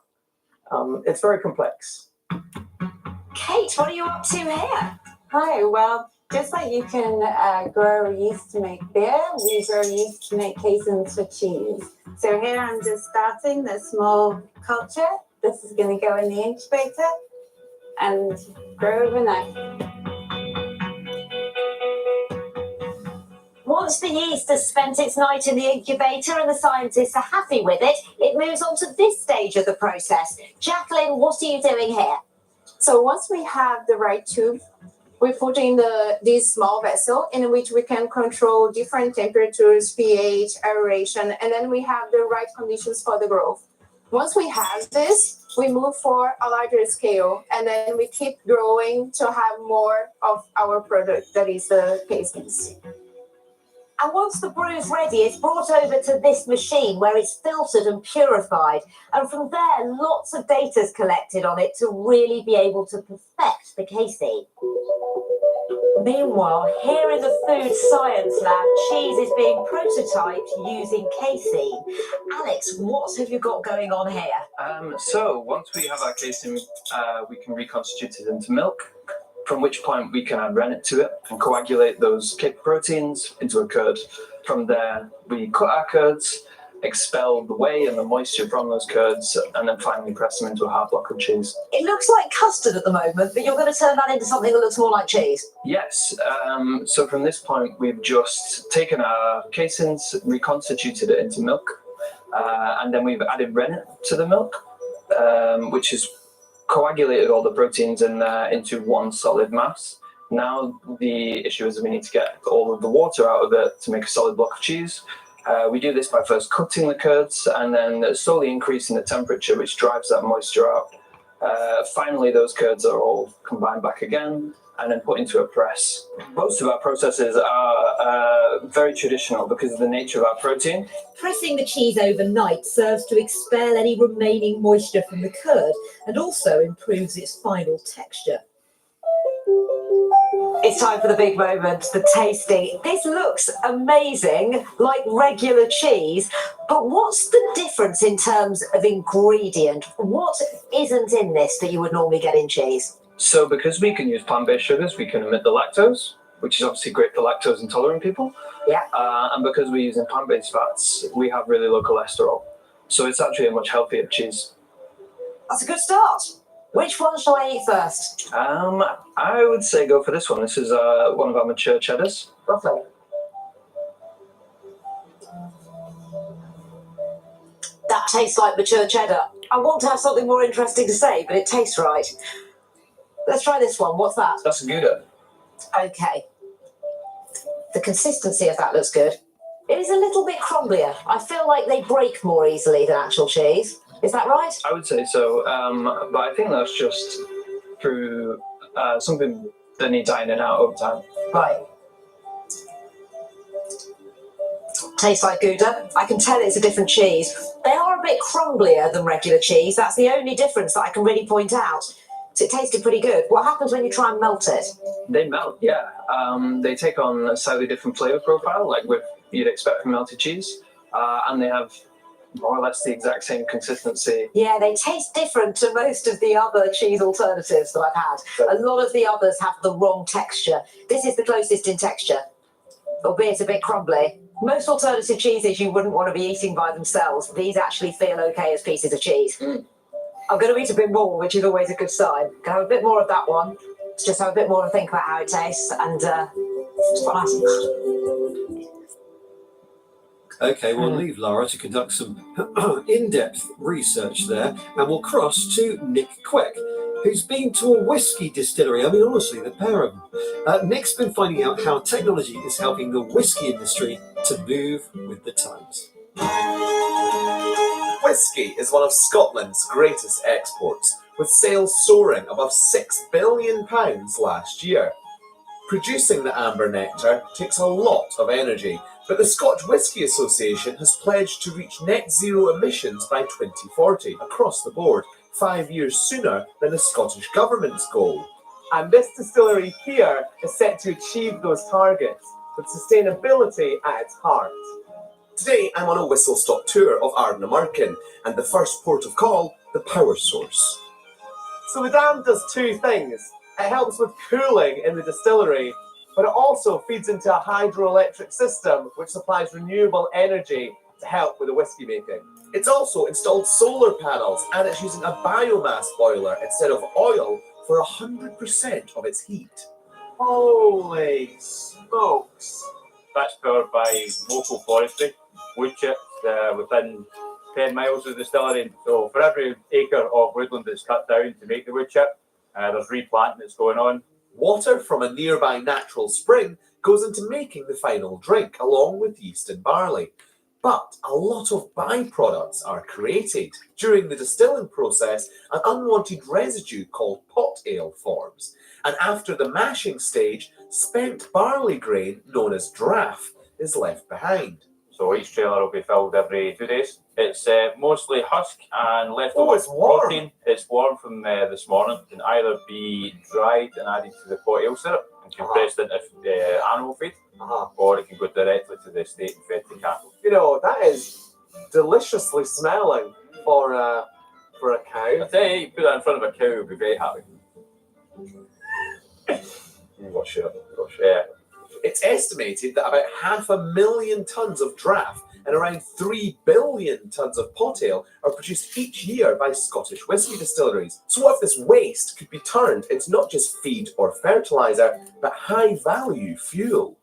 It's very complex. Kate, what are you up to here? Hi, well, just like you can grow yeast to make beer, we grow yeast to make caseins for cheese. So here I'm just starting the small culture. This is going to go in the incubator and grow overnight. Once the yeast has spent its night in the incubator and the scientists are happy with it, it moves on to this stage of the process. Jacqueline, what are you doing here? So once we have the right tube, we put in this small vessel in which we can control different temperatures, pH, aeration, and then we have the right conditions for the growth. Once we have this, we move for a larger scale, and then we keep growing to have more of our product, that is the caseins. And once the brew is ready, it's brought over to this machine where it's filtered and purified. And from there, lots of data is collected on it to really be able to perfect the casein. Meanwhile, here in the food science lab, cheese is being prototyped using casein. Alex, what have you got going on here? So once we have our casein, we can reconstitute it into milk, from which point we can add rennet to it and coagulate those cake proteins into a curd. From there, we cut our curds, expel the whey and the moisture from those curds, and then finally press them into a hard block of cheese. It looks like custard at the moment, but you're going to turn that into something that looks more like cheese. Yes, so from this point, we've just taken our caseins, reconstituted it into milk, and then we've added rennet to the milk, which is coagulated all the proteins in there into one solid mass. Now the issue is we need to get all of the water out of it to make a solid block of cheese. We do this by first cutting the curds and then slowly increasing the temperature, which drives that moisture out. Finally, those curds are all combined back again and then put into a press. Most of our processes are very traditional because of the nature of our protein. Pressing the cheese overnight serves to expel any remaining moisture from the curd and also improves its final texture. It's time for the big moment, the tasting. This looks amazing, like regular cheese, but what's the difference in terms of ingredient? What isn't in this that you would normally get in cheese? So because we can use plant-based sugars, we can omit the lactose, which is obviously great for lactose intolerant people. Yeah. And because we're using plant-based fats, we have really low cholesterol. So it's actually a much healthier cheese. That's a good start. Which one shall I eat first? I would say go for this one. This is one of our mature cheddars. Lovely. That tastes like mature cheddar. I want to have something more interesting to say, but it tastes right. Let's try this one. What's that? That's Gouda. Okay. The consistency of that looks good. It is a little bit crumblier. I feel like they break more easily than actual cheese. Is that right? I would say so, but I think that's just through something that needs ironing out over time. Right. Tastes like Gouda. I can tell it's a different cheese. They are a bit crumblier than regular cheese. That's the only difference that I can really point out. So it tasted pretty good. What happens when you try and melt it? They melt, yeah. They take on a slightly different flavor profile, like you'd expect from melted cheese, and they have more or less the exact same consistency. Yeah, they taste different to most of the other cheese alternatives that I've had. A lot of the others have the wrong texture. This is the closest in texture, albeit a bit crumbly. Most alternative cheeses you wouldn't want to be eating by themselves. These actually feel okay as pieces of cheese. I'm going to eat a bit more, which is always a good sign. Can I have a bit more of that one? Let's just have a bit more to think about how it tastes, and it's quite nice. Okay, we'll leave Lara to conduct some in-depth research there, and we'll cross to Nick Queck, who's been to a whiskey distillery. I mean, honestly, the pair of them. Nick's been finding out how technology is helping the whiskey industry to move with the times. Whiskey is one of Scotland's greatest exports, with sales soaring above £6 billion last year. Producing the amber nectar takes a lot of energy, but the Scotch Whisky Association has pledged to reach net zero emissions by 2040 across the board, 5 years sooner than the Scottish Government's goal. And this distillery here is set to achieve those targets, with sustainability at its heart. Today I'm on a whistle-stop tour of Ardnamurchan and the first port of call, the power source. So the dam does two things. It helps with cooling in the distillery, but it also feeds into a hydroelectric system which supplies renewable energy to help with the whiskey making. It's also installed solar panels and it's using a biomass boiler instead of oil for 100% of its heat. Holy smokes! That's powered by local forestry, wood chips within 10 miles of the distillery. So for every acre of woodland that's cut down to make the wood chip, there's replanting that's going on. Water from a nearby natural spring goes into making the final drink along with yeast and barley. But a lot of byproducts are created. During the distilling process, an unwanted residue called pot ale forms. And after the mashing stage, spent barley grain, known as draff, is left behind. So each trailer will be filled every 2 days. It's mostly husk and leftover it's warm. protein. It's warm from this morning. It can either be dried and added to the pot ale syrup and compressed into animal feed, or it can go directly to the estate and fed to cattle. You know, that is deliciously smelling for a cow. I tell you, you put that in front of a cow, it'll be very happy. You got shit. Yeah. It's estimated that about 500,000 tonnes of draff and around 3 billion tonnes of pot ale are produced each year by Scottish whisky distilleries. So what if this waste could be turned into not just feed or fertiliser, but high-value fuel?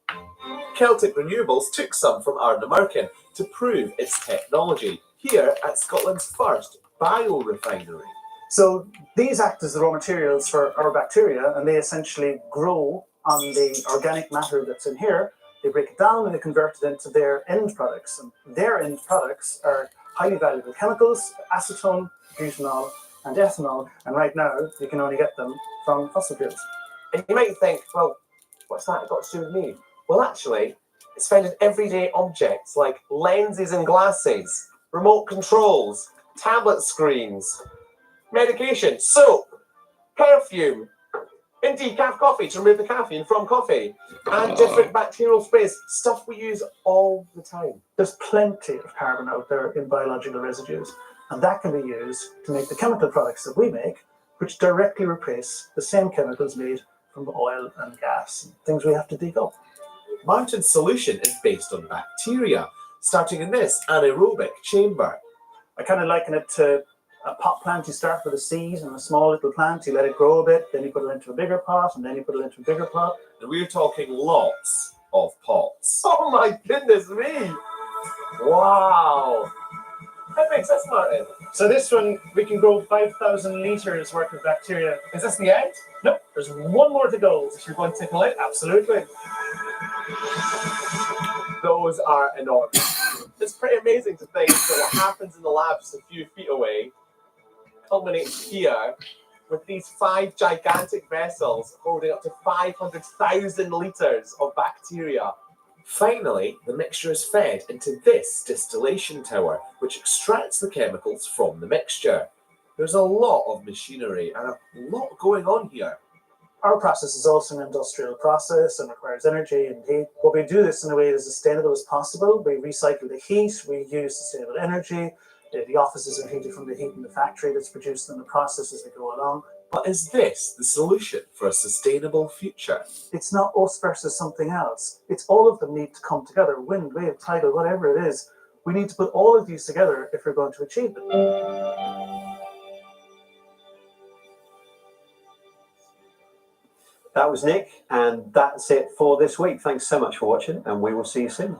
Celtic Renewables took some from Ardnamurchan to prove its technology here at Scotland's first biorefinery. So these act as the raw materials for our bacteria, and they essentially grow on the organic matter that's in here. They break it down and they convert it into their end products. And their end products are highly valuable chemicals, acetone, butanol, and ethanol. And right now, you can only get them from fossil fuels. And you might think, well, what's that got to do with me? Well, actually, it's found in everyday objects like lenses and glasses, remote controls, tablet screens, medication, soap, perfume, in decaf coffee to remove the caffeine from coffee, and different bacterial sprays, stuff we use all the time. There's plenty of carbon out there in biological residues, and that can be used to make the chemical products that we make, which directly replace the same chemicals made from oil and gas, and things we have to dig up. Martin's solution is based on bacteria, starting in this anaerobic chamber. I kind of liken it to a pot plant. You start with a seed and a small little plant, you let it grow a bit, then you put it into a bigger pot, and then you put it into a bigger pot. And we're talking lots of pots. Oh my goodness me! Wow! That makes sense, Martin. So this one, we can grow 5,000 litres worth of bacteria. Is this the end? Nope, there's one more to go. If you're going to tickle it? Absolutely. Those are enormous. It's pretty amazing to think that what happens in the lab just a few feet away culminates here with these 5 gigantic vessels holding up to 500,000 litres of bacteria. Finally, the mixture is fed into this distillation tower, which extracts the chemicals from the mixture. There's a lot of machinery and a lot going on here. Our process is also an industrial process and requires energy and heat. But we do this in a way that is as sustainable as possible. We recycle the heat, we use sustainable energy. The offices are heated from the heat in the factory that's produced in the process as we go along. But is this the solution for a sustainable future? It's not us versus something else. It's all of them need to come together, wind, wave, tidal, whatever it is. We need to put all of these together if we're going to achieve it. That was Nick, and that's it for this week. Thanks so much for watching, and we will see you soon.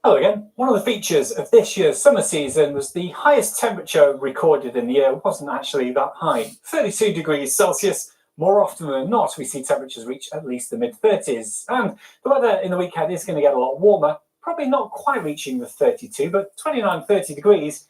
Hello again. One of the features of this year's summer season was the highest temperature recorded in the year wasn't actually that high. 32 degrees Celsius. More often than not, we see temperatures reach at least the mid-30s. And the weather in the weekend is going to get a lot warmer, probably not quite reaching the 32, but 29, 30 degrees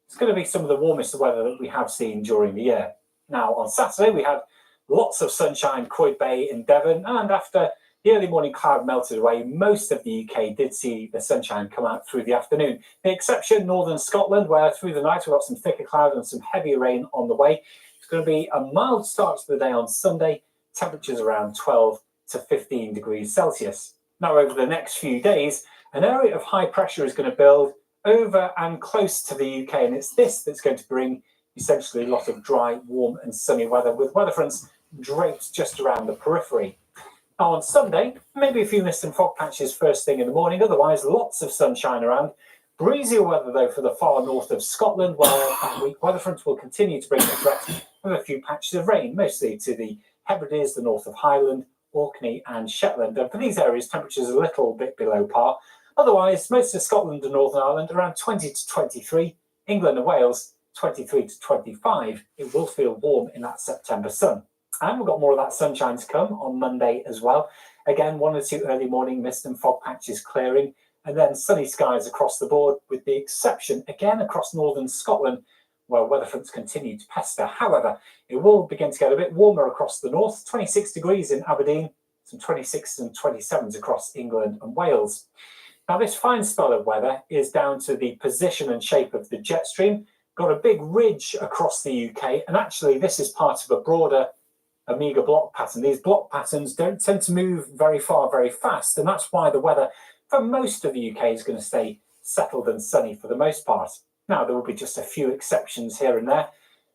is going to be some of the warmest weather that we have seen during the year. Now, on Saturday, we had lots of sunshine, Coed Bay in Devon, and after the early morning cloud melted away, most of the UK did see the sunshine come out through the afternoon. The exception, northern Scotland, where through the night we've got some thicker cloud and some heavier rain on the way. It's going to be a mild start to the day on Sunday, temperatures around 12 to 15 degrees Celsius. Now, over the next few days, an area of high pressure is going to build over and close to the UK, and it's this that's going to bring essentially a lot of dry, warm and sunny weather, with weather fronts draped just around the periphery. Now, on Sunday, maybe a few mist and fog patches first thing in the morning, otherwise lots of sunshine around. Breezier weather, though, for the far north of Scotland, where that week weather fronts will continue to bring the threat of a few patches of rain, mostly to the Hebrides, the north of Highland, Orkney and Shetland. And for these areas, temperatures a little bit below par. Otherwise, most of Scotland and Northern Ireland around 20 to 23, England and Wales 23 to 25. It will feel warm in that September sun. And we've got more of that sunshine to come on Monday as well. Again, 1 or 2 early morning mist and fog patches clearing, and then sunny skies across the board, with the exception, again, across northern Scotland, where weather fronts continue to pester. However, it will begin to get a bit warmer across the north, 26 degrees in Aberdeen, some 26s and 27s across England and Wales. Now, this fine spell of weather is down to the position and shape of the jet stream. Got a big ridge across the UK, and actually this is part of a broader Omega block pattern. These block patterns don't tend to move very far, very fast, and that's why the weather for most of the UK is going to stay settled and sunny for the most part. Now, there will be just a few exceptions here and there.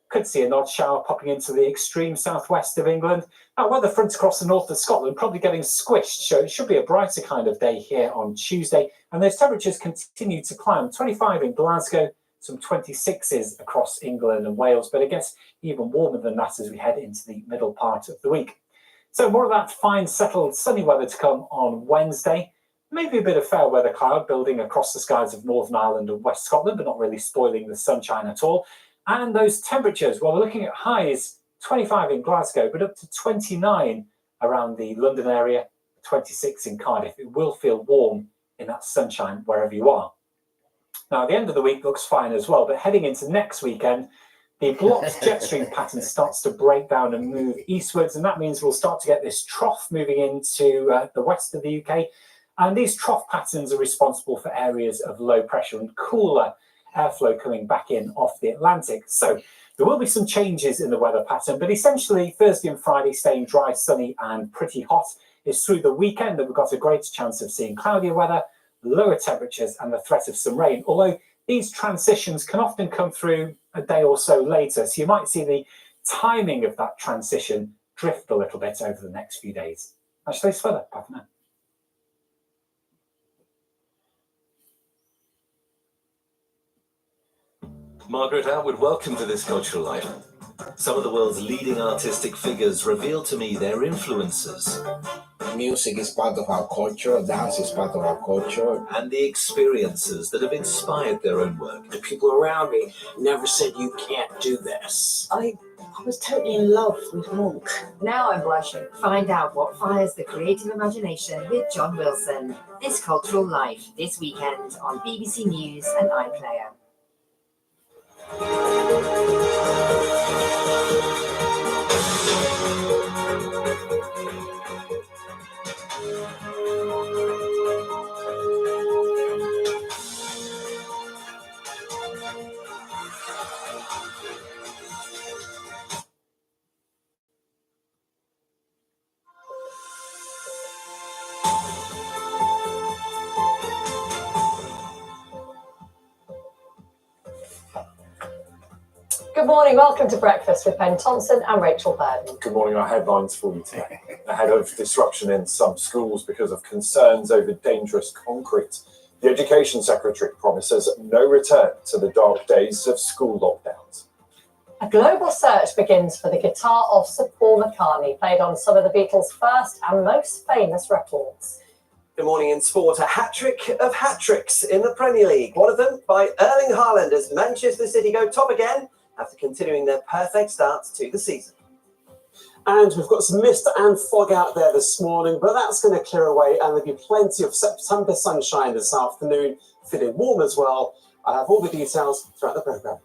Could see an odd shower popping into the extreme southwest of England. Now, weather fronts across the north of Scotland probably getting squished, so it should be a brighter kind of day here on Tuesday. And those temperatures continue to climb. 25 in Glasgow, some 26s across England and Wales, but I guess even warmer than that as we head into the middle part of the week. So more of that fine, settled, sunny weather to come on Wednesday. Maybe a bit of fair weather cloud building across the skies of Northern Ireland and West Scotland, but not really spoiling the sunshine at all. And those temperatures, well, we're looking at highs, 25 in Glasgow, but up to 29 around the London area, 26 in Cardiff. It will feel warm in that sunshine wherever you are. Now, the end of the week looks fine as well, but heading into next weekend, the blocked jet stream pattern starts to break down and move eastwards, and that means we'll start to get this trough moving into the west of the UK. And these trough patterns are responsible for areas of low pressure and cooler airflow coming back in off the Atlantic. So there will be some changes in the weather pattern, but essentially Thursday and Friday staying dry, sunny and pretty hot. It's through the weekend that we've got a greater chance of seeing cloudier weather, lower temperatures and the threat of some rain, although these transitions can often come through a day or so later. So you might see the timing of that transition drift a little bit over the next few days. That's today's weather. Bye for now. Margaret Atwood, welcome to This Cultural Life. Some of the world's leading artistic figures reveal to me their influences. Music is part of our culture, dance is part of our culture. And the experiences that have inspired their own work. The people around me never said you can't do this. I was totally in love with Monk. Now I'm blushing. Find out what fires the creative imagination with John Wilson. This Cultural Life, this weekend on BBC News and iPlayer. Good morning, welcome to Breakfast with Ben Thompson and Rachel Burden. Good morning, our headlines for you today. Ahead of disruption in some schools because of concerns over dangerous concrete, the Education Secretary promises no return to the dark days of school lockdowns. A global search begins for the guitar of Sir Paul McCartney, played on some of the Beatles' first and most famous records. Good morning in sport. A hat-trick of hat-tricks in the Premier League. One of them by Erling Haaland as Manchester City go top again after continuing their perfect start to the season. And we've got some mist and fog out there this morning, but that's going to clear away and there'll be plenty of September sunshine this afternoon, feeling warm as well. I'll have all the details throughout the programme.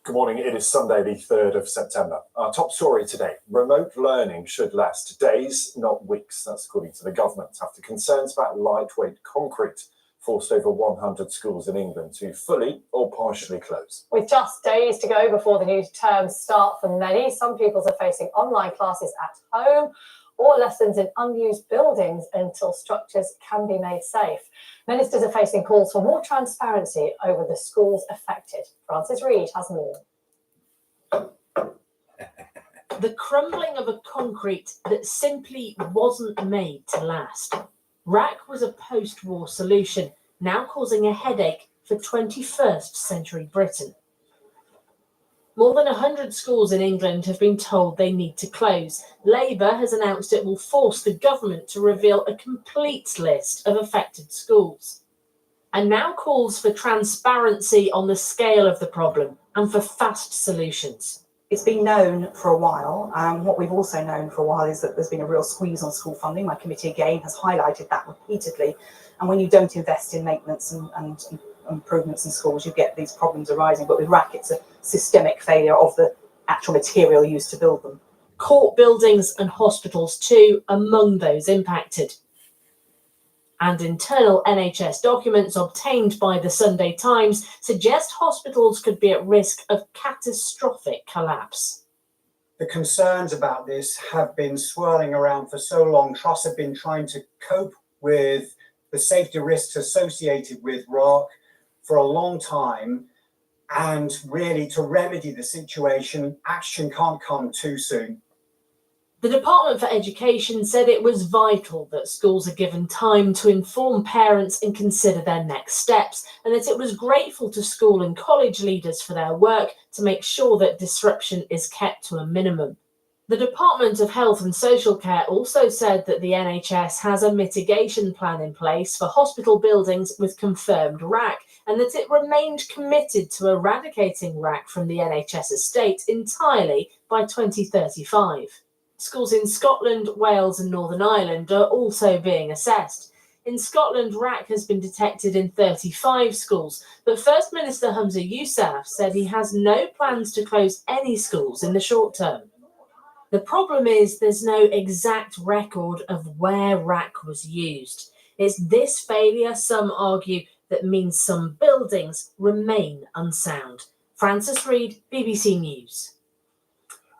Good morning. It is Sunday, the 3rd of September. Our top story today: remote learning should last days, not weeks. That's according to the government, after concerns about lightweight concrete forced over 100 schools in England to fully or partially close. With just days to go before the new term start for many, some pupils are facing online classes at home or lessons in unused buildings until structures can be made safe. Ministers are facing calls for more transparency over the schools affected. Francis Reid has more. The crumbling of a concrete that simply wasn't made to last. RAC was a post-war solution, now causing a headache for 21st century Britain. More than 100 schools in England have been told they need to close. Labour has announced it will force the government to reveal a complete list of affected schools. And now calls for transparency on the scale of the problem and for fast solutions. It's been known for a while. What we've also known for a while is that there's been a real squeeze on school funding. My committee again has highlighted that repeatedly. And when you don't invest in maintenance and improvements in schools, you get these problems arising. But with RAC, it's a systemic failure of the actual material used to build them. Court buildings and hospitals too among those impacted. And internal NHS documents obtained by the Sunday Times suggest hospitals could be at risk of catastrophic collapse. The concerns about this have been swirling around for so long. Trusts have been trying to cope with the safety risks associated with RAC for a long time, and really to remedy the situation, action can't come too soon. The Department for Education said it was vital that schools are given time to inform parents and consider their next steps, and that it was grateful to school and college leaders for their work to make sure that disruption is kept to a minimum. The Department of Health and Social Care also said that the NHS has a mitigation plan in place for hospital buildings with confirmed RAC, and that it remained committed to eradicating RAC from the NHS estate entirely by 2035. Schools in Scotland, Wales and Northern Ireland are also being assessed. In Scotland, RAC has been detected in 35 schools, but First Minister Humza Yousaf said he has no plans to close any schools in the short term. The problem is there's no exact record of where RAC was used. It's this failure, some argue, that means some buildings remain unsound. Francis Reid, BBC News.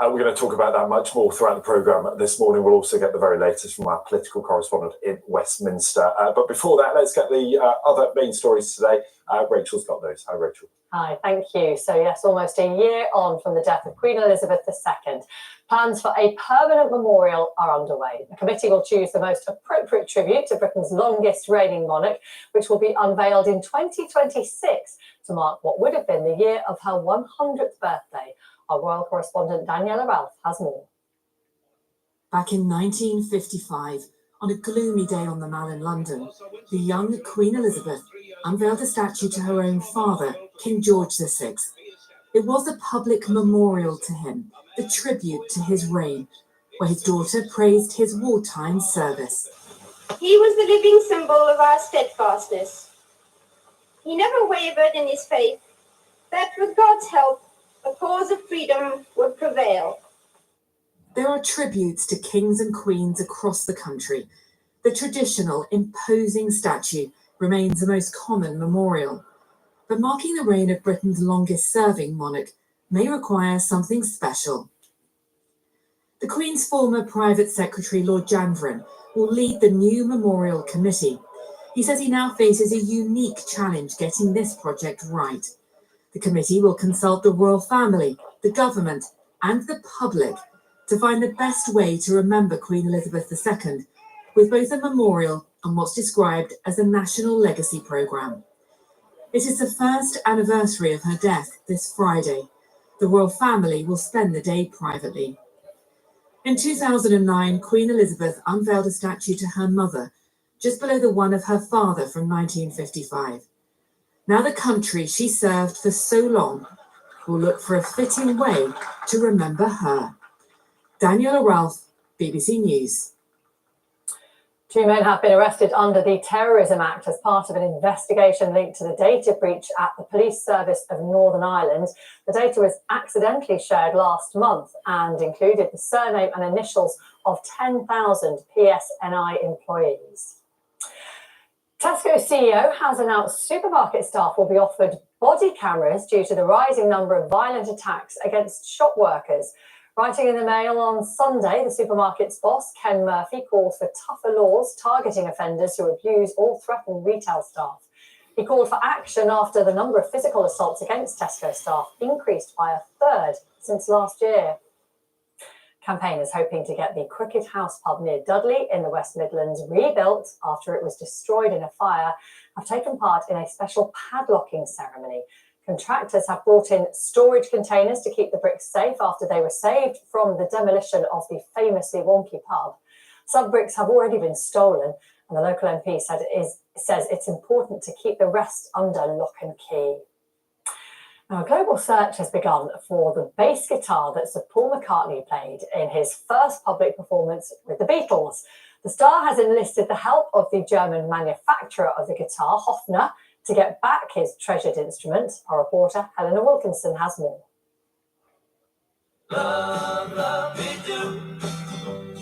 We're going to talk about that much more throughout the programme this morning. We'll also get the very latest from our political correspondent in Westminster. But before that, let's get the other main stories today. Rachel's got those. Hi, Rachel. Hi, thank you. So yes, almost a year on from the death of Queen Elizabeth II. Plans for a permanent memorial are underway. The committee will choose the most appropriate tribute to Britain's longest reigning monarch, which will be unveiled in 2026 to mark what would have been the year of her 100th birthday. Our royal correspondent Daniela Ralph has more. Back in 1955, on a gloomy day on the Mall in London, the young Queen Elizabeth unveiled a statue to her own father, King George VI. It was a public memorial to him, the tribute to his reign, where his daughter praised his wartime service. He was the living symbol of our steadfastness. He never wavered in his faith that with God's help, the cause of freedom would prevail. There are tributes to kings and queens across the country. The traditional, imposing statue remains the most common memorial. But marking the reign of Britain's longest-serving monarch may require something special. The Queen's former private secretary, Lord Janvrin, will lead the new memorial committee. He says he now faces a unique challenge getting this project right. The committee will consult the royal family, the government, and the public to find the best way to remember Queen Elizabeth II, with both a memorial and what's described as a national legacy programme. It is the first anniversary of her death this Friday. The royal family will spend the day privately. In 2009, Queen Elizabeth unveiled a statue to her mother, just below the one of her father from 1955. Now the country she served for so long will look for a fitting way to remember her. Daniela Ralph, BBC News. 2 men have been arrested under the Terrorism Act as part of an investigation linked to the data breach at the Police Service of Northern Ireland. The data was accidentally shared last month and included the surname and initials of 10,000 PSNI employees. Tesco CEO has announced supermarket staff will be offered body cameras due to the rising number of violent attacks against shop workers. Writing in the Mail on Sunday, the supermarket's boss, Ken Murphy, called for tougher laws targeting offenders who abuse or threaten retail staff. He called for action after the number of physical assaults against Tesco staff increased by a third since last year. Campaigners hoping to get the Cricket House pub near Dudley in the West Midlands rebuilt after it was destroyed in a fire have taken part in a special padlocking ceremony. Contractors have brought in storage containers to keep the bricks safe after they were saved from the demolition of the famously wonky pub. Some bricks have already been stolen, and the local MP says it's important to keep the rest under lock and key. Now, a global search has begun for the bass guitar that Sir Paul McCartney played in his first public performance with the Beatles. The star has enlisted the help of the German manufacturer of the guitar, Hofner, to get back his treasured instrument. Our reporter, Helena Wilkinson, has more. Love, love me do.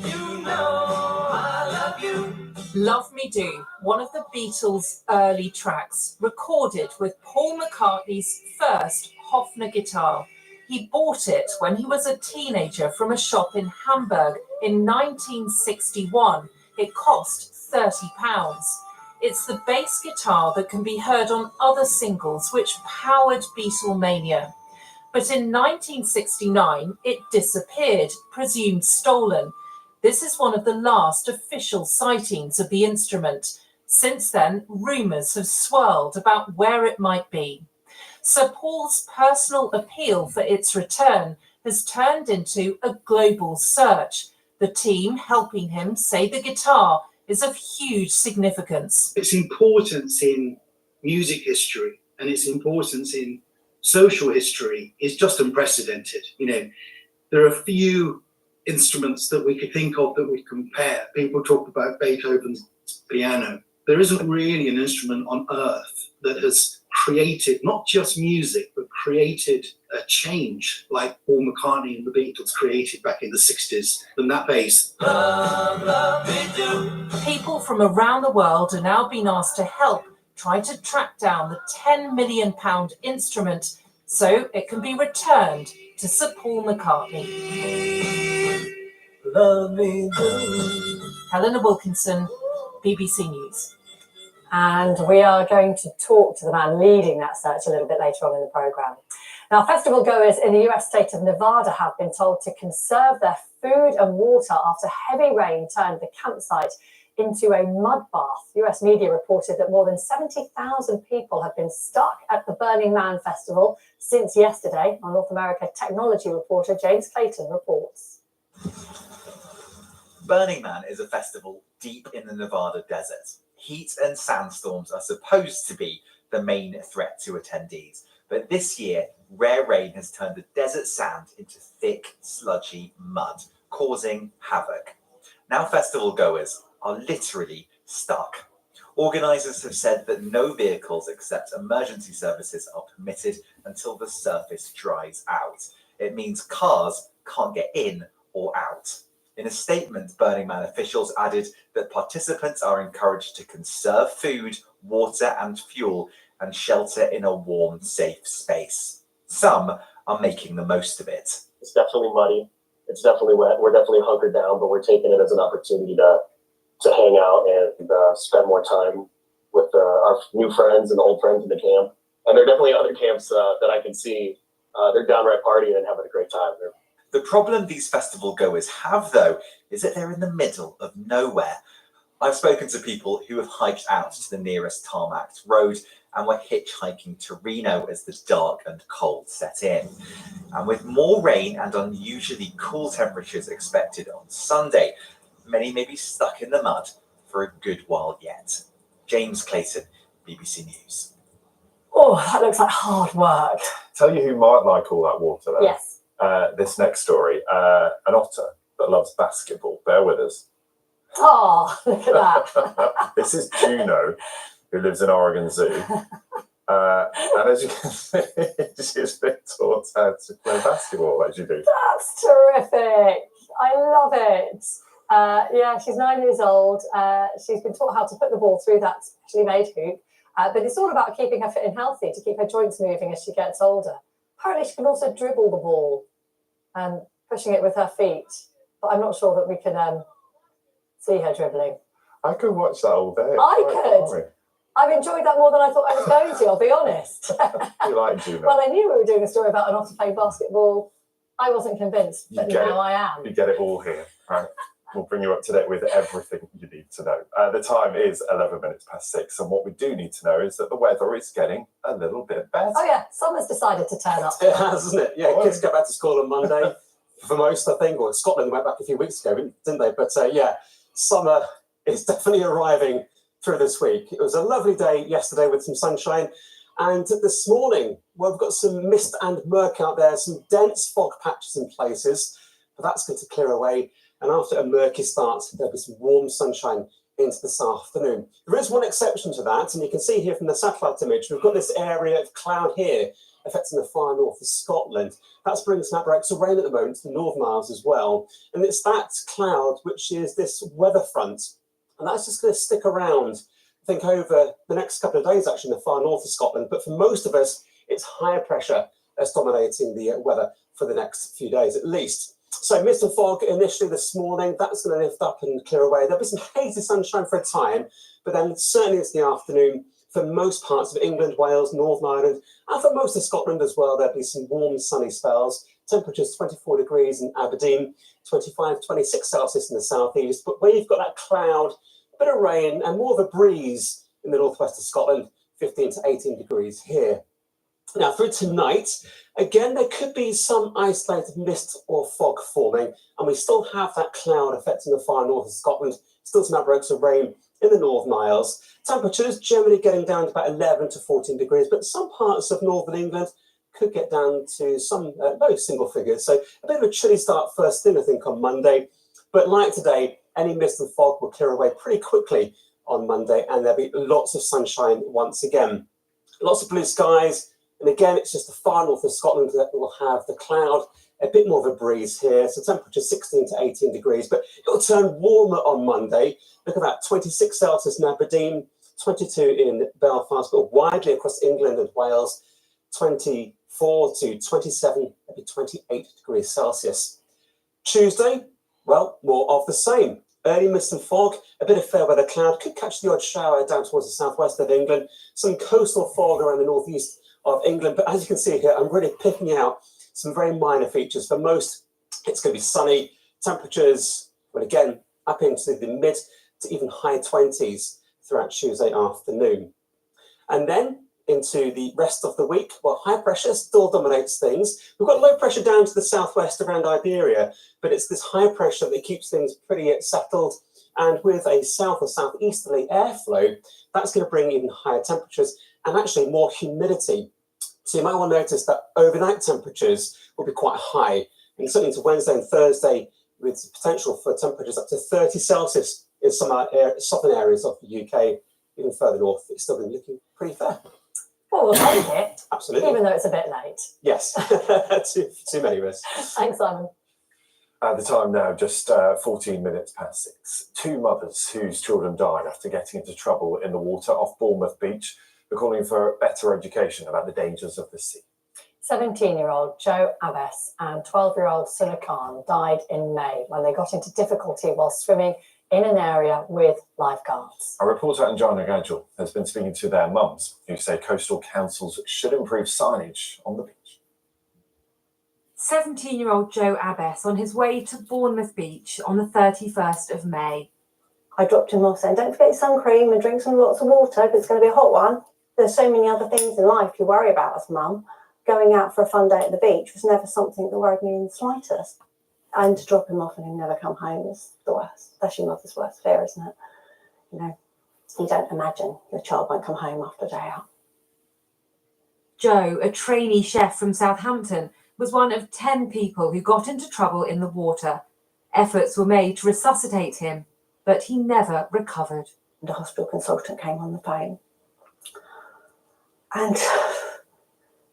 You know I love you. Love Me Do, one of the Beatles' early tracks, recorded with Paul McCartney's first Hofner guitar. He bought it when he was a teenager from a shop in Hamburg in 1961. It cost £30. It's the bass guitar that can be heard on other singles which powered Beatlemania. But in 1969, it disappeared, presumed stolen. This is one of the last official sightings of the instrument. Since then, rumours have swirled about where it might be. Sir Paul's personal appeal for its return has turned into a global search. The team helping him say the guitar is of huge significance. Its importance in music history and its importance in social history is just unprecedented. You know, there are few instruments that we could think of that we compare. People talk about Beethoven's piano. There isn't really an instrument on earth that has created not just music, but created a change like Paul McCartney and the Beatles created back in the 60s than that bass. Love, love me do. People from around the world are now being asked to help try to track down the £10 million instrument so it can be returned to Sir Paul McCartney. Love me do. Helena Wilkinson, BBC News. And we are going to talk to the man leading that search a little bit later on in the programme. Now, festival goers in the US state of Nevada have been told to conserve their food and water after heavy rain turned the campsite into a mud bath. US media reported that more than 70,000 people have been stuck at the Burning Man festival since yesterday. Our North America technology reporter James Clayton reports. Burning Man is a festival deep in the Nevada desert. Heat and sandstorms are supposed to be the main threat to attendees, but this year, rare rain has turned the desert sand into thick, sludgy mud, causing havoc. Now festival goers are literally stuck. Organisers have said that no vehicles except emergency services are permitted until the surface dries out. It means cars can't get in or out. In a statement, Burning Man officials added that participants are encouraged to conserve food, water and fuel and shelter in a warm, safe space. Some are making the most of it. It's definitely muddy. It's definitely wet. We're definitely hunkered down, but we're taking it as an opportunity to hang out and spend more time with our new friends and old friends in the camp. And there are definitely other camps that I can see. They're downright partying and having a great time. The problem these festival goers have, though, is that they're in the middle of nowhere. I've spoken to people who have hiked out to the nearest tarmacked road and were hitchhiking to Reno as the dark and cold set in. And with more rain and unusually cool temperatures expected on Sunday, many may be stuck in the mud for a good while yet. James Clayton, BBC News. Oh, that looks like hard work. Tell you who might like all that water, though. Yes. This next story, an otter that loves basketball. Bear with us. Oh, look at that. This is Juno, who lives in Oregon Zoo. And as you can see, she's been taught how to play basketball, as you do. That's terrific. I love it. Yeah, she's 9 years old. She's been taught how to put the ball through that specially made hoop. But it's all about keeping her fit and healthy to keep her joints moving as she gets older. Apparently, she can also dribble the ball, pushing it with her feet. But I'm not sure that we can see her dribbling. I could watch that all day. I could. I've enjoyed that more than I thought I was going to, I'll be honest. You like Juno? Well, I knew we were doing a story about an otter playing basketball. I wasn't convinced, but now I am. You get it all here. Right. We'll bring you up to date with everything you need to know. The time is 11 minutes past 6, and what we do need to know is that the weather is getting a little bit better. Oh yeah, summer's decided to turn up. It has, hasn't it? Yeah, kids go back to school on Monday. For most, I think, or Scotland went back a few weeks ago, didn't they? But yeah, summer is definitely arriving through this week. It was a lovely day yesterday with some sunshine. And this morning, well, we've got some mist and murk out there, some dense fog patches in places, but that's going to clear away. And after a murky start, there'll be some warm sunshine into this afternoon. There is one exception to that, and you can see here from the satellite image, we've got this area of cloud here affecting the far north of Scotland. That's bringing some outbreaks of rain at the moment to the Northern Isles as well. And it's that cloud which is this weather front, and that's just going to stick around, I think, over the next couple of days, actually, in the far north of Scotland. But for most of us, it's higher pressure that's dominating the weather for the next few days, at least. So mist and fog initially this morning, that's going to lift up and clear away. There'll be some hazy sunshine for a time, but then certainly into the afternoon, for most parts of England, Wales, Northern Ireland, and for most of Scotland as well, there'll be some warm, sunny spells. Temperatures 24 degrees in Aberdeen, 25, 26 Celsius in the southeast. But where you've got that cloud, a bit of rain, and more of a breeze in the northwest of Scotland, 15 to 18 degrees here. Now, through tonight, again, there could be some isolated mist or fog forming, and we still have that cloud affecting the far north of Scotland, still some outbreaks of rain in the Northern Isles. Temperatures generally getting down to about 11 to 14 degrees, but some parts of northern England could get down to some low single figures. So a bit of a chilly start first thing, I think, on Monday. But like today, any mist and fog will clear away pretty quickly on Monday, and there'll be lots of sunshine once again. Lots of blue skies. And again, it's just the far north of Scotland that will have the cloud, a bit more of a breeze here. So temperature 16 to 18 degrees, but it'll turn warmer on Monday. Look at that, 26 Celsius in Aberdeen, 22 in Belfast, but widely across England and Wales, 24 to 27, maybe 28 degrees Celsius. Tuesday, well, more of the same. Early mist and fog, a bit of fair weather cloud, could catch the odd shower down towards the southwest of England, some coastal fog around the northeast of England. But as you can see here, I'm really picking out some very minor features. For most, it's going to be sunny. Temperatures, well, again, up into the mid to even high 20s throughout Tuesday afternoon. And then into the rest of the week, well, high pressure still dominates things. We've got low pressure down to the southwest around Iberia, but it's this high pressure that keeps things pretty settled. And with a south or southeasterly airflow, that's going to bring even higher temperatures and actually more humidity. So you might want to notice that overnight temperatures will be quite high, and certainly into Wednesday and Thursday, with potential for temperatures up to 30 Celsius in some southern areas of the UK. Even further north, it's still been looking pretty fair. Well, we'll take it. Absolutely. Even though it's a bit late. Yes, too many of us. Thanks, Simon. At the time now, just 14 minutes past 6. Two mothers whose children died after getting into trouble in the water off Bournemouth Beach are calling for better education about the dangers of the sea. 17-year-old Joe Abbas and 12-year-old Suna Khan died in May when they got into difficulty while swimming in an area with lifeguards. Our reporter Anjana Gadgil has been speaking to their mums, who say coastal councils should improve signage on the beach. 17-year-old Joe Abbas on his way to Bournemouth Beach on the 31st of May. I dropped him off saying, don't forget your sun cream and drink some lots of water because it's going to be a hot one. There's so many other things in life you worry about as mum. Going out for a fun day at the beach was never something that worried me in the slightest. And to drop him off and him never come home is the worst. That's your mother's worst fear, isn't it? You know, you don't imagine your child won't come home after a day out. Joe, a trainee chef from Southampton, was one of 10 people who got into trouble in the water. Efforts were made to resuscitate him, but he never recovered. The hospital consultant came on the phone and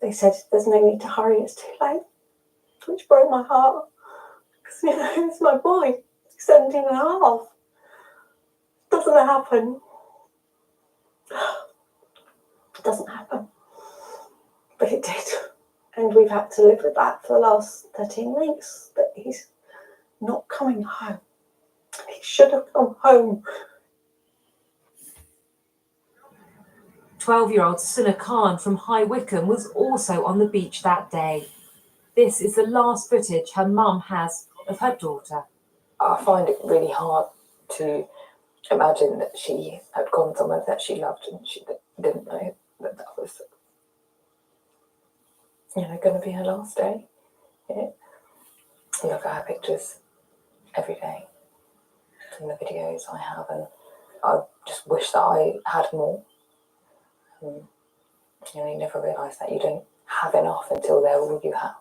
they said, there's no need to hurry, it's too late. Which broke my heart. Because, you know, it's my boy, 17 and a half. Doesn't happen. It doesn't happen. But it did. And we've had to live with that for the last 13 weeks. That he's not coming home. He should have come home. 12-year-old Suna Khan from High Wycombe was also on the beach that day. This is the last footage her mum has of her daughter. I find it really hard to imagine that she had gone somewhere that she loved and she didn't know that that was, you know, going to be her last day. Yeah. Look at her pictures every day and the videos I have, and I just wish that I had more. You know, you never realise that you don't have enough until they're all you have.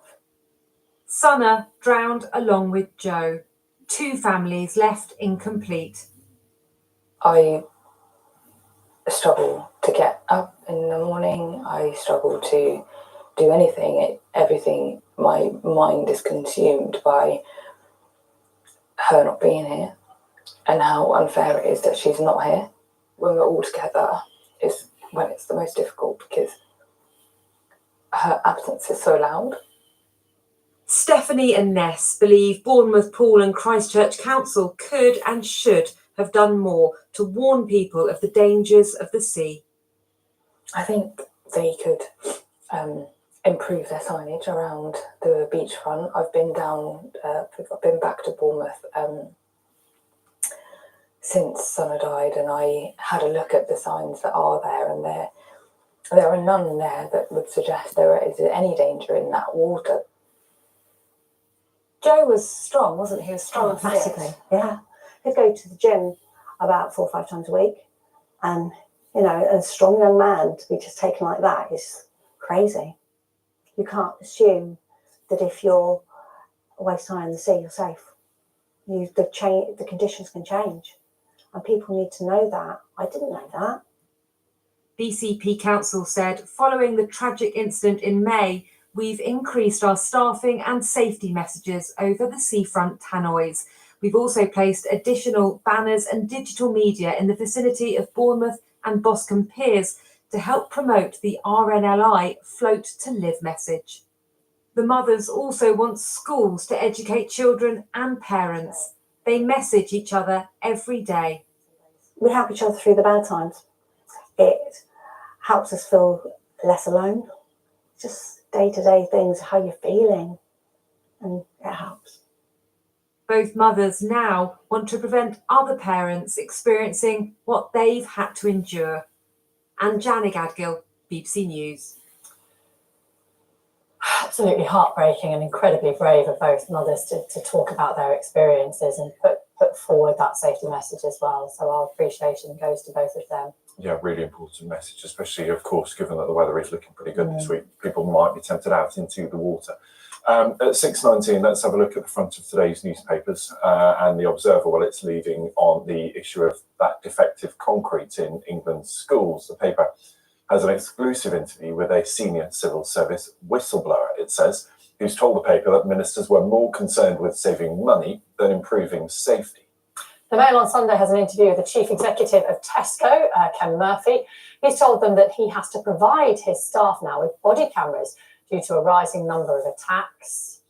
Sana drowned along with Joe. 2 families left incomplete. I struggle to get up in the morning. I struggle to do anything. Everything, my mind is consumed by her not being here and how unfair it is that she's not here. When we're all together is when it's the most difficult because her absence is so loud. Stephanie and Ness believe Bournemouth Pool and Christchurch Council could and should have done more to warn people of the dangers of the sea. I think they could improve their signage around the beachfront. I've been back to Bournemouth since Sana died, and I had a look at the signs that are there, and there are none there that would suggest there is any danger in that water. Joe was strong, wasn't he? He was strong and fit. Massively, yeah. He'd go to the gym about 4 or 5 times a week, and you know, a strong young man to be just taken like that is crazy. You can't assume that if you're waist high in the sea, you're safe. The conditions can change, and people need to know that. I didn't know that. BCP Council said, following the tragic incident in May, we've increased our staffing and safety messages over the seafront tannoys. We've also placed additional banners and digital media in the vicinity of Bournemouth and Boscombe Piers to help promote the RNLI Float to Live message. The mothers also want schools to educate children and parents. They message each other every day. We help each other through the bad times. It helps us feel less alone. Just day-to-day things, how you're feeling, and it helps. Both mothers now want to prevent other parents experiencing what they've had to endure. And Janig Adgil, BBC News. Absolutely heartbreaking and incredibly brave of both mothers to talk about their experiences and put forward that safety message as well. So our appreciation goes to both of them. Yeah, really important message, especially, of course, given that the weather is looking pretty good this week. People might be tempted out into the water. At 6:19, let's have a look at the front of today's newspapers and the Observer. Well, it's leading on the issue of that defective concrete in England's schools. The paper has an exclusive interview with a senior civil service whistleblower, it says, who's told the paper that ministers were more concerned with saving money than improving safety. The Mail on Sunday has an interview with the chief executive of Tesco, Ken Murphy. He's told them that he has to provide his staff now with body cameras due to a rising number of attacks.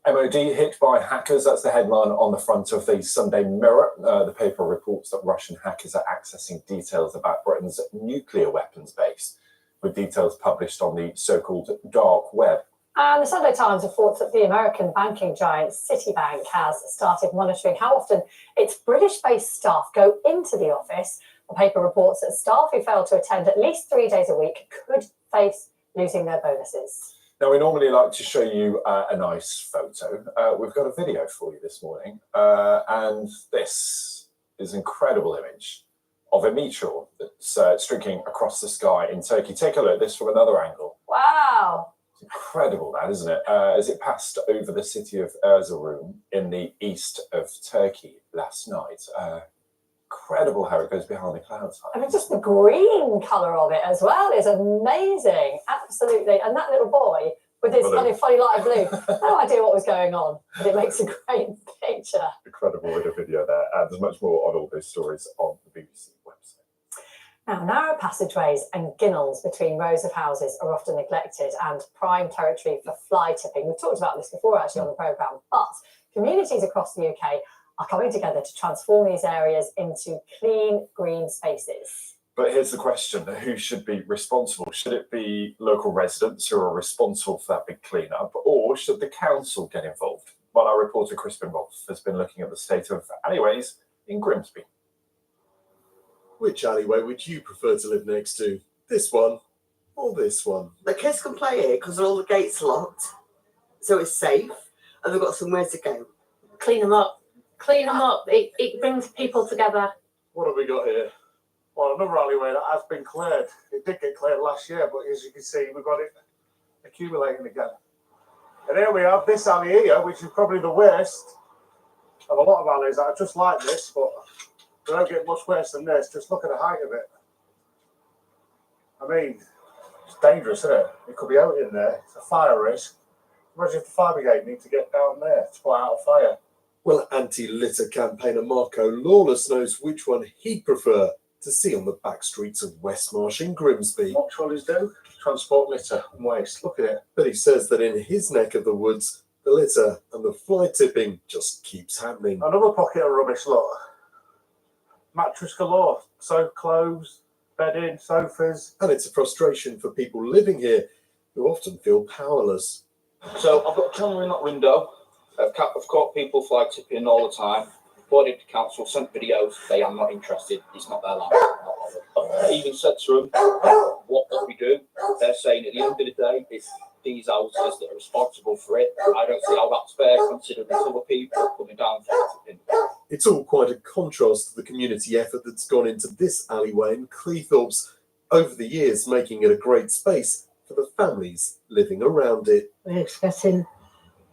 MOD hit by hackers, that's the headline on the front of the Sunday Mirror. The paper reports that Russian hackers are accessing details about Britain's nuclear weapons base, with details published on the so-called dark web. And the Sunday Times reports that the American banking giant Citibank has started monitoring how often its British-based staff go into the office. The paper reports that staff who fail to attend at least 3 days a week could face losing their bonuses. Now, we normally like to show you a nice photo. We've got a video for you this morning, and this is an incredible image of a meteor that's streaking across the sky in Turkey. Take a look at this from another angle. Wow. It's incredible, that, isn't it? As it passed over the city of Erzurum in the east of Turkey last night. Incredible how it goes behind the clouds. I mean, just the green colour of it as well is amazing. Absolutely. And that little boy with his funny light of blue, no idea what was going on, but it makes a great picture. Incredible bit of video there. And there's much more on all those stories on the BBC website. Now, narrow passageways and ginnels between rows of houses are often neglected and prime territory for fly tipping. We've talked about this before, actually, on the programme, but communities across the UK are coming together to transform these areas into clean, green spaces. But here's the question, who should be responsible? Should it be local residents who are responsible for that big clean-up, or should the council get involved? Well, our reporter Crispin Rolfe has been looking at the state of alleyways in Grimsby. Which alleyway would you prefer to live next to? This one or this one? The kids can play here because all the gates are locked, so it's safe, and they've got somewhere to go. Clean them up. Clean them up. It brings people together. What have we got here? Well, another alleyway that has been cleared. It did get cleared last year, but as you can see, we've got it accumulating again. And here we have this alley here, which is probably the worst of a lot of alleys that are just like this, but they don't get much worse than this. Just look at the height of it. I mean, it's dangerous, isn't it? It could be out in there. It's a fire risk. Imagine if the fire brigade need to get down there to put out a fire. Well, anti-litter campaigner Marco Lawless knows which one he'd prefer to see on the back streets of Westmarsh in Grimsby. What trolleys do? Transport litter and waste. Look at it. But he says that in his neck of the woods, the litter and the fly tipping just keeps happening. Another pocket of rubbish, look. Mattress galore. So clothes, bedding, sofas. And it's a frustration for people living here who often feel powerless. So I've got a camera in that window. I've caught people fly tipping all the time. Reported to council, sent videos. They are not interested. It's not their land. I even said to them, what do we do? They're saying at the end of the day, it's these houses that are responsible for it. I don't see how that's fair, considering there's other people coming down for tipping. It's all quite a contrast to the community effort that's gone into this alleyway in Cleethorpes over the years, making it a great space for the families living around it. We're expecting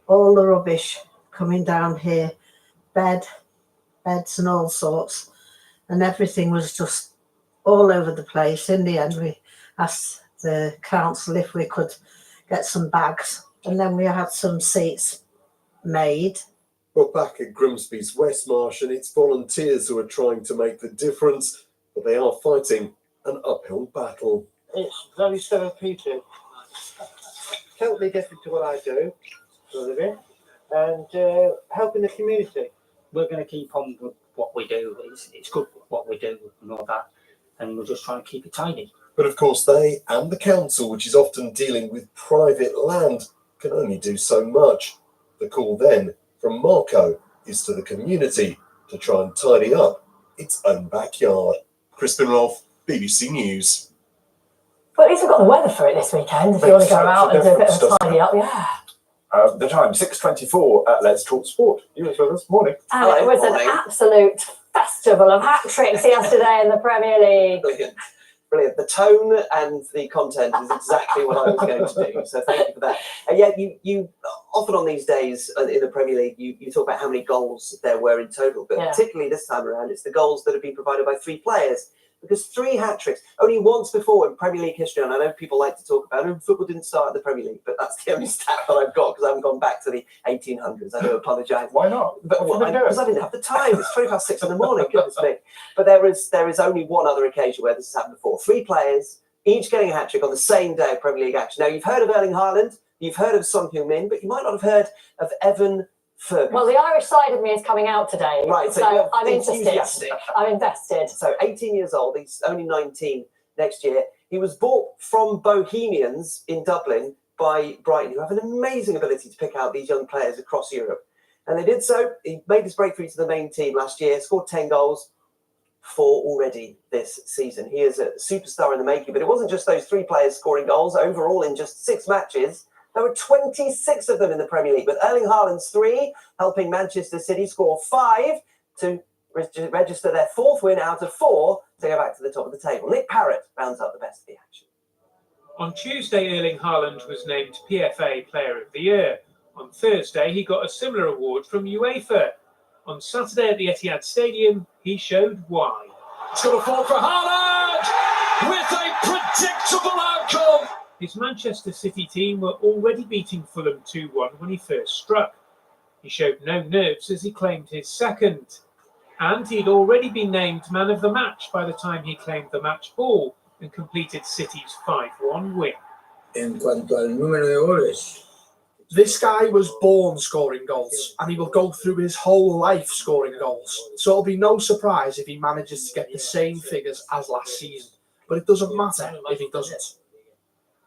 all the rubbish coming down here, beds and all sorts, and everything was just all over the place. In the end, we asked the council if we could get some bags, and then we had some seats made. We're back at Grimsby's Westmarsh, and it's volunteers who are trying to make the difference, but they are fighting an uphill battle. It's very therapeutic. Totally different to what I do for a living, and helping the community. We're going to keep on with what we do. It's good what we do and all that, and we're just trying to keep it tidy. But of course, they and the council, which is often dealing with private land, can only do so much. The call then from Marco is to the community to try and tidy up its own backyard. Crispin Rolfe, BBC News. But at least we've got the weather for it this weekend if you want to go out and do a bit of a tidy up, yeah. The time, 6:24 at Let's Talk Sport. You were with us, morning. And it was an absolute festival of hat-tricks yesterday in the Premier League. Brilliant. Brilliant. The tone and the content is exactly what I was going to do. So thank you for that. And yet you often on these days in the Premier League, you talk about how many goals there were in total. But particularly this time around, it's the goals that have been provided by three players. Because 3 hat-tricks, only once before in Premier League history, and I know people like to talk about it, football didn't start in the Premier League, but that's the only stat that I've got because I haven't gone back to the 1800s. I do apologise. Why not? Because I didn't have the time. It's 6:20 in the morning, goodness me. But there is only one other occasion where this has happened before. 3 players, each getting a hat-trick on the same day of Premier League action. Now, you've heard of Erling Haaland, you've heard of Son Heung-min, but you might not have heard of Evan Ferguson. Well, the Irish side of me is coming out today, right? So I'm interested. Enthusiastic. I'm invested. So 18 years old, he's only 19 next year. He was bought from Bohemians in Dublin by Brighton, who have an amazing ability to pick out these young players across Europe. And they did so. He made his breakthrough to the main team last year, scored 10 goals, 4 already this season. He is a superstar in the making, but it wasn't just those 3 players scoring goals. Overall, in just 6 matches, there were 26 of them in the Premier League, with Erling Haaland's 3 helping Manchester City score 5 to register their 4th win out of 4 to go back to the top of the table. Nick Parrott rounds up the best of the action. On Tuesday, Erling Haaland was named PFA Player of the Year. On Thursday, he got a similar award from UEFA. On Saturday at the Etihad Stadium, he showed why. It's going to fall for Haaland with a predictable outcome. His Manchester City team were already beating Fulham 2-1 when he first struck. He showed no nerves as he claimed his second. And he'd already been named man of the match by the time he claimed the match ball and completed City's 5-1 win. En cuanto al número de goles, This guy was born scoring goals, and he will go through his whole life scoring goals. So it'll be no surprise if he manages to get the same figures as last season. But it doesn't matter if he doesn't.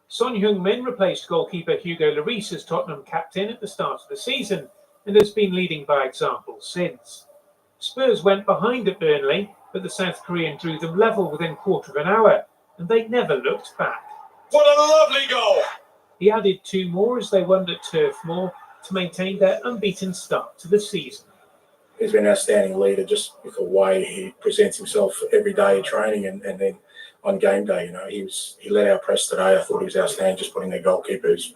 Son Heung-min replaced goalkeeper Hugo Lloris as Tottenham captain at the start of the season and has been leading by example since. Spurs went behind at Burnley, but the South Korean drew them level within quarter of an hour, and they never looked back. What a lovely goal! He added 2 more as they won at Turf Moor to maintain their unbeaten start to the season. he's been an outstanding leader just with the way he presents himself every day at training and then on game day. You know, he led our press today. I thought he was outstanding, just putting their goalkeeper who's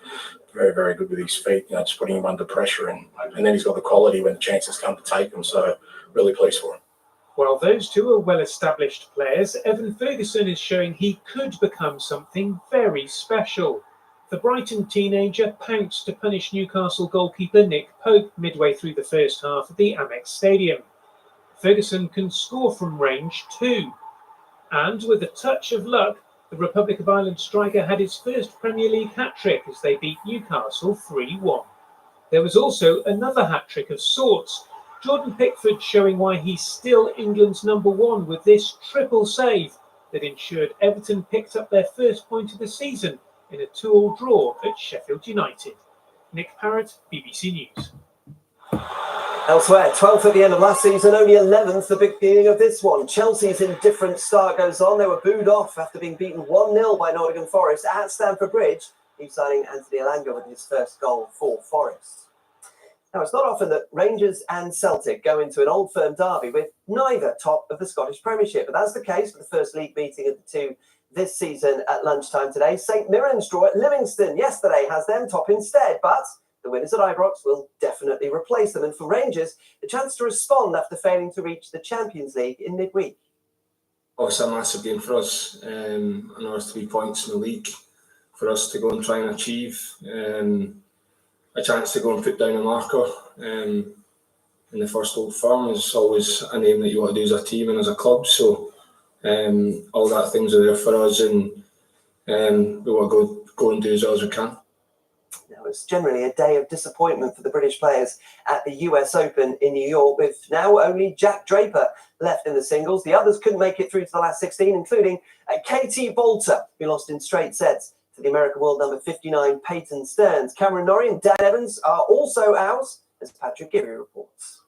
very, very good with his feet, you know, just putting him under pressure. And then he's got the quality when the chances come to take him. So really pleased for him. While those two are well-established players, Evan Ferguson is showing he could become something very special. The Brighton teenager pounced to punish Newcastle goalkeeper Nick Pope midway through the first half at the Amex Stadium. Ferguson can score from range too. And with a touch of luck, the Republic of Ireland striker had his first Premier League hat-trick as they beat Newcastle 3-1. There was also another hat-trick of sorts, Jordan Pickford showing why he's still England's #1 with this triple save that ensured Everton picked up their first point of the season in a 2-2 draw at Sheffield United. Nick Parrott, BBC News. Elsewhere, 12th at the end of last season, only 11th the beginning of this one. Chelsea's indifferent start goes on. They were booed off after being beaten 1-0 by Nottingham Forest at Stamford Bridge, leave signing Anthony Elanga with his first goal for Forest. Now, it's not often that Rangers and Celtic go into an Old Firm derby with neither top of the Scottish Premiership, but that's the case for the first league meeting of the two this season at lunchtime today. St Mirren's draw at Livingston yesterday has them top instead, but the winners at Ibrox will definitely replace them. And for Rangers, the chance to respond after failing to reach the Champions League in midweek. Obviously, a massive game for us. Another 3 points in the league for us to go and try and achieve. A chance to go and put down a marker in the first Old Firm is always an aim that you want to do as a team and as a club. So all that things are there for us, and we want to go and do as well as we can. Now, it's generally a day of disappointment for the British players at the US Open in New York, with now only Jack Draper left in the singles. The others couldn't make it through to the last 16, including Katie Boulter, who lost in straight sets to the American world number 59, Peyton Stearns. Cameron Norrie and Dan Evans are also out, as Patrick Geary reports.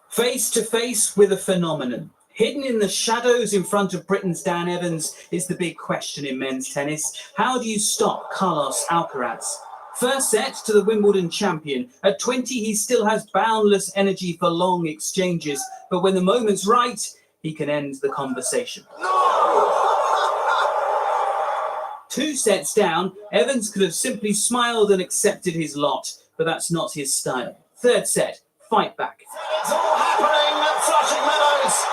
Face to face with a phenomenon. Hidden in the shadows in front of Britain's Dan Evans is the big question in men's tennis. How do you stop Carlos Alcaraz? First set to the Wimbledon champion. At 20, he still has boundless energy for long exchanges, but when the moment's right, he can end the conversation. Two sets down, Evans could have simply smiled and accepted his lot, but that's not his style. Third set, fight back. It's all happening at Flushing Meadows.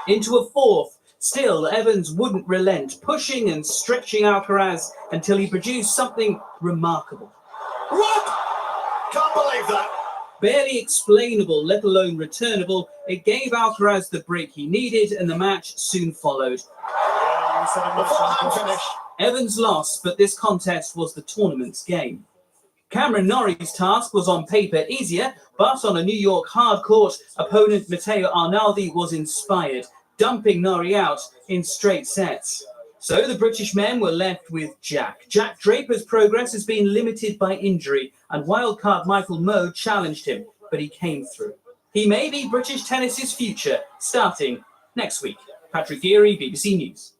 Into a fourth. Still, Evans wouldn't relent, pushing and stretching Alcaraz until he produced something remarkable. What? Can't believe that. Barely explainable, let alone returnable, it gave Alcaraz the break he needed, and the match soon followed. Evans lost, but this contest was the tournament's game. Cameron Norrie's task was on paper easier, but on a New York hard court, opponent Matteo Arnaldi was inspired, dumping Norrie out in straight sets. So the British men were left with Jack. Jack Draper's progress has been limited by injury, and wildcard Michael Moe challenged him, but he came through. He may be British tennis's future, starting next week. Patrick Geary, BBC News.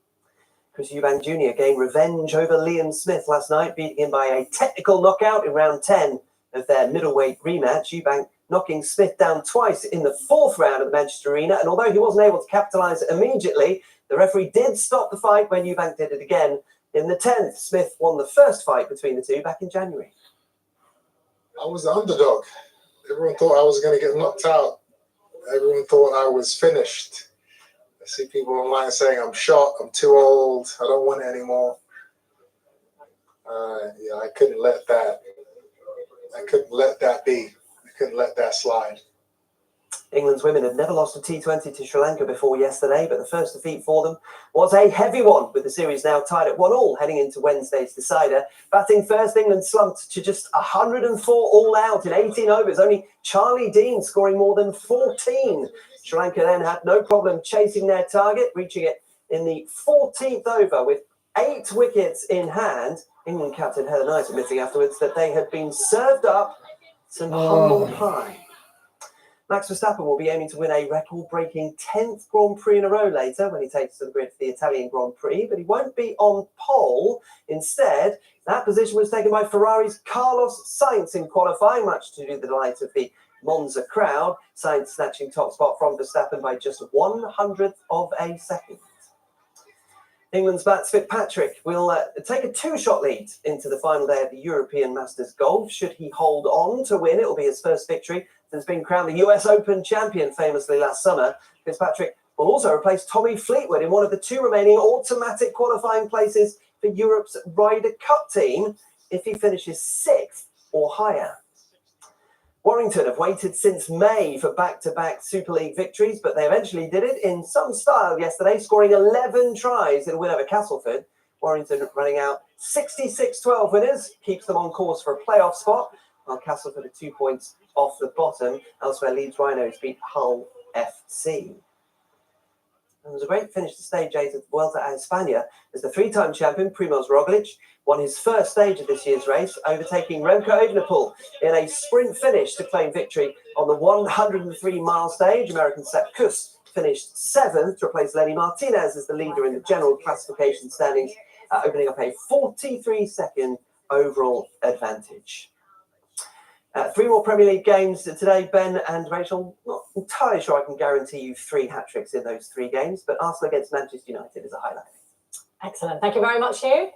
Chris Eubank Jr. gained revenge over Liam Smith last night, beating him by a technical knockout in round 10 of their middleweight rematch. Eubank knocking Smith down twice in the fourth round of the Manchester Arena, and although he wasn't able to capitalise immediately, the referee did stop the fight when Eubank did it again In the 10th, Smith won the first fight between the two back in January. I was the underdog. Everyone thought I was going to get knocked out. Everyone thought I was finished. I see people online saying I'm shot, I'm too old, I don't want it anymore. I couldn't let that be. I couldn't let that slide. England's women had never lost a T20 to Sri Lanka before yesterday, but the first defeat for them was a heavy one, with the series now tied at 1-1 heading into Wednesday's decider. Batting first, England slumped to just 104 all out in 18 overs, only Charlie Dean scoring more than 14. Sri Lanka then had no problem chasing their target, reaching it in the 14th over with 8 wickets in hand. England captain Heather Knight admitting afterwards that they had been served up some humble pie. Max Verstappen will be aiming to win a record-breaking 10th Grand Prix in a row later when he takes to the grid for the Italian Grand Prix, but he won't be on pole. Instead, that position was taken by Ferrari's Carlos Sainz in qualifying, much to the delight of the Monza crowd. Sainz snatching top spot from Verstappen by just 1/100th of a second. England's Mats Fitzpatrick will take a 2-shot lead into the final day of the European Masters Golf. Should he hold on to win, it will be his first victory since being crowned the US Open champion famously last summer. Fitzpatrick will also replace Tommy Fleetwood in one of the 2 remaining automatic qualifying places for Europe's Ryder Cup team if he finishes 6th or higher. Warrington have waited since May for back-to-back Super League victories, but they eventually did it in some style yesterday, scoring 11 tries in a win over Castleford. Warrington running out 66-12 winners, keeps them on course for a playoff spot, while Castleford are 2 points off the bottom. Elsewhere, Leeds Rhinos beat Hull FC. It was a great finish to stage 8 of the Vuelta a España as the 3-time champion Primoz Roglic won his first stage of this year's race, overtaking Remco Evenepoel in a sprint finish to claim victory on the 103-mile stage. American Sepp Kuss finished 7th to replace Lenny Martinez as the leader in the general classification standings, opening up a 43-second overall advantage. 3 more Premier League games today, Ben and Rachel. Not entirely sure I can guarantee you 3 hat-tricks in those 3 games, but Arsenal against Manchester United is a highlight. Excellent. Thank you very much, Hugh.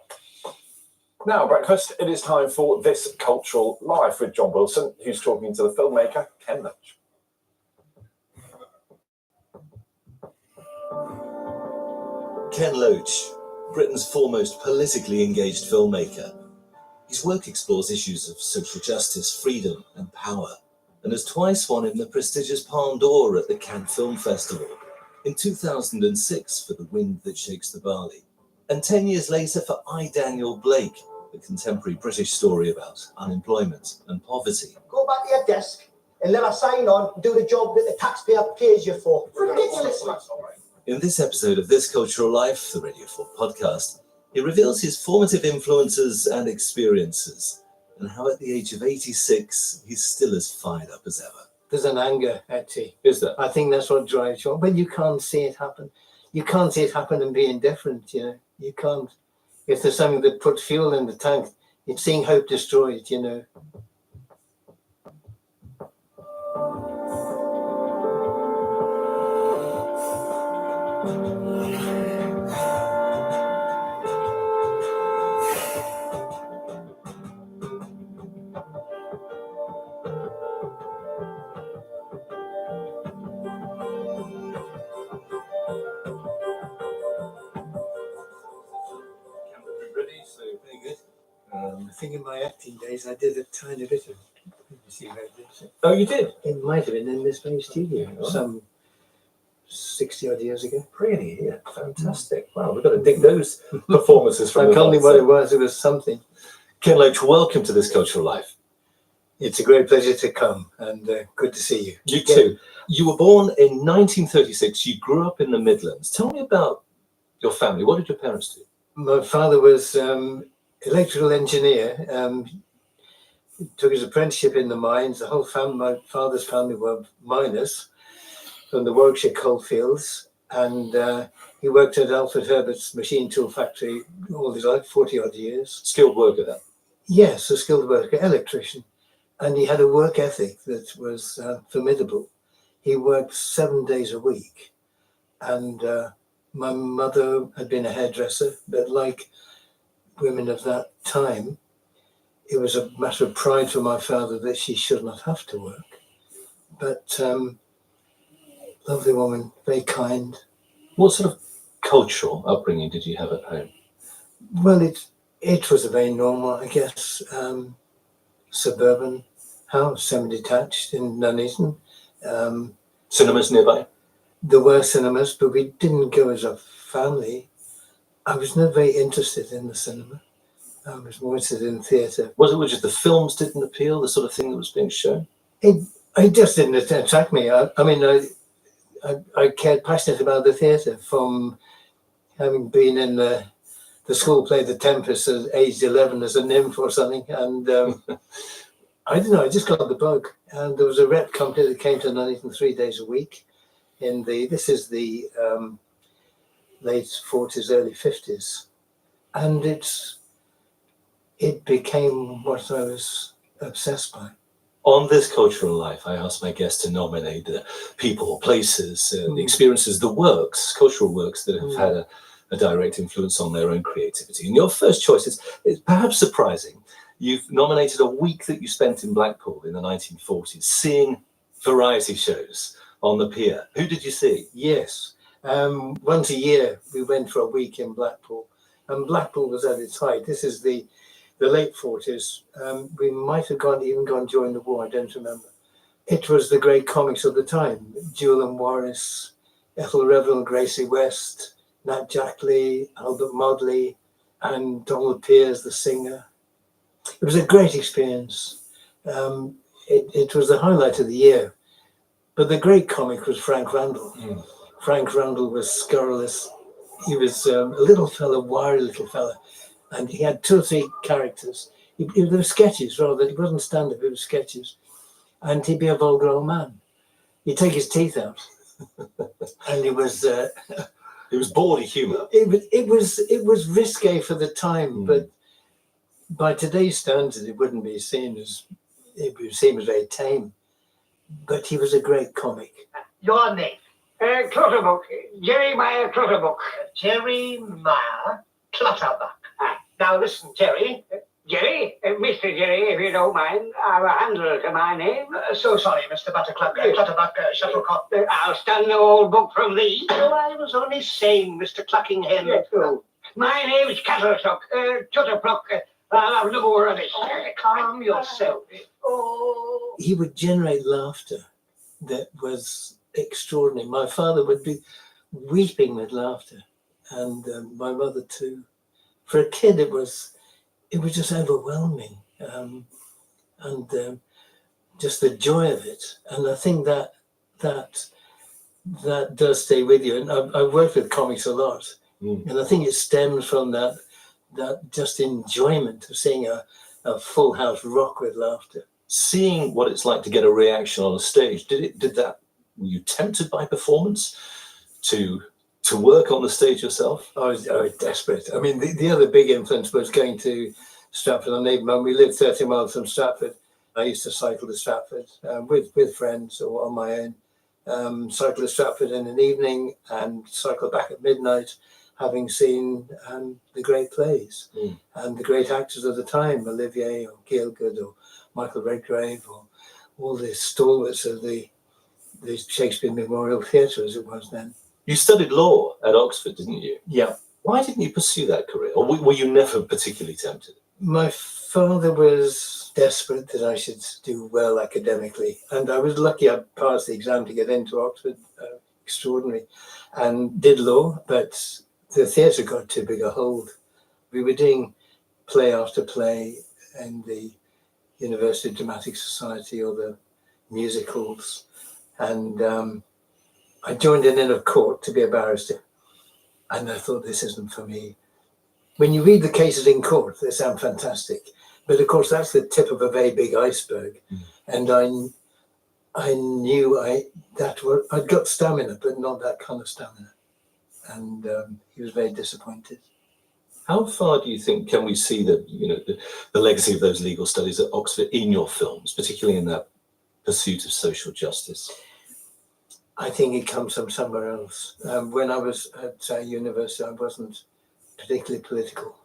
Now, breakfast, it is time for This Cultural Life with John Wilson, who's talking to the filmmaker Ken Loach. Ken Loach, Britain's foremost politically engaged filmmaker. His work explores issues of social justice, freedom and power, and has twice won in the prestigious Palme d'Or at the Cannes Film Festival, in 2006 for The Wind That Shakes the Barley, and 10 years later for I, Daniel Blake, a contemporary British story about unemployment and poverty. Go back to your desk and let us sign on and do the job that the taxpayer pays you for. Ridiculous. In this episode of This Cultural Life, the Radio 4 podcast, he reveals his formative influences and experiences, and how at the age of 86, he's still as fired up as ever. There's an anger, actually. Is there? I think that's what drives you. When you can't see it happen, you can't see it happen and be indifferent, you know. You can't. If there's something that puts fuel in the tank, it's seeing hope destroyed, you know. I think in my acting days, I did a tiny bit of. Oh, you did? It might have been in this very studio some 60 odd years ago. Really? Yeah, fantastic. Wow, we've got to dig those performances from. I can't think what it was. It was something. Ken Loach, welcome to This Cultural Life. It's a great pleasure to come, and good to see you. You too. You were born in 1936. You grew up in the Midlands. Tell me about your family. What did your parents do? My father was electrical engineer. He took his apprenticeship in the mines. The whole family, my father's family, were miners from the Warwickshire coalfields, and he worked at Alfred Herbert's machine tool factory all his life, 40 odd years. Skilled worker then? Yes, a skilled worker, electrician. And he had a work ethic that was formidable. He worked 7 days a week. And my mother had been a hairdresser, but like women of that time, it was a matter of pride for my father that she should not have to work. But lovely woman, very kind. What sort of cultural upbringing did you have at home? Well, it was a very normal, I guess, suburban house, semi-detached in Nuneaton. Cinemas nearby? There were cinemas, but we didn't go as a family. I was never very interested in the cinema. I was more interested in theatre. Was it just the films didn't appeal, the sort of thing that was being shown? It just didn't attract me. I cared passionately about the theatre from having been in the school play The Tempest at age 11 as a nymph or something. And I don't know, I just got the bug. And there was a rep company that came to Nuneaton 3 days a week. This is the late 40s, early 50s. And it became what I was obsessed by. On this cultural life, I asked my guests to nominate people, places, experiences, the works, cultural works that have had a direct influence on their own creativity. And your first choice is perhaps surprising. You've nominated a week that you spent in Blackpool in the 1940s, seeing variety shows on the pier. Who did you see? Yes. Once a year, we went for a week in Blackpool. And Blackpool was at its height. This is the late 40s. We might have even gone during the war, I don't remember. It was the great comics of the time. Julian Morris, Ethel Revel, Gracie West, Nat Jack Lee, Albert Modley, and Donald Pears, the singer. It was a great experience. It was the highlight of the year. But the great comic was Frank Randall. Frank Randall was scurrilous. He was a little fella, wiry little fella. And he had 2 or 3 characters. They were sketches rather. It wasn't stand-up, it was sketches. And he'd be a vulgar old man. He'd take his teeth out. And it was... it was bawdy humour. It was risque for the time, but by today's standards, it wouldn't be seen as... It would seem as very tame. But he was a great comic. Your name? Clutterbuck. Jeremiah Clutterbuck. Jeremiah Clutterbuck. Now listen, Jerry. Jerry, Mr. Jerry, if you don't mind, I have a handle to my name. So sorry, Mr. Buttercluck, Clutterbuck, Shuttlecock. I'll stand no old book from thee. Oh, I was only saying, Mr. Clucking Hen. My name's Cattlestock, Tutterpluck. I'll have no more of this. Calm yourself. Oh. He would generate laughter that was extraordinary. My father would be weeping with laughter, and my mother too. For a kid, it was just overwhelming, and just the joy of it. And I think that does stay with you. And I've worked with comics a lot, and I think it stems from that just enjoyment of seeing a full house rock with laughter. Seeing what it's like to get a reaction on a stage, were you tempted by performance to work on the stage yourself? I was desperate. I mean, the other big influence was going to Stratford-on-Avon. We lived 30 miles from Stratford. I used to cycle to Stratford with friends or on my own. Cycle to Stratford in an evening and cycle back at midnight, having seen the great plays and the great actors of the time, Olivier or Gielgud or Michael Redgrave or all the stalwarts of the Shakespeare Memorial Theatre as it was then. You studied law at Oxford, didn't you? Yeah. Why didn't you pursue that career? Or were you never particularly tempted? My father was desperate that I should do well academically. And I was lucky I passed the exam to get into Oxford, extraordinary, and did law, but the theatre got too big a hold. We were doing play after play in the University Dramatic Society or the musicals. And I joined in a court to be a barrister. And I thought, this isn't for me. When you read the cases in court, they sound fantastic. But of course, that's the tip of a very big iceberg. And I knew I'd got stamina, but not that kind of stamina. And he was very disappointed. How far do you think can we see the legacy of those legal studies at Oxford in your films, particularly in that pursuit of social justice? I think it comes from somewhere else. When I was at university, I wasn't particularly political.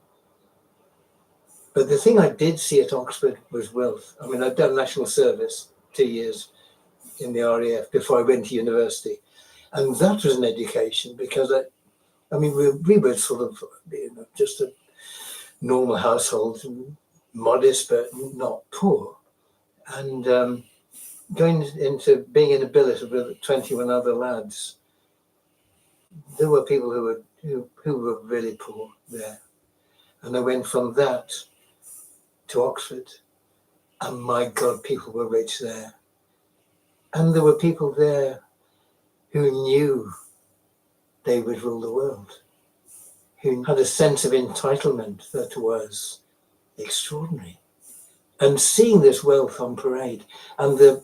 But the thing I did see at Oxford was wealth. I mean, I'd done national service 2 years in the RAF before I went to university. And that was an education because we were sort of just a normal household, modest but not poor. And going into being in a billet with 21 other lads, there were people who were really poor there. And I went from that to Oxford, and my God, people were rich there. And there were people there who knew they would rule the world, who had a sense of entitlement that was extraordinary. And seeing this wealth on parade and the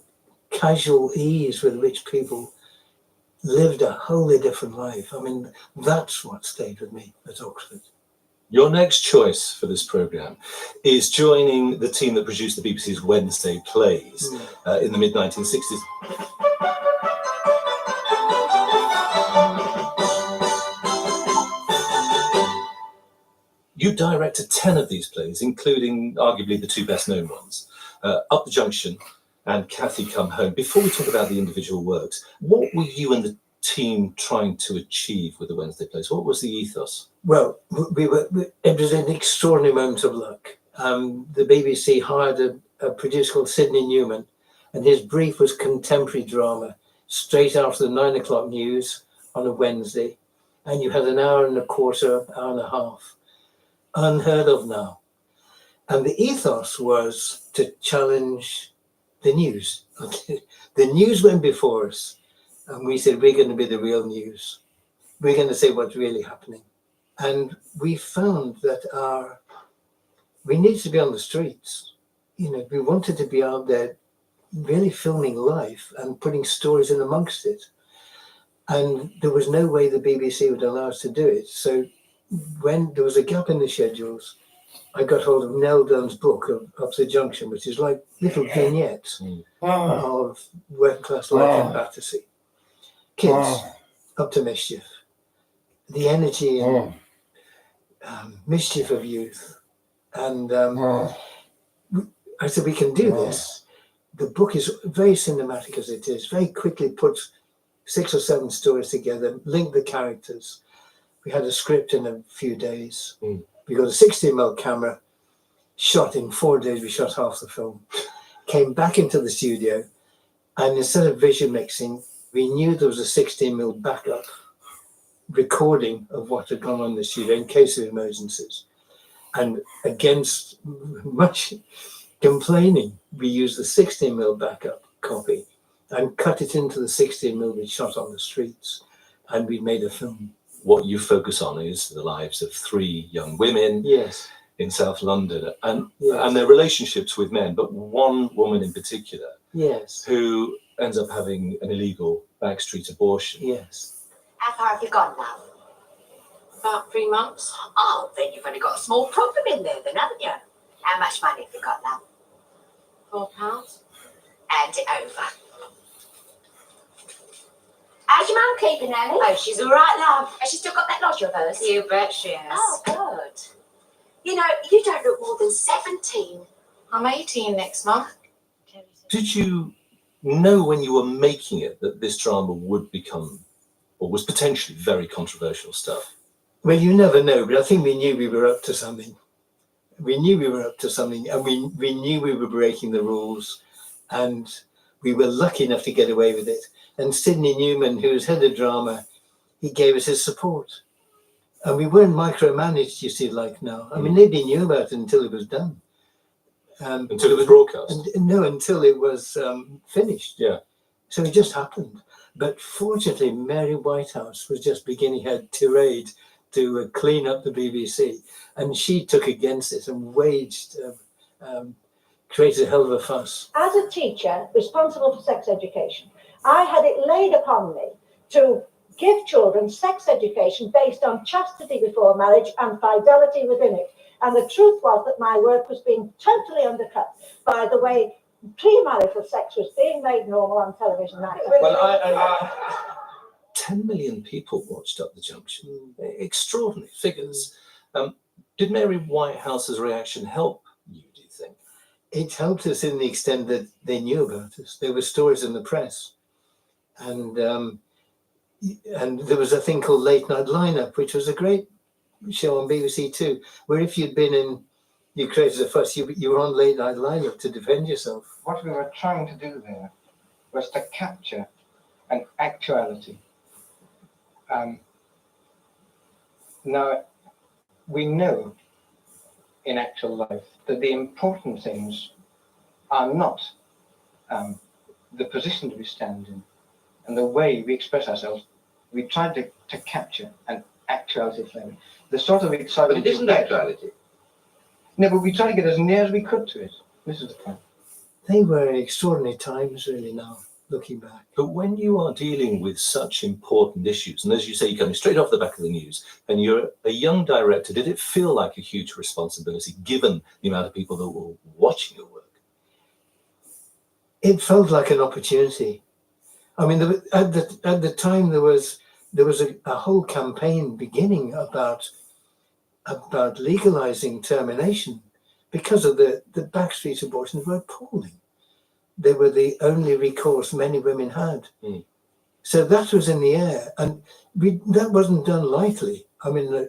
casual ease with which people lived a wholly different life, I mean, that's what stayed with me at Oxford. Your next choice for this programme is joining the team that produced the BBC's Wednesday plays in the mid-1960s. You directed 10 of these plays, including arguably the two best-known ones, Up the Junction and Cathy Come Home. Before we talk about the individual works, what were you and the team trying to achieve with the Wednesday plays? What was the ethos? Well, it was an extraordinary moment of luck. The BBC hired a producer called Sidney Newman, and his brief was contemporary drama, straight after the 9 o'clock news on a Wednesday. And you had an hour and a quarter, hour and a half. Unheard of now. And the ethos was to challenge the news. The news went before us, and we said, we're going to be the real news. We're going to say what's really happening. And we found that we needed to be on the streets. You know, we wanted to be out there really filming life and putting stories in amongst it. And there was no way the BBC would allow us to do it. So when there was a gap in the schedules, I got hold of Nell Dunn's book of Up the Junction, which is like little vignettes of working class life in Battersea. Kids up to mischief, the energy and mischief of youth. And I said, we can do this. The book is very cinematic as it is, very quickly puts 6 or 7 stories together, link the characters. We had a script in a few days. We got a 16mm camera, shot in 4 days. We shot half the film, came back into the studio, and instead of vision mixing, we knew there was a 16mm backup recording of what had gone on in the studio in case of emergencies. And against much complaining, we used the 16mm backup copy and cut it into the 16mm we shot on the streets, and we made a film. What you focus on is the lives of 3 young women in South London and their relationships with men, but one woman in particular who ends up having an illegal backstreet abortion. How far have you gone now? About 3 months. Oh, then you've only got a small problem in there then, haven't you? How much money have you got now? £4. Hand it over. How's your mum keeping, Ellie? Oh, she's all right, love. Has she still got that lodger of hers? You bet she has. Oh, good. You know, you don't look more than 17. I'm 18 next month. Did you know when you were making it that this drama would become, or was potentially, very controversial stuff? Well, you never know, but I think we knew we were up to something. We knew we were up to something, and we knew we were breaking the rules, and we were lucky enough to get away with it. And Sidney Newman, who's head of drama, he gave us his support. And we weren't micromanaged, you see, like now. I mean, nobody knew about it until it was done. Until it was broadcast? No, until it was finished. Yeah. So it just happened. But fortunately, Mary Whitehouse was just beginning her tirade to clean up the BBC. And she took against it and created a hell of a fuss. As a teacher responsible for sex education, I had it laid upon me to give children sex education based on chastity before marriage and fidelity within it. And the truth was that my work was being totally undercut by the way premarital sex was being made normal on television. Well, 10 million people watched Up the Junction. Extraordinary figures. Did Mary Whitehouse's reaction help you, do you think? It helped us in the extent that they knew about us. There were stories in the press. And there was a thing called Late Night Lineup, which was a great show on BBC Two, where if you'd been in, you created a fuss, you were on Late Night Lineup to defend yourself. What we were trying to do there was to capture an actuality. Now, we know in actual life that the important things are not the position that we stand in and the way we express ourselves. We tried to capture an actuality flavour. The sort of excitement. But it isn't actuality. No, but we try to get as near as we could to it. This is the point. They were extraordinary times, really, now, looking back. But when you are dealing with such important issues, and as you say, you're coming straight off the back of the news, and you're a young director, did it feel like a huge responsibility, given the amount of people that were watching your work? It felt like an opportunity. I mean, at the time, there was a whole campaign beginning about legalizing termination because of the Backstreet abortions were appalling. They were the only recourse many women had. Mm. So that was in the air, and that wasn't done lightly. I mean,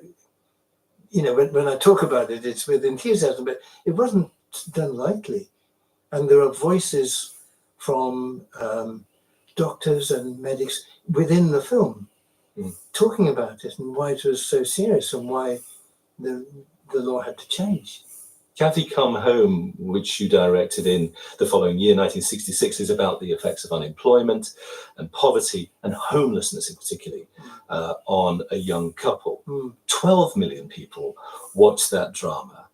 when I talk about it, it's with enthusiasm, but it wasn't done lightly. And there are voices from doctors and medics within the film talking about it and why it was so serious and why the law had to change. Cathy Come Home, which you directed in the following year, 1966, is about the effects of unemployment and poverty and homelessness in particular on a young couple. 12 million people watched that drama.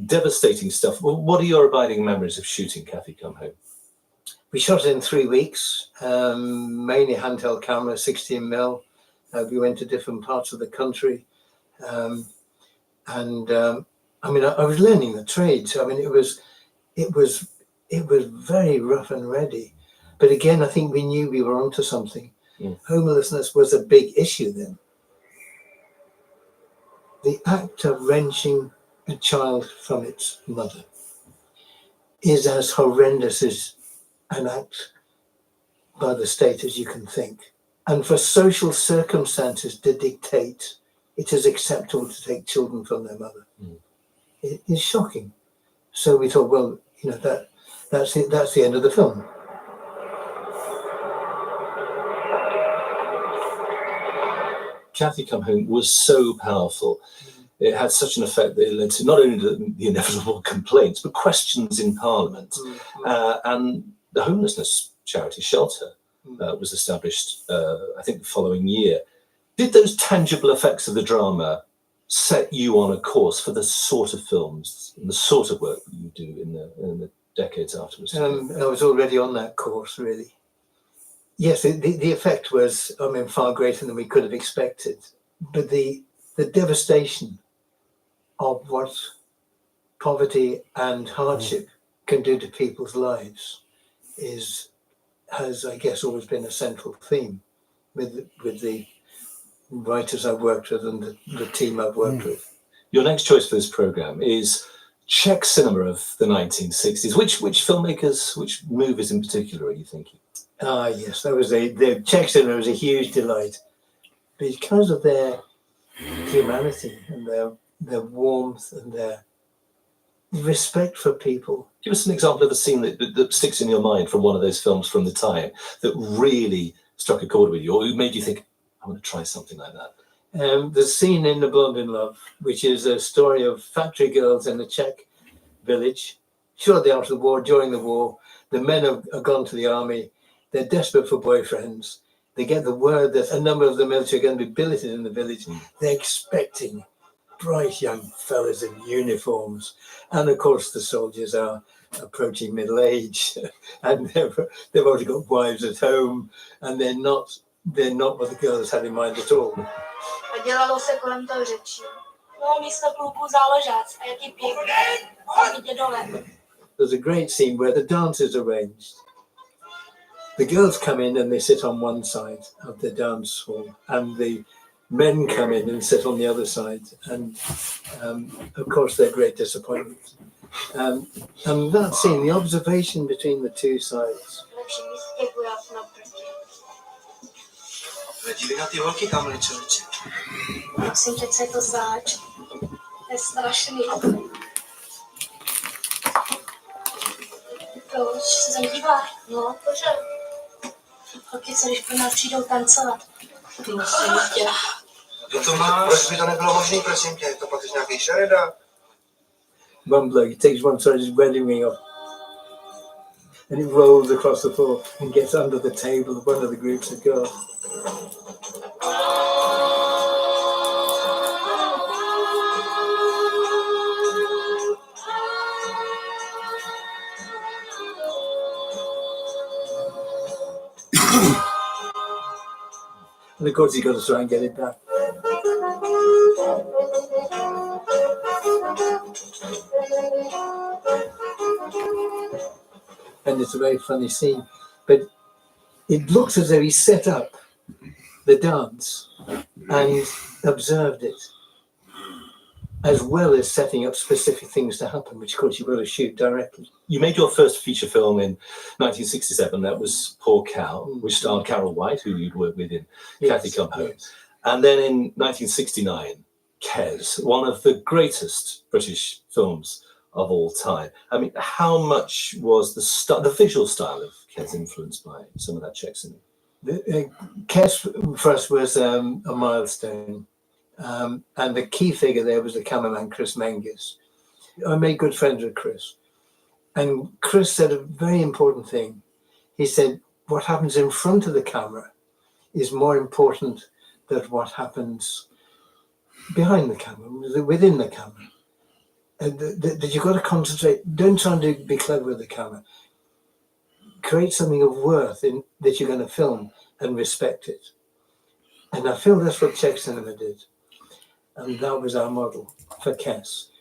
Devastating stuff. Well, what are your abiding memories of shooting Cathy Come Home? We shot it in 3 weeks, mainly handheld camera, 16mm. We went to different parts of the country. I mean, I was learning the trades. I mean, it was very rough and ready. But again, I think we knew we were onto something. Homelessness was a big issue then. The act of wrenching a child from its mother is as horrendous as an act by the state as you can think. And for social circumstances to dictate it is acceptable to take children from their mother. It is shocking. So we thought, well, that's it, that's the end of the film. Cathy Come Home was so powerful. It had such an effect that it led to not only the inevitable complaints, but questions in Parliament. And the homelessness charity Shelter was established, I think, the following year. Did those tangible effects of the drama set you on a course for the sort of films and the sort of work that you do in the decades afterwards? I was already on that course, really. Yes, the effect was, I mean, far greater than we could have expected. But the devastation of what poverty and hardship can do to people's lives has, I guess, always been a central theme with the writers I've worked with and the team I've worked with. Your next choice for this programme is Czech cinema of the 1960s. Which filmmakers, which movies in particular are you thinking? Ah, yes, the Czech cinema was a huge delight because of their humanity and their warmth and their respect for people. Give us an example of a scene that sticks in your mind from one of those films from the time that really struck a chord with you, or made you think, I want to try something like that. The scene in The Blonde in Love, which is a story of factory girls in a Czech village. Shortly after the war, during the war, the men have gone to the army. They're desperate for boyfriends. They get the word that a number of the military are going to be billeted in the village. They're expecting bright young fellas in uniforms. And of course, the soldiers are approaching middle age and they've already got wives at home, and they're not what the girls had in mind at all. A dělalo se kolem toho řečí. No, místo klubu záložác a jaký pěkný. Jde dole. There's a great scene where the dance is arranged. The girls come in and they sit on one side of the dance hall, and the men come in and sit on the other side, and of course they're great disappointment. And that scene, the observation between the two sides. Lepší místě vojáci naproti. Dívej na ty holky tamhle, člověče. Prosím tě, co je to zač? To je strašný. Proč se tam díváš? No, protože holky, co když pro nás přijdou tancovat. Prosím tě. Kdo to máš? Proč by to nebylo možný, prosím tě? To pak už nějaký šereda. One bloke, he takes one side of his wedding ring off and it rolls across the floor and gets under the table of one of the groups of girls. And of course he's got to try and get it back. And it's a very funny scene, but it looks as though he set up the dance and observed it, as well as setting up specific things to happen, which of course you've got to shoot directly. You made your first feature film in 1967. That was Poor Cow, which starred Carol White, who you'd worked with in Cathy Come Home. Yes. And then in 1969, Kes, one of the greatest British films of all time. I mean, how much was the visual style of Kes influenced by some of that Czech cinema? Kes for us was a milestone, and the key figure there was the cameraman Chris Menges. I made good friends with Chris, and Chris said a very important thing. He said, what happens in front of the camera is more important than what happens behind the camera, within the camera. That you've got to concentrate. Don't try and be clever with the camera. Create something of worth in that you're going to film and respect it. And I feel that's what Czech cinema did. And that was our model for Kes.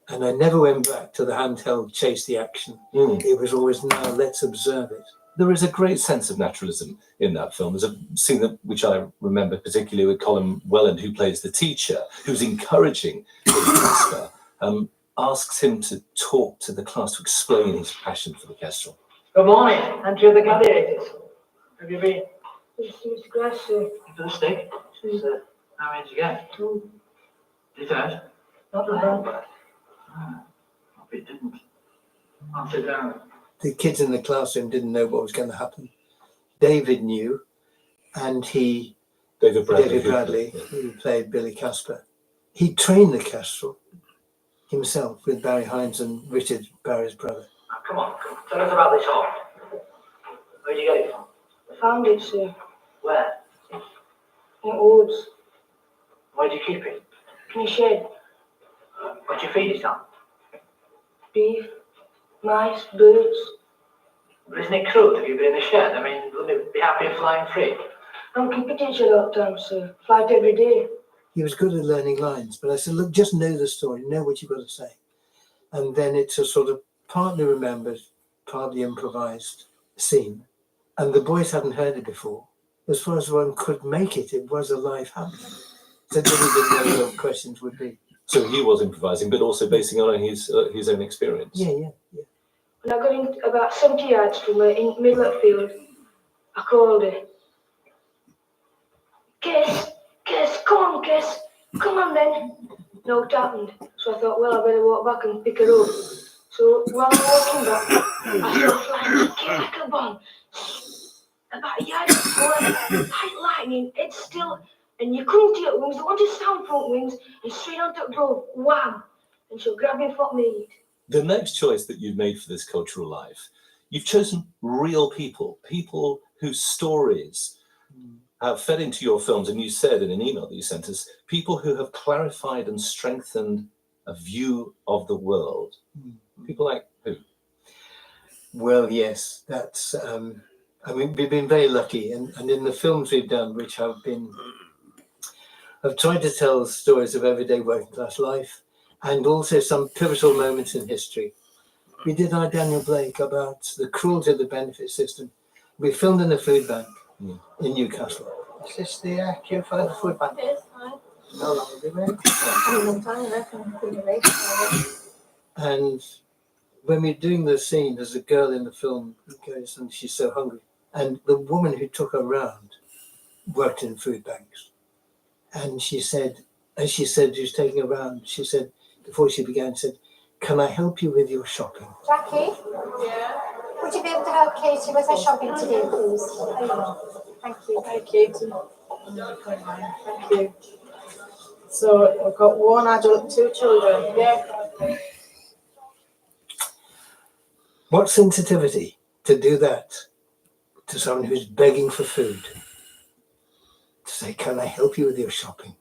And I never went back to the handheld chase the action. It was always, now let's observe it. There is a great sense of naturalism in that film. There's a scene which I remember particularly with Colin Welland, who plays the teacher, who's encouraging Casper, asks him to talk to the class to explain his passion for the kestrel. Good morning, and to the gladiators. Have you been? Mr. Grass, sir. To the stick? How did you get? Did it hurt? Not bad. Hope it didn't. I'll sit down. The kids in the classroom didn't know what was going to happen. David knew, and David Bradley, who played Billy Casper, he trained the kestrel himself with Barry Hines and Richard Barry's brother. Oh, come on, tell us about this hole. Where'd you get it from? I found it, sir. Where? In the woods. Where'd you keep it? In the shed. What'd you feed it on? Beef, mice, birds. But isn't it crude? Have you been in the shed? I mean, wouldn't it be happy flying free? I'm keeping it shed all the time, sir. Flight every day. He was good at learning lines, but I said, look, just know the story, know what you've got to say. And then it's a sort of partly remembered, partly improvised scene. And the boys hadn't heard it before. As far as one could make it, it was a live happening. So they didn't know what questions would be. So he was improvising, but also basing it on his own experience. Yeah. When I got in about 70 yards from her in middle of the field, I called her. Kes, come on, Kes. Come on then. No, it happened. So I thought, well, I better walk back and pick her up. So while I'm walking back, I saw flying like a bomb. About a yard before, like lightning, it's still, and you couldn't hear wings, there wasn't a sound from wings, and straight onto the road, wham! And she'll grab me for me. The next choice that you've made for this cultural life, you've chosen real people whose stories have fed into your films, and you said in an email that you sent us, people who have clarified and strengthened a view of the world. People like who? Well, yes, that's, I mean, we've been very lucky, and in the films we've done, which have tried to tell stories of everyday working class life, and also some pivotal moments in history. We did our Daniel Blake about the cruelty of the benefit system. We filmed in a food bank in Newcastle, Is this the queue for the food bank? No longer be ready. And when we're doing the scene, there's a girl in the film who goes and she's so hungry. And the woman who took her round worked in food banks. And she said, as she said, she was taking her round, she said, before she began, said, "Can I help you with your shopping?" Jackie? Yeah? Would you be able to help Katie with her shopping today, please? Thank you. Thank you. Thank you. So we've got one adult, 2 children. Yeah. What sensitivity to do that to someone who's begging for food? To say, "Can I help you with your shopping?"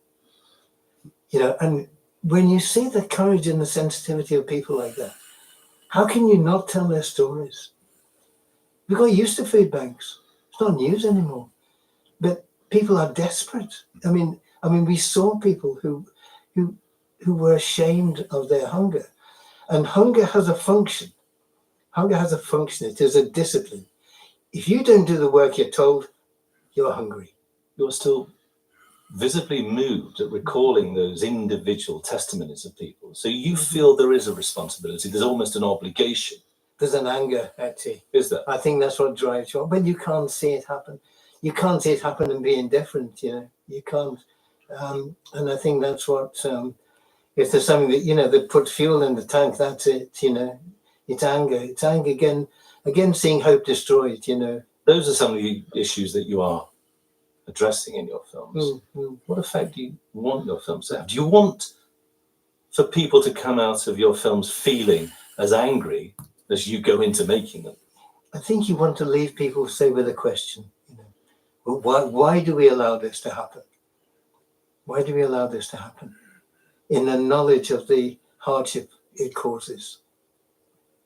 You know, and when you see the courage and the sensitivity of people like that, how can you not tell their stories? We got used to food banks. It's not news anymore. But people are desperate. I mean, we saw people who were ashamed of their hunger. And hunger has a function. Hunger has a function. It is a discipline. If you don't do the work you're told, you're hungry. You're still visibly moved at recalling those individual testimonies of people. So you feel there is a responsibility, there's almost an obligation. There's an anger, actually. Is there? I think that's what drives you. When you can't see it happen. You can't see it happen and be indifferent, you know. You can't. And I think that's what, if there's something that, you know, that puts fuel in the tank, that's it, you know. It's anger. It's anger again, seeing hope destroyed, you know. Those are some of the issues that you are addressing in your films. What effect do you want your films to have? Do you want for people to come out of your films feeling as angry as you go into making them? I think you want to leave people, say, with a question. You know, well, why do we allow this to happen? Why do we allow this to happen? In the knowledge of the hardship it causes.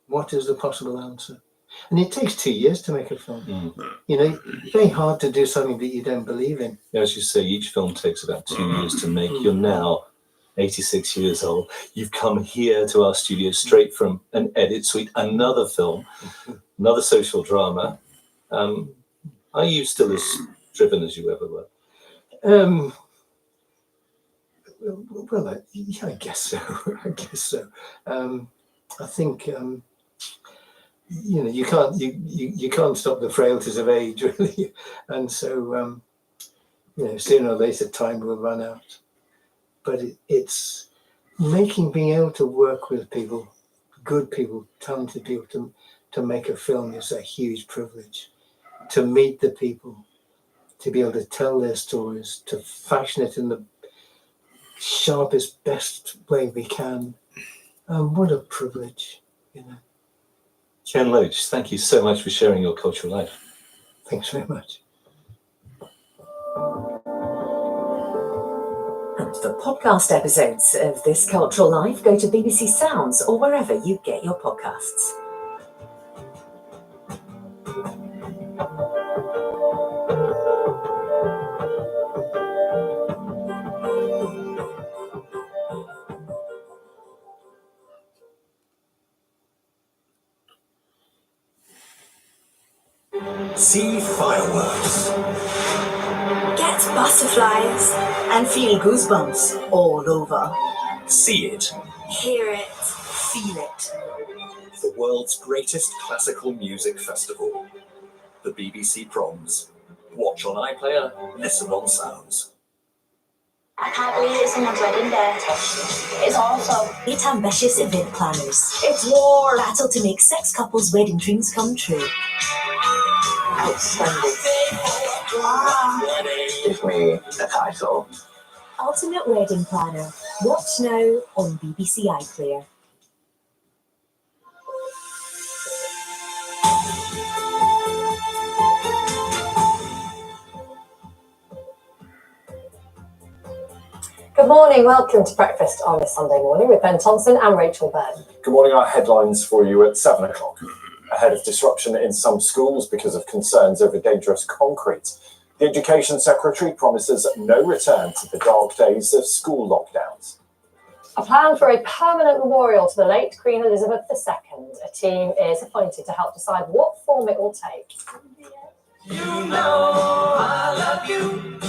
What is the possible answer? And it takes 2 years to make a film. You know, it's very hard to do something that you don't believe in. As you say, each film takes about 2 years to make. You're now 86 years old. You've come here to our studio straight from an edit suite, another film, another social drama. Are you still as driven as you ever were? Well, I guess so. I guess so. I think you know, you can't stop the frailties of age, really, and so you know, sooner or later time will run out. But it's being able to work with people, good people, talented people, to make a film is a huge privilege. To meet the people, to be able to tell their stories, to fashion it in the sharpest, best way we can. What a privilege, you know. Ken Loach, thank you so much for sharing your cultural life. Thanks very much. And for podcast episodes of This Cultural Life, go to BBC Sounds or wherever you get your podcasts. See fireworks. Get butterflies and feel goosebumps all over. See it. Hear it, feel it. The world's greatest classical music festival. The BBC Proms. Watch on iPlayer, listen on Sounds. I can't believe it's someone's wedding day. It's awesome. It's ambitious event planners. It's war. Battle to make sex couples' wedding dreams come true. Outstanding. Give me a title. Ultimate Wedding Planner. Watch now on BBC iPlayer. Good morning, welcome to breakfast on this Sunday morning with Ben Thompson and Rachel Byrne. Good morning, our headlines for you at 7 o'clock. Ahead of disruption in some schools because of concerns over dangerous concrete, the Education Secretary promises no return to the dark days of school lockdowns. A plan for a permanent memorial to the late Queen Elizabeth II. A team is appointed to help decide what form it will take. You know I love you.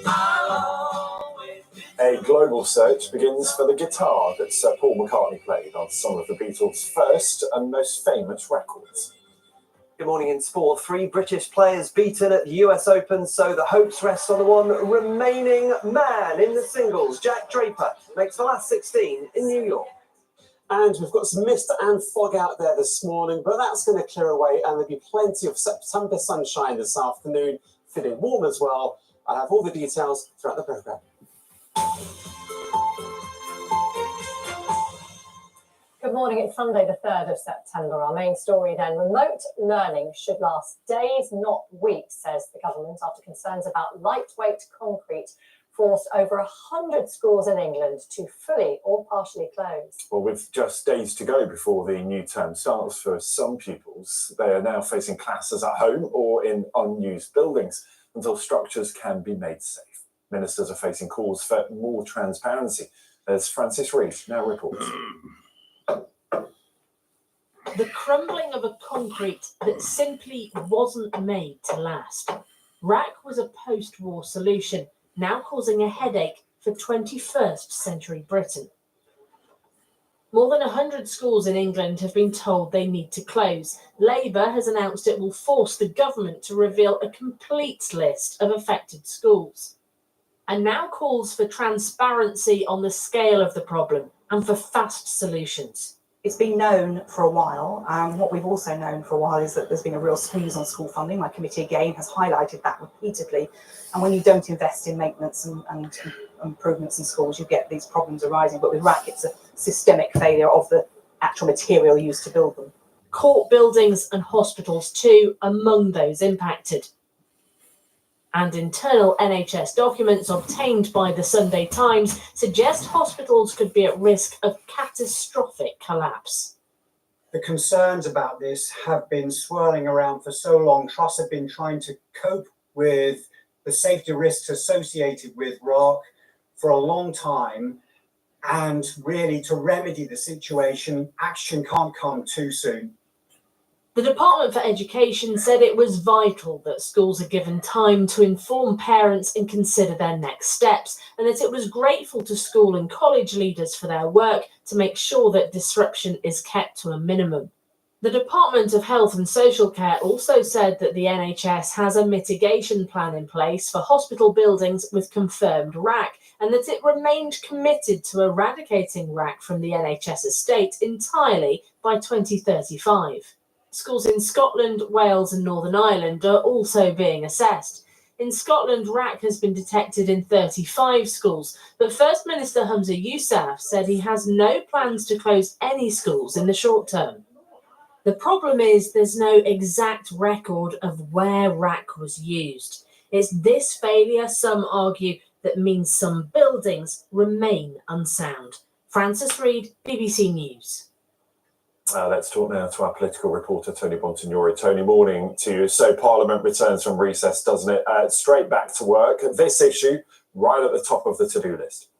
I'll always be. A global search begins for the guitar that Sir Paul McCartney played on some of the Beatles' first and most famous records. Good morning in sport. 3 British players beaten at the US Open, so the hopes rest on the one remaining man in the singles. Jack Draper makes the last 16 in New York. And we've got some mist and fog out there this morning, but that's going to clear away and there'll be plenty of September sunshine this afternoon, feeling warm as well. I'll have all the details throughout the programme. Good morning, it's Sunday the 3rd of September. Our main story then, remote learning should last days, not weeks, says the government, after concerns about lightweight concrete forced over 100 schools in England to fully or partially close. Well, with just days to go before the new term starts for some pupils, they are now facing classes at home or in unused buildings until structures can be made safe. Ministers are facing calls for more transparency, as Francis Reid now reports. The crumbling of a concrete that simply wasn't made to last. RAC was a post-war solution, now causing a headache for 21st century Britain. More than 100 schools in England have been told they need to close. Labour has announced it will force the government to reveal a complete list of affected schools. And now calls for transparency on the scale of the problem and for fast solutions. It's been known for a while. What we've also known for a while is that there's been a real squeeze on school funding. My committee again has highlighted that repeatedly. And when you don't invest in maintenance and improvements in schools, you get these problems arising. But with RAC, it's a systemic failure of the actual material used to build them. Court buildings and hospitals too among those impacted. And internal NHS documents obtained by the Sunday Times suggest hospitals could be at risk of catastrophic collapse. The concerns about this have been swirling around for so long. Trusts have been trying to cope with the safety risks associated with RAC for a long time. And really, to remedy the situation, action can't come too soon. The Department for Education said it was vital that schools are given time to inform parents and consider their next steps, and that it was grateful to school and college leaders for their work to make sure that disruption is kept to a minimum. The Department of Health and Social Care also said that the NHS has a mitigation plan in place for hospital buildings with confirmed RAC, and that it remained committed to eradicating RAC from the NHS estate entirely by 2035. Schools in Scotland, Wales and Northern Ireland are also being assessed. In Scotland, RAC has been detected in 35 schools, but First Minister Humza Yousaf said he has no plans to close any schools in the short term. The problem is there's no exact record of where RAC was used. It's this failure, some argue, that means some buildings remain unsound. Francis Reid, BBC News. Let's talk now to our political reporter, Tony Bontignori. Tony, morning to you. So Parliament returns from recess, doesn't it? Straight back to work. This issue right at the top of the to-do list.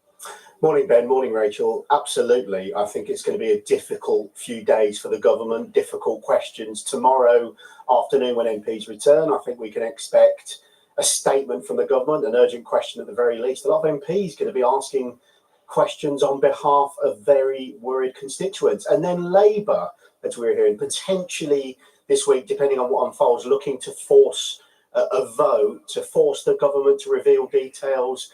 Morning, Ben. Morning, Rachel. Absolutely. I think it's going to be a difficult few days for the government, difficult questions. Tomorrow afternoon when MPs return, I think we can expect a statement from the government, an urgent question at the very least. A lot of MPs going to be asking questions on behalf of very worried constituents. And then Labour, as we're hearing, potentially this week, depending on what unfolds, looking to force a vote, to force the government to reveal details,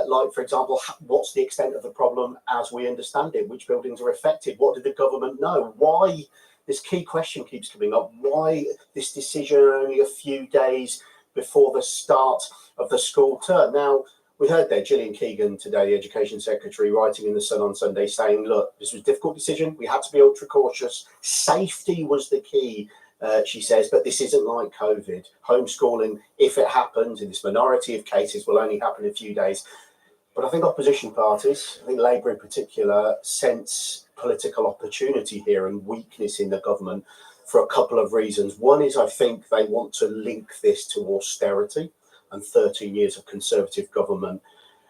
like, for example, what's the extent of the problem as we understand it? Which buildings are affected? What did the government know? Why, this key question keeps coming up, why this decision only a few days before the start of the school term? Now, we heard there Gillian Keegan today, the Education Secretary, writing in The Sun on Sunday saying, look, this was a difficult decision. We had to be ultra cautious. Safety was the key, she says, but this isn't like COVID. Homeschooling, if it happens, in this minority of cases, will only happen in a few days. But I think opposition parties, I think Labour in particular, sense political opportunity here and weakness in the government for a couple of reasons. One is I think they want to link this to austerity and 13 years of Conservative government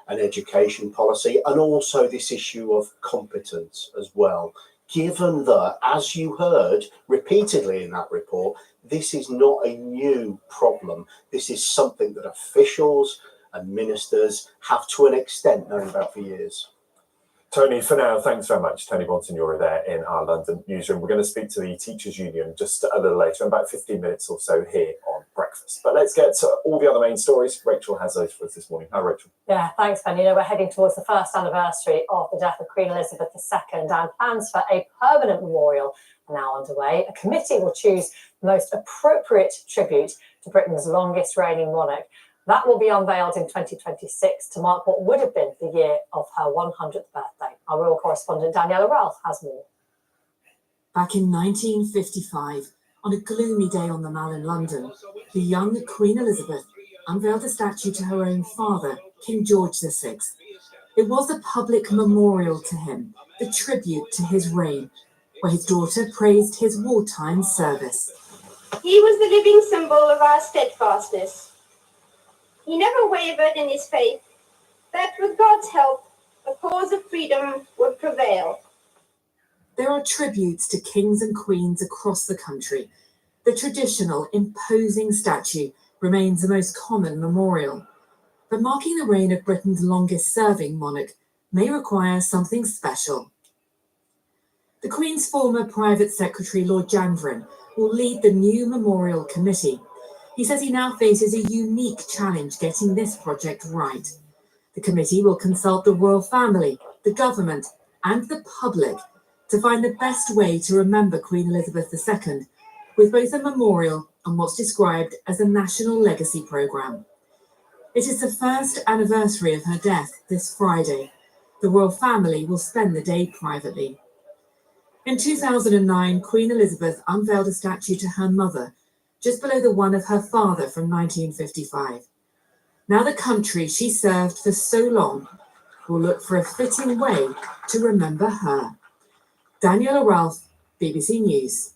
and education policy, and also this issue of competence as well. given that, as you heard repeatedly in that report, this is not a new problem. This is something that officials and ministers have to an extent known about for years. Tony, for now, thanks very much. Tony Bonsignore there in our London newsroom. We're going to speak to the Teachers Union just a little later, in about 15 minutes or so here on Breakfast. But let's get to all the other main stories. Rachel has those for us this morning. Hi, Rachel. Yeah, thanks, Ben. You know, we're heading towards the first anniversary of the death of Queen Elizabeth II, and plans for a permanent memorial are now underway. A committee will choose the most appropriate tribute to Britain's longest reigning monarch. That will be unveiled in 2026 to mark what would have been the year of her 100th birthday. Our royal correspondent Daniela Ralph has more. Back in 1955, on a gloomy day on the Mall in London, the young Queen Elizabeth unveiled a statue to her own father, King George VI. It was a public memorial to him, the tribute to his reign, where his daughter praised his wartime service. He was the living symbol of our steadfastness. He never wavered in his faith that with God's help, the cause of freedom would prevail. There are tributes to kings and queens across the country. The traditional, imposing statue remains the most common memorial. But marking the reign of Britain's longest-serving monarch may require something special. The Queen's former private secretary, Lord Janvrin, will lead the new memorial committee. He says he now faces a unique challenge getting this project right. The committee will consult the royal family, the government, and the public to find the best way to remember Queen Elizabeth II, with both a memorial and what's described as a national legacy programme. It is the first anniversary of her death this Friday. The royal family will spend the day privately. In 2009, Queen Elizabeth unveiled a statue to her mother, just below the one of her father from 1955. Now the country she served for so long will look for a fitting way to remember her. Daniela Ralph, BBC News.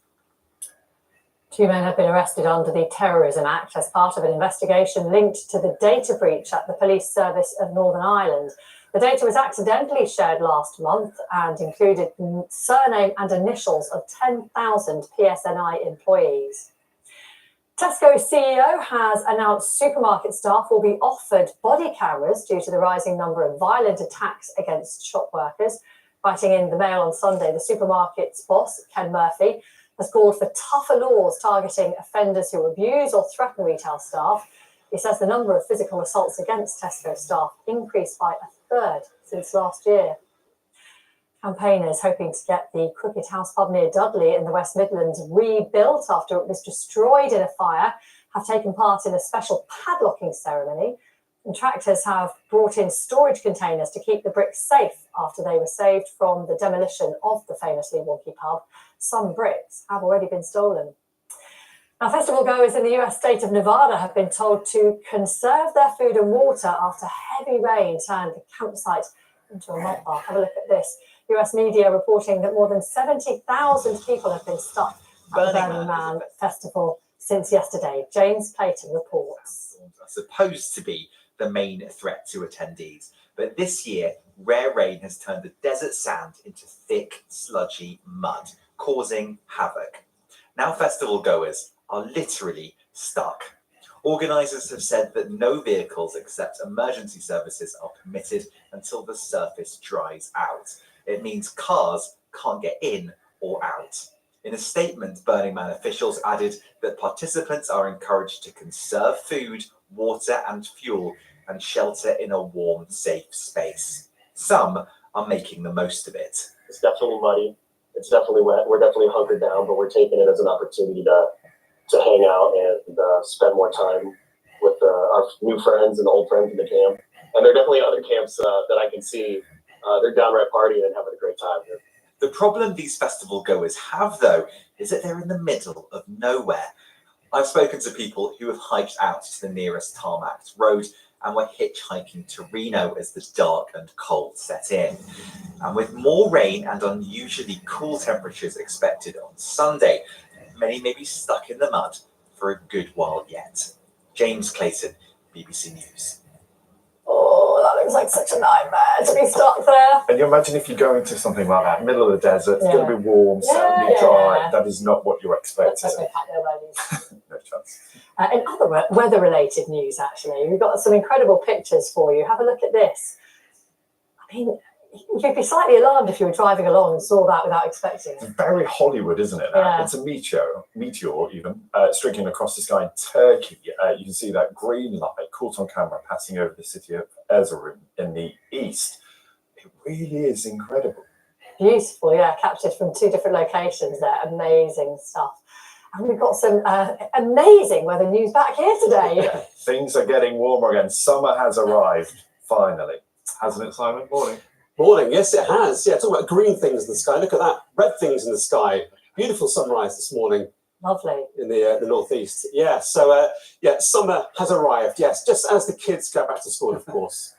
2 men have been arrested under the Terrorism Act as part of an investigation linked to the data breach at the Police Service of Northern Ireland. The data was accidentally shared last month and included the surname and initials of 10,000 PSNI employees. Tesco's CEO has announced supermarket staff will be offered body cameras due to the rising number of violent attacks against shop workers. Writing in the Mail on Sunday, the supermarket's boss, Ken Murphy, has called for tougher laws targeting offenders who abuse or threaten retail staff. He says the number of physical assaults against Tesco staff increased by a third since last year. Campaigners hoping to get the Cricket House pub near Dudley in the West Midlands rebuilt after it was destroyed in a fire have taken part in a special padlocking ceremony. Contractors have brought in storage containers to keep the bricks safe after they were saved from the demolition of the famously wonky pub. Some bricks have already been stolen. Now, festival goers in the US state of Nevada have been told to conserve their food and water after heavy rain turned the campsite into a mud bath. Have a look at this. US media reporting that more than 70,000 people have been stuck at the Burning Man Festival since yesterday. James Clayton reports. Are supposed to be the main threat to attendees, but this year rare rain has turned the desert sand into thick, sludgy mud, causing havoc. Now festival goers are literally stuck. Organisers have said that no vehicles except emergency services are permitted until the surface dries out. It means cars can't get in or out. In a statement, Burning Man officials added that participants are encouraged to conserve food, water and fuel and shelter in a warm, safe space. Some are making the most of it. It's definitely muddy. It's definitely wet. We're definitely hunkered down, but we're taking it as an opportunity to hang out and spend more time with our new friends and old friends in the camp. And there are definitely other camps that I can see. They're downright partying and having a great time here. The problem these festival goers have, though, is that they're in the middle of nowhere. I've spoken to people who have hiked out to the nearest tarmacked road and were hitchhiking to Reno as the dark and cold set in. And with more rain and unusually cool temperatures expected on Sunday, many may be stuck in the mud for a good while yet. James Clayton, BBC News. Oh. Oh, that looks like such a nightmare to be stuck there. And you imagine if you go into something like that, middle of the desert, it's going to be warm, sandy, Yeah. dry. That is not what you expect. Let's hope they pack their wellies. No chance. In other weather-related news, actually, we've got some incredible pictures for you. Have a look at this. I mean, you'd be slightly alarmed if you were driving along and saw that without expecting it. It's very Hollywood, isn't it? Yeah. It's a meteor even, streaking across the sky in Turkey. You can see that green light caught on camera passing over the city of Erzurum in the east. It really is incredible. Beautiful, yeah, captured from 2 different locations there. Amazing stuff. And we've got some amazing weather news back here today. Things are getting warmer again. Summer has arrived, finally. Hasn't it, Simon? Morning. Morning, yes, it has. Yeah, talking about green things in the sky. Look at that, red things in the sky. Beautiful sunrise this morning. Lovely. In the northeast. Yeah, so yeah, summer has arrived. Yes, just as the kids go back to school, of course.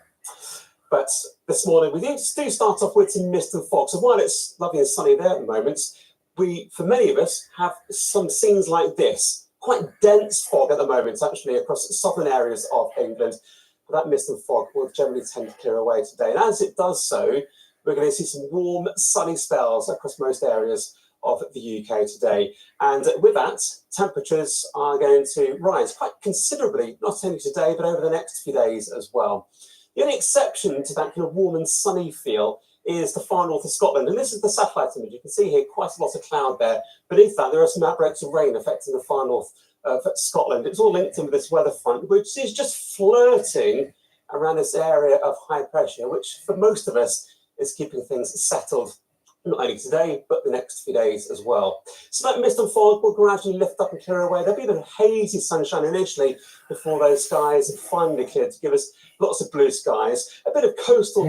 But this morning we do start off with some mist and fog. So while it's lovely and sunny there at the moment, for many of us, have some scenes like this. Quite dense fog at the moment, actually, across southern areas of England. But that mist and fog will generally tend to clear away today. And as it does so, we're going to see some warm, sunny spells across most areas of the UK today. And with that, temperatures are going to rise quite considerably, not only today, but over the next few days as well. The only exception to that kind of warm and sunny feel is the far north of Scotland. And this is the satellite image. You can see here quite a lot of cloud there. Beneath that, there are some outbreaks of rain affecting the far north of Scotland. It's all linked in with this weather front, which is just flirting around this area of high pressure, which for most of us is keeping things settled, not only today, but the next few days as well. So that mist and fog will gradually lift up and clear away. There'll be a bit of hazy sunshine initially before those skies finally clear to give us lots of blue skies. A bit of coastal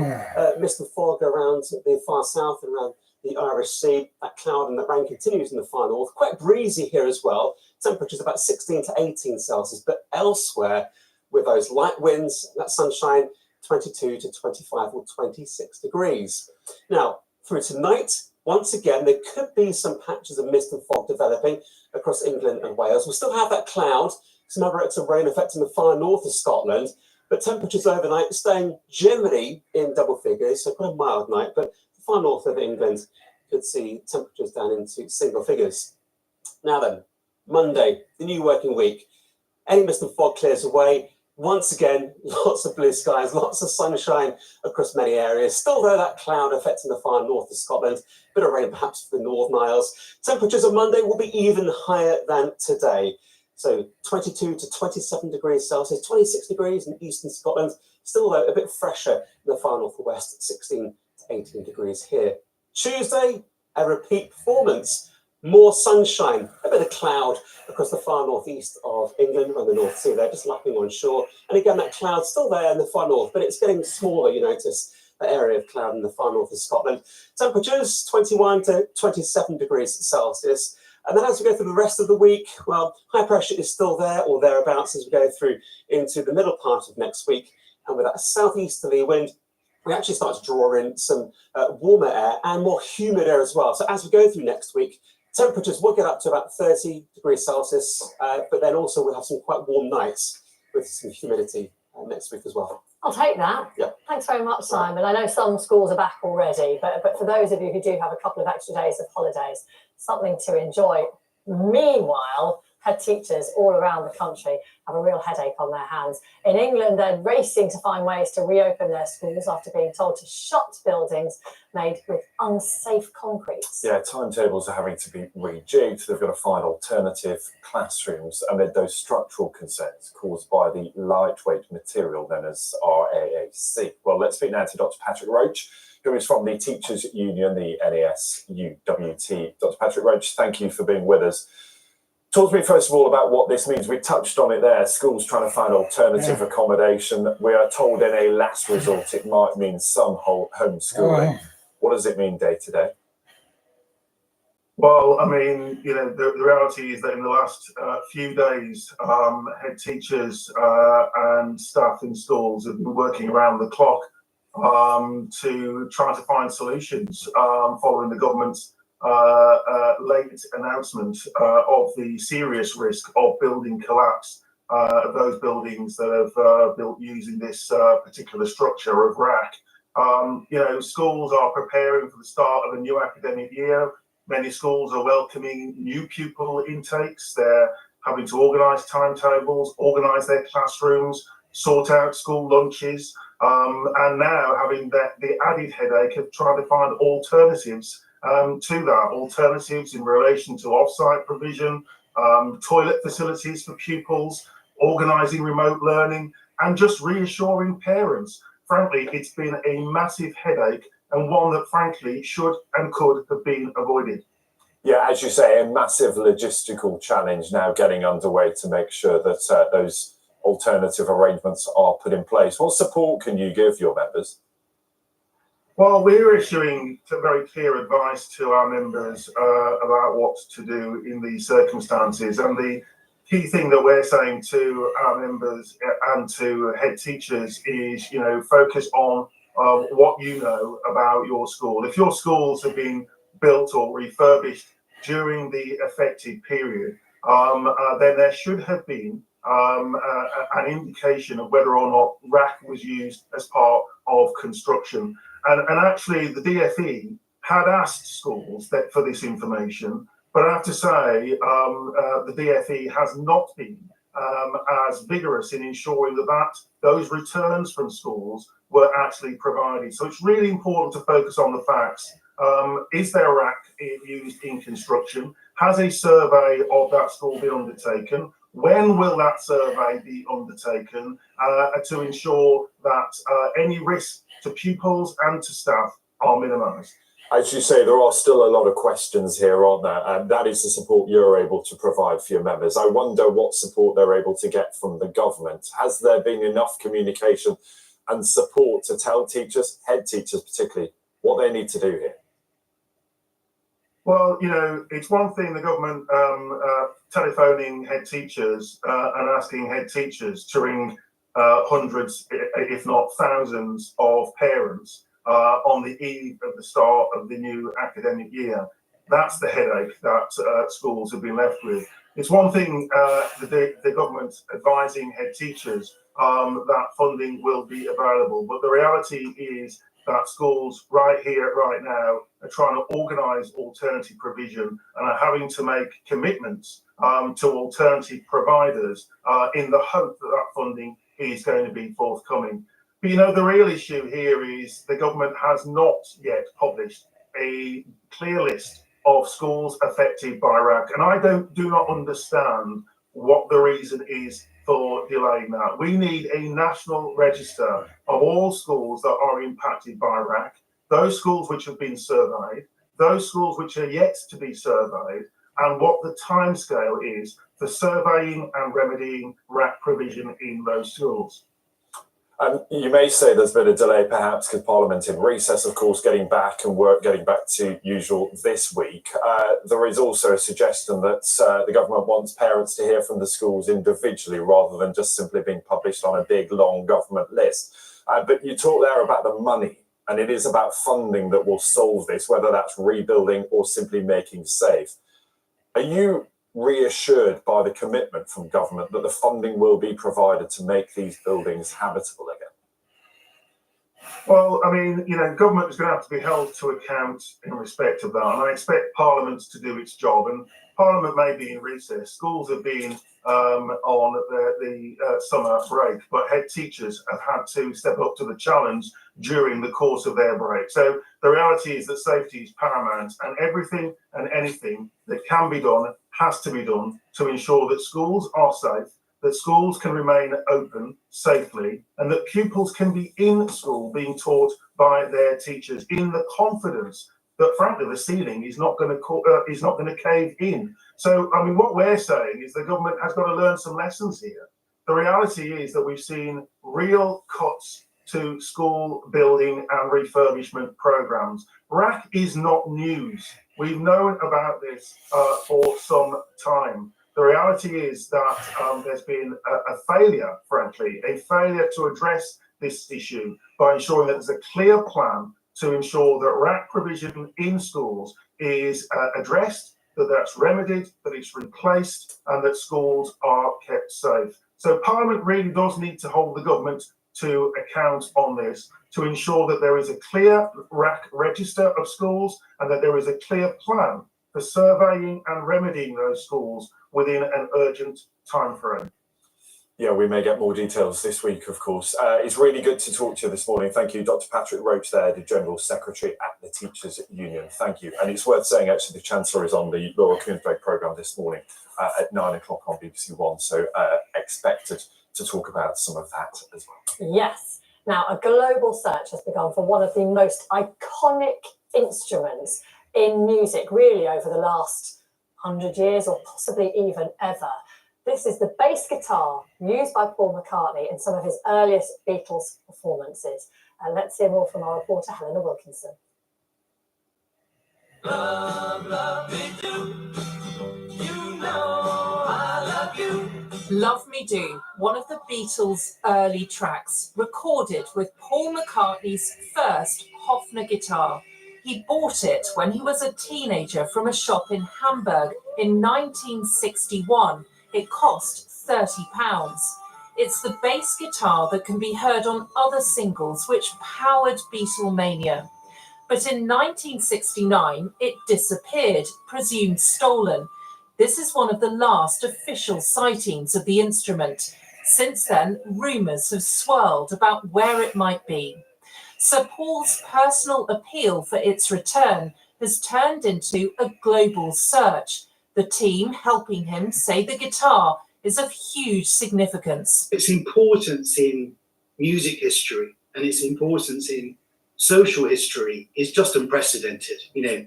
mist and fog around the far south and around the Irish Sea. That cloud and that rain continues in the far north. Quite breezy here as well. Temperatures about 16 to 18 Celsius, but elsewhere with those light winds, that sunshine, 22 to 25 or 26 degrees. Now, through tonight, once again, there could be some patches of mist and fog developing across England and Wales. We'll still have that cloud, some outbreaks of rain affecting the far north of Scotland, but temperatures overnight staying generally in double figures, so quite a mild night, but the far north of England could see temperatures down into single figures. Now then, Monday, the new working week. Any mist and fog clears away. Once again, lots of blue skies, lots of sunshine across many areas. Still, though, that cloud affecting the far north of Scotland. Bit of rain perhaps for the Northern Isles. Temperatures on Monday will be even higher than today. So 22 to 27 degrees Celsius, 26 degrees in eastern Scotland. Still, though, a bit fresher in the far northwest, 16 to 18 degrees here. Tuesday, a repeat performance. More sunshine, a bit of cloud across the far northeast of England and the North Sea. They're just lapping on shore. And again, that cloud's still there in the far north, but it's getting smaller, you notice, that area of cloud in the far north of Scotland. Temperatures 21 to 27 degrees Celsius. And then as we go through the rest of the week, well, high pressure is still there or thereabouts as we go through into the middle part of next week. And with that southeasterly wind, we actually start to draw in some warmer air and more humid air as well. So as we go through next week, temperatures will get up to about 30 degrees Celsius, but then also we'll have some quite warm nights with some humidity next week as well. I'll take that. Yeah. Thanks very much, Simon. I know some schools are back already, but for those of you who do have a couple of extra days of holidays, something to enjoy. Meanwhile, head teachers all around the country have a real headache on their hands. In England, they're racing to find ways to reopen their schools after being told to shut buildings made with unsafe concrete. Yeah, timetables are having to be rejigged. They've got to find alternative classrooms amid those structural concerns caused by the lightweight material known as RAAC. Well, let's speak now to Dr. Patrick Roach, who is from the Teachers Union, the NASUWT. Dr. Patrick Roach, thank you for being with us. Talk to me first of all about what this means. We touched on it there, schools trying to find alternative accommodation. We are told in a last resort it might mean some homeschooling. What does it mean day to day? Well, I mean, you know, the reality is that in the last few days, head teachers and staff in schools have been working around the clock to try to find solutions following the government's late announcement of the serious risk of building collapse of those buildings that have built using this particular structure of RAC. Schools are preparing for the start of a new academic year. Many schools are welcoming new pupil intakes. They're having to organise timetables, organise their classrooms, sort out school lunches, and now having the added headache of trying to find alternatives to that, alternatives in relation to off-site provision, toilet facilities for pupils, organising remote learning, and just reassuring parents. Frankly, it's been a massive headache, and one that frankly should and could have been avoided. Yeah, as you say, a massive logistical challenge now getting underway to make sure that those alternative arrangements are put in place. What support can you give your members? Well, we're issuing very clear advice to our members about what to do in these circumstances. And the key thing that we're saying to our members and to head teachers is, focus on what you know about your school. If your schools have been built or refurbished during the affected period, then there should have been an indication of whether or not RAC was used as part of construction. And actually, the DfE had asked schools for this information, but I have to say the DfE has not been as vigorous in ensuring that those returns from schools were actually provided. So it's really important to focus on the facts. Is there RAC used in construction? Has a survey of that school been undertaken? When will that survey be undertaken to ensure that any risk to pupils and to staff are minimised? As you say, there are still a lot of questions here, aren't there? And that is the support you're able to provide for your members. I wonder what support they're able to get from the government. Has there been enough communication and support to tell teachers, head teachers particularly, what they need to do here? Well, it's one thing the government telephoning head teachers and asking head teachers to ring hundreds, if not thousands, of parents on the eve of the start of the new academic year. That's the headache that schools have been left with. It's one thing the government advising head teachers that funding will be available, but the reality is that schools right here, right now, are trying to organise alternative provision and are having to make commitments to alternative providers in the hope that that funding is going to be forthcoming. But the real issue here is the government has not yet published a clear list of schools affected by RAC, and I do not understand what the reason is for delaying that. We need a national register of all schools that are impacted by RAC, those schools which have been surveyed, those schools which are yet to be surveyed, and what the timescale is for surveying and remedying RAC provision in those schools. You may say there's been a delay perhaps because Parliament in recess, of course, getting back to usual this week. There is also a suggestion that the government wants parents to hear from the schools individually rather than just simply being published on a big, long government list. But you talk there about the money, and it is about funding that will solve this, whether that's rebuilding or simply making safe. Are you reassured by the commitment from government that the funding will be provided to make these buildings habitable again? Well, government is going to have to be held to account in respect of that, and I expect Parliament to do its job. And Parliament may be in recess. Schools have been on the summer break, but head teachers have had to step up to the challenge during the course of their break. So the reality is that safety is paramount, and everything and anything that can be done has to be done to ensure that schools are safe, that schools can remain open safely, and that pupils can be in school being taught by their teachers in the confidence that, frankly, the ceiling is not going to cave in. So, what we're saying is the government has got to learn some lessons here. The reality is that we've seen real cuts to school building and refurbishment programs. RAC is not news. We've known about this for some time. The reality is that there's been a failure, frankly, a failure to address this issue by ensuring that there's a clear plan to ensure that RAC provision in schools is addressed, that that's remedied, that it's replaced, and that schools are kept safe. So Parliament really does need to hold the government to account on this, to ensure that there is a clear RAC register of schools and that there is a clear plan for surveying and remedying those schools within an urgent timeframe. Yeah, we may get more details this week, of course. It's really good to talk to you this morning. Thank you, Dr. Patrick Roach there, the General Secretary at the Teachers Union. Thank you. And it's worth saying, actually, the Chancellor is on the Laura Kuenssberg programme this morning at 9 o'clock on BBC One. So expected to talk about some of that as well. Yes. Now, a global search has begun for one of the most iconic instruments in music, really, over the last 100 years or possibly even ever. This is the bass guitar used by Paul McCartney in some of his earliest Beatles performances. Let's hear more from our reporter, Helena Wilkinson. Love, love me do. You know I love you. Love Me Do, one of the Beatles' early tracks, recorded with Paul McCartney's first Hofner guitar. He bought it when he was a teenager from a shop in Hamburg in 1961. It cost £30. It's the bass guitar that can be heard on other singles which powered Beatlemania. But in 1969, it disappeared, presumed stolen. This is one of the last official sightings of the instrument. Since then, rumours have swirled about where it might be. Sir Paul's personal appeal for its return has turned into a global search. The team helping him say the guitar is of huge significance. Its importance in music history and its importance in social history is just unprecedented. You know,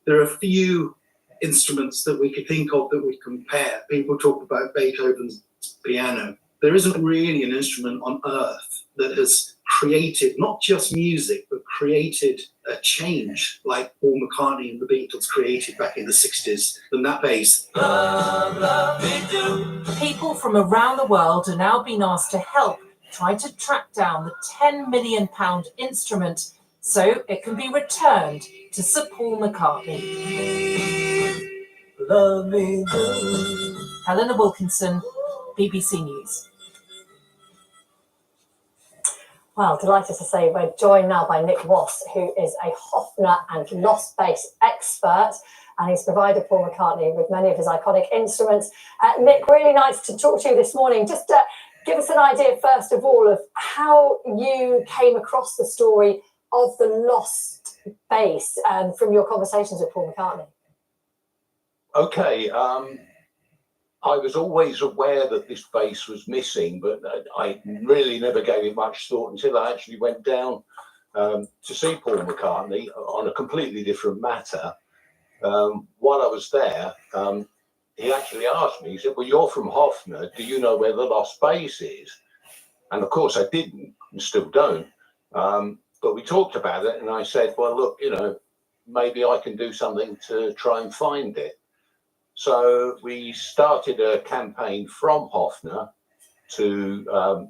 there are few instruments that we could think of that would compare. People talk about Beethoven's piano. There isn't really an instrument on earth that has created not just music, but created a change like Paul McCartney and the Beatles created back in the 60s, and that bass. Love, love me do. People from around the world are now being asked to help try to track down the £10 million instrument so it can be returned to Sir Paul McCartney. Love me do. Helena Wilkinson, BBC News. Well, delighted to say we're joined now by Nick Wass, who is a Hofner and lost bass expert, and he's provided Paul McCartney with many of his iconic instruments. Nick, really nice to talk to you this morning. Just give us an idea, first of all, of how you came across the story of the lost bass from your conversations with Paul McCartney. Okay, I was always aware that this bass was missing, but I really never gave it much thought until I actually went down to see Paul McCartney on a completely different matter. While I was there, he actually asked me, he said, well, you're from Hofner, do you know where the lost bass is? And of course I didn't, and still don't. But we talked about it, and I said, well, look, you know, maybe I can do something to try and find it. So we started a campaign from Hofner to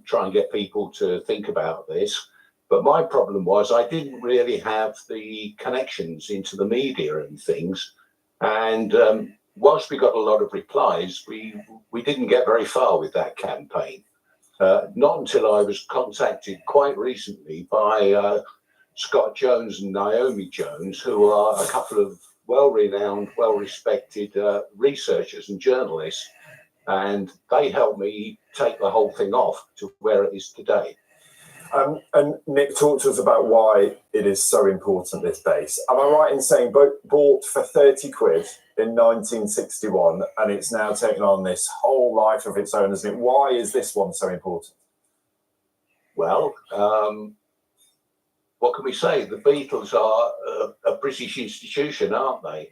try and get people to think about this. But my problem was I didn't really have the connections into the media and things. And whilst we got a lot of replies, we didn't get very far with that campaign. Not until I was contacted quite recently by Scott Jones and Naomi Jones, who are a couple of well-renowned, well-respected researchers and journalists, and they helped me take the whole thing off to where it is today. And Nick, talk to us about why it is so important, this bass. Am I right in saying bought for 30 quid in 1961, and it's now taken on this whole life of its own, isn't it? Why is this one so important? Well, what can we say? The Beatles are a British institution, aren't they?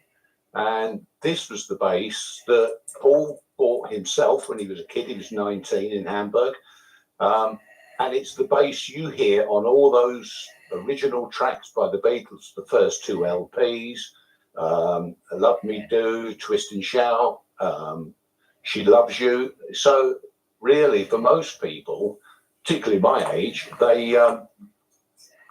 And this was the bass that Paul bought himself when he was a kid. He was 19 in Hamburg. And it's the bass you hear on all those original tracks by the Beatles, the first two LPs, Love Me Do, Twist and Shout, She Loves You. So really, for most people, particularly my age, they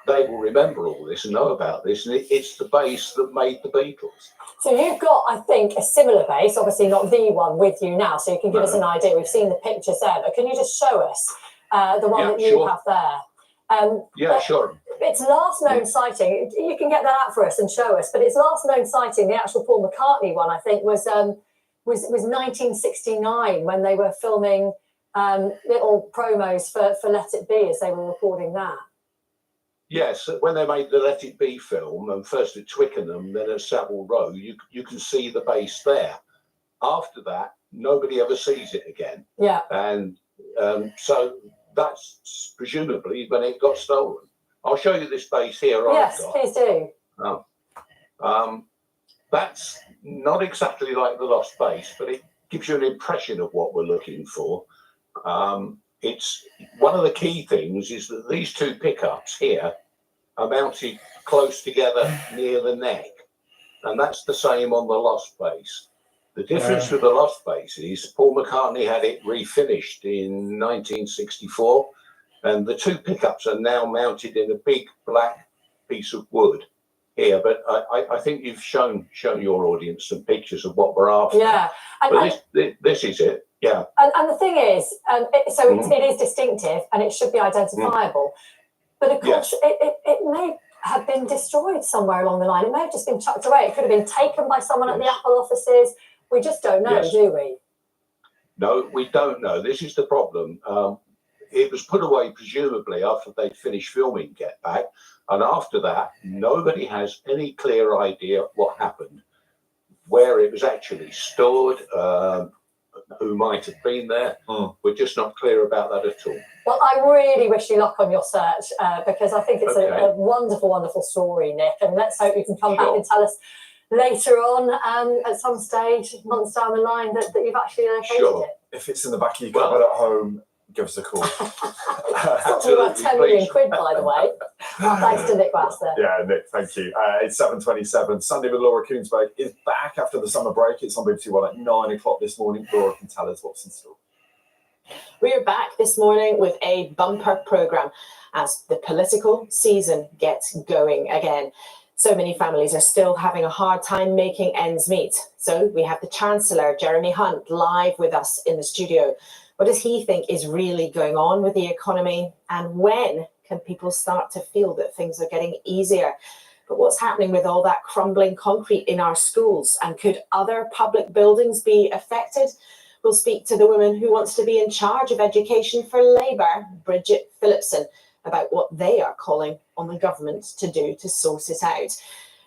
they will remember all this and know about this, and it's the bass that made the Beatles. So you've got, I think, a similar bass, obviously not the one with you now, so you can give us an idea. We've seen the pictures there, but can you just show us the one that you have there? Yeah, sure. Its last known sighting, you can get that out for us and show us, but its last known sighting, the actual Paul McCartney one, I think, was 1969 when they were filming little promos for Let It Be as they were recording that. Yes, when they made the Let It Be film, and first at Twickenham, then at Savile Row, you can see the bass there. After that, nobody ever sees it again. Yeah. And so that's presumably when it got stolen. I'll show you this bass here. Yes, please do. That's not exactly like the lost bass, but it gives you an impression of what we're looking for. It's one of the key things is that these two pickups here are mounted close together near the neck, and that's the same on the lost bass. The difference with the lost bass is Paul McCartney had it refinished in 1964, and the two pickups are now mounted in a big black piece of wood here. But I think you've shown your audience some pictures of what we're after. Yeah, but this is it. Yeah. And the thing is, it is distinctive and it should be identifiable. But of course, it may have been destroyed somewhere along the line. It may have just been chucked away. It could have been taken by someone at the Apple offices. We just don't know, do we? No, we don't know. This is the problem. It was put away presumably after they'd finished filming Get Back. And after that, nobody has any clear idea what happened, where it was actually stored, who might have been there. We're just not clear about that at all. Well, I really wish you luck on your search because I think it's a wonderful, wonderful story, Nick. And let's hope you can come back and tell us later on at some stage, months down the line, that you've actually located it. If it's in the back of your cupboard at home, give us a call. Something about 10 million quid, by the way. Thanks to Nick Bass there. Yeah, Nick, thank you. It's 7:27. Sunday with Laura Koonsberg is back after the summer break. It's on BBC One at 9 o'clock this morning. Laura can tell us what's in store. We're back this morning with a bumper programme as the political season gets going again. So many families are still having a hard time making ends meet. So we have the Chancellor, Jeremy Hunt, live with us in the studio. What does he think is really going on with the economy? And when can people start to feel that things are getting easier? But what's happening with all that crumbling concrete in our schools? And could other public buildings be affected? We'll speak to the woman who wants to be in charge of education for Labour, Bridget Phillipson, about what they are calling on the government to do to sort it out.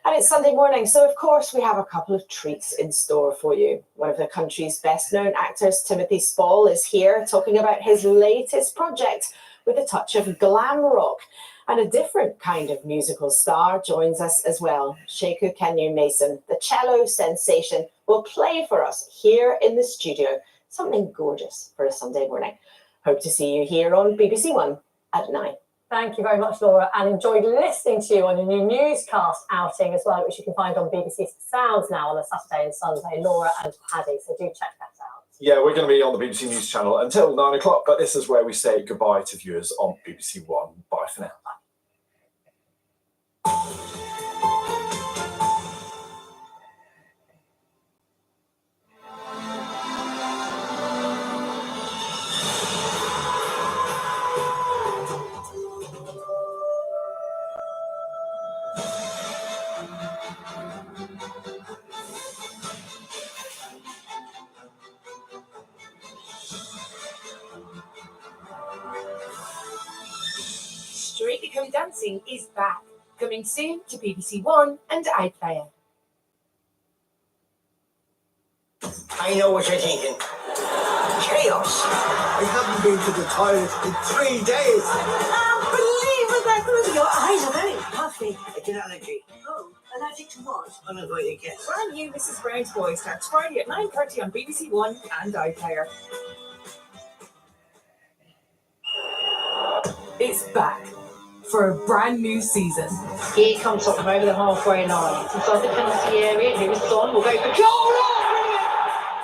And it's Sunday morning, so of course we have a couple of treats in store for you. One of the country's best known actors, Timothy Spall, is here talking about his latest project with a touch of glam rock. And a different kind of musical star joins us as well. Sheku Kenyon-Mason, the cello sensation, will play for us here in the studio. Something gorgeous for a Sunday morning. Hope to see you here on BBC One at 9. Thank you very much, Laura, and enjoyed listening to you on your new newscast outing as well, which you can find on BBC Sounds now on a Saturday and Sunday, Laura and Paddy, so do check that out. Yeah, we're going to be on the BBC News channel until 9 o'clock, but this is where we say goodbye to viewers on BBC One. Bye for now. Strictly Come Dancing is back, coming soon to BBC One and iPlayer. I know what you're thinking. Chaos. I haven't been to the toilet in 3 days. Unbelievable. Your eyes are very puffy. It's an allergy. Oh, allergic to what? Uninvited guests. Brand new Mrs. Brown's Boy starts Friday at 9:30 on BBC One and iPlayer. It's back for a brand new season. Here comes Tottenham over the halfway line. Inside the penalty area, here is Son. We'll go for goal.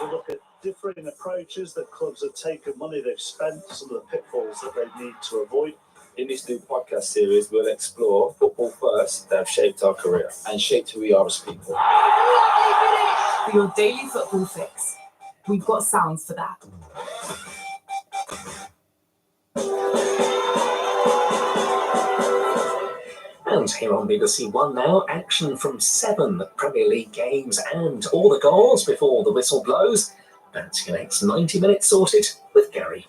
We'll look at differing approaches that clubs have taken, money they've spent, some of the pitfalls that they need to avoid. In this new podcast series, we'll explore football first that have shaped our career and shaped who we are as people. For your daily football fix, we've got sounds for that. And here on BBC One now, action from 7 Premier League games and all the goals before the whistle blows. That's your next 90 minutes sorted with Gary.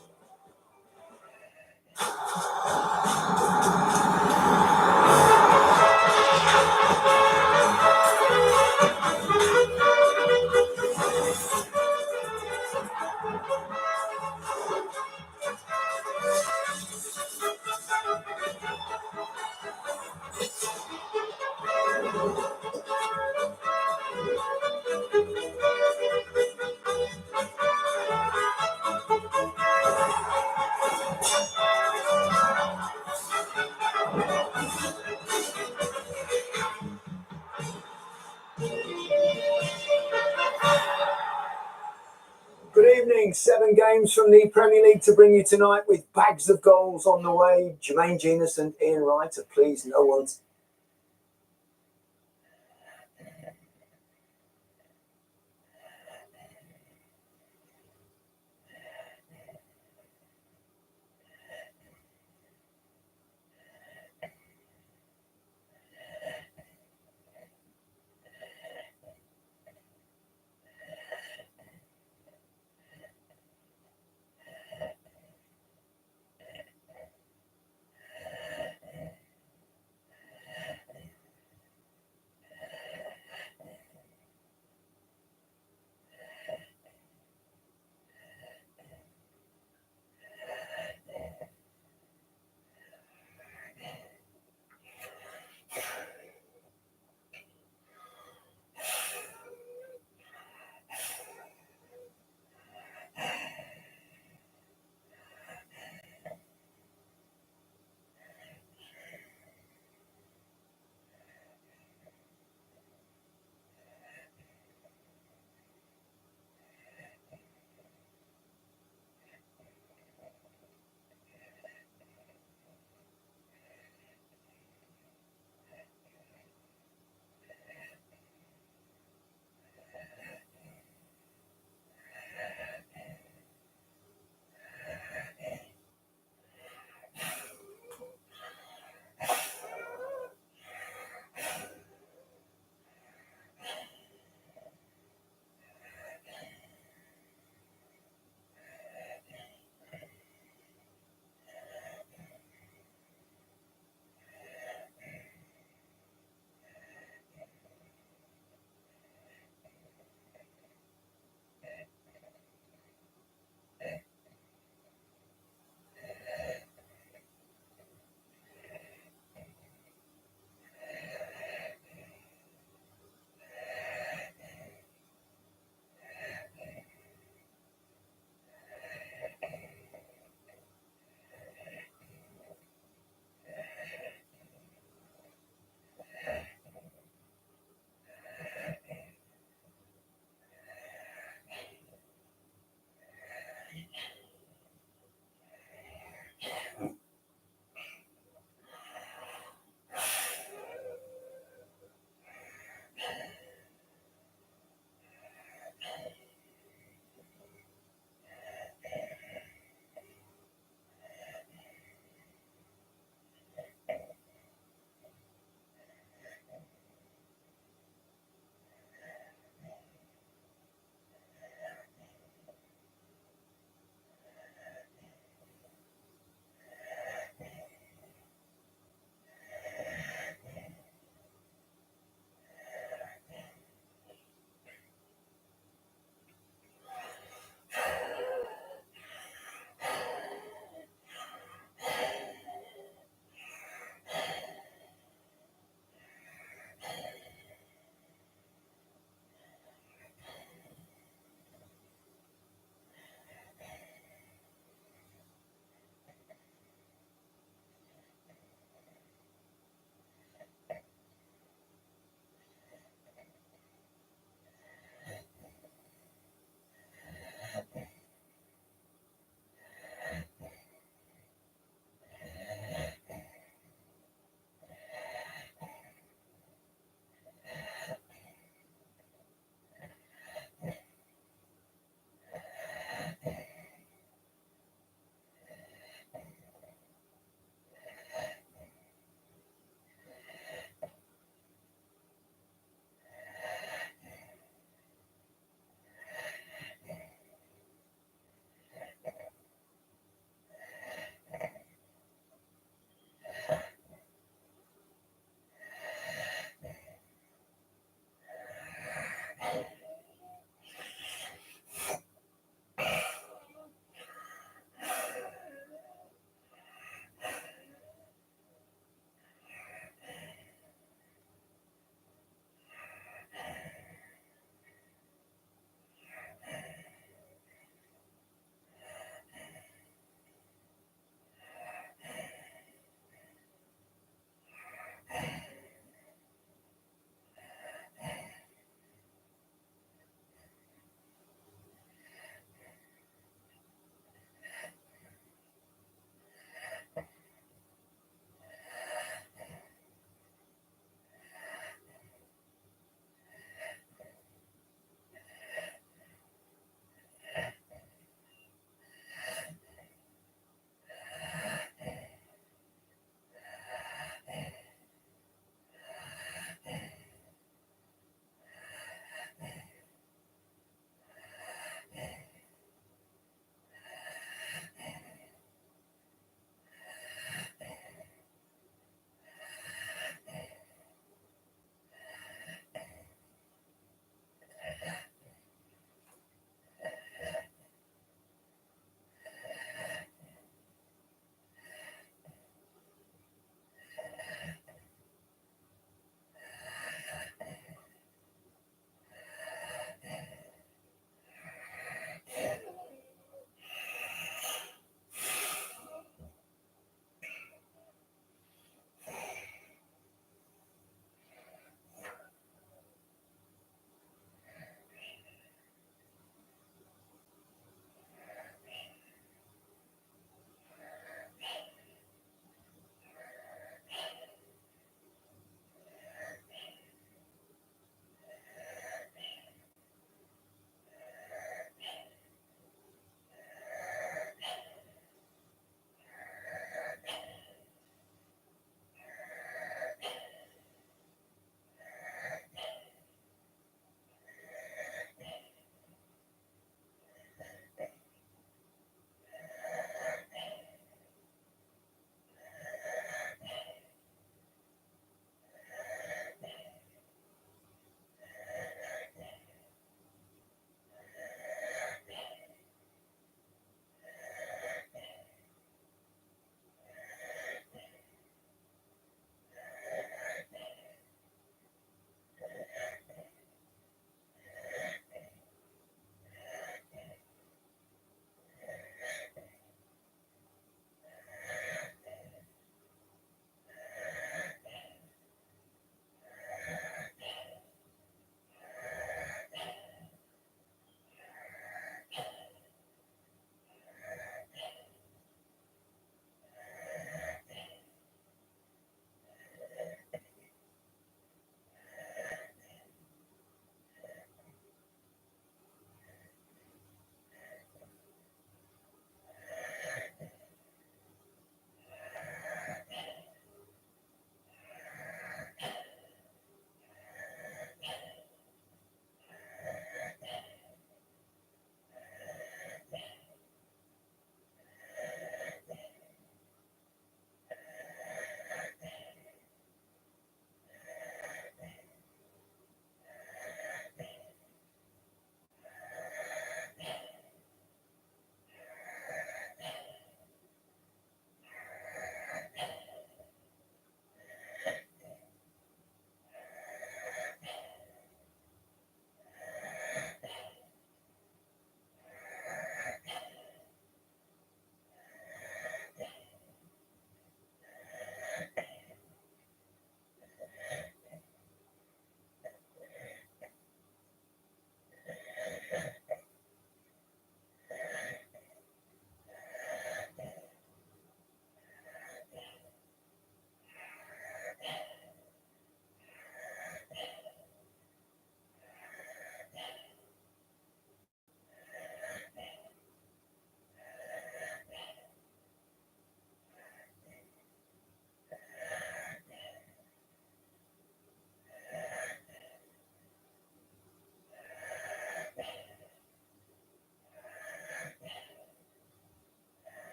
Good evening. 7 games from the Premier League to bring you tonight with bags of goals on the way. Jermaine Genius and Ian Wright are pleased no one's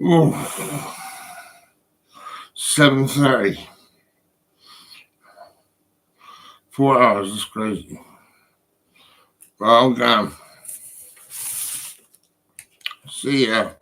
Ooh. 7:30. 4 hours is crazy. Well, I'm gone. See ya.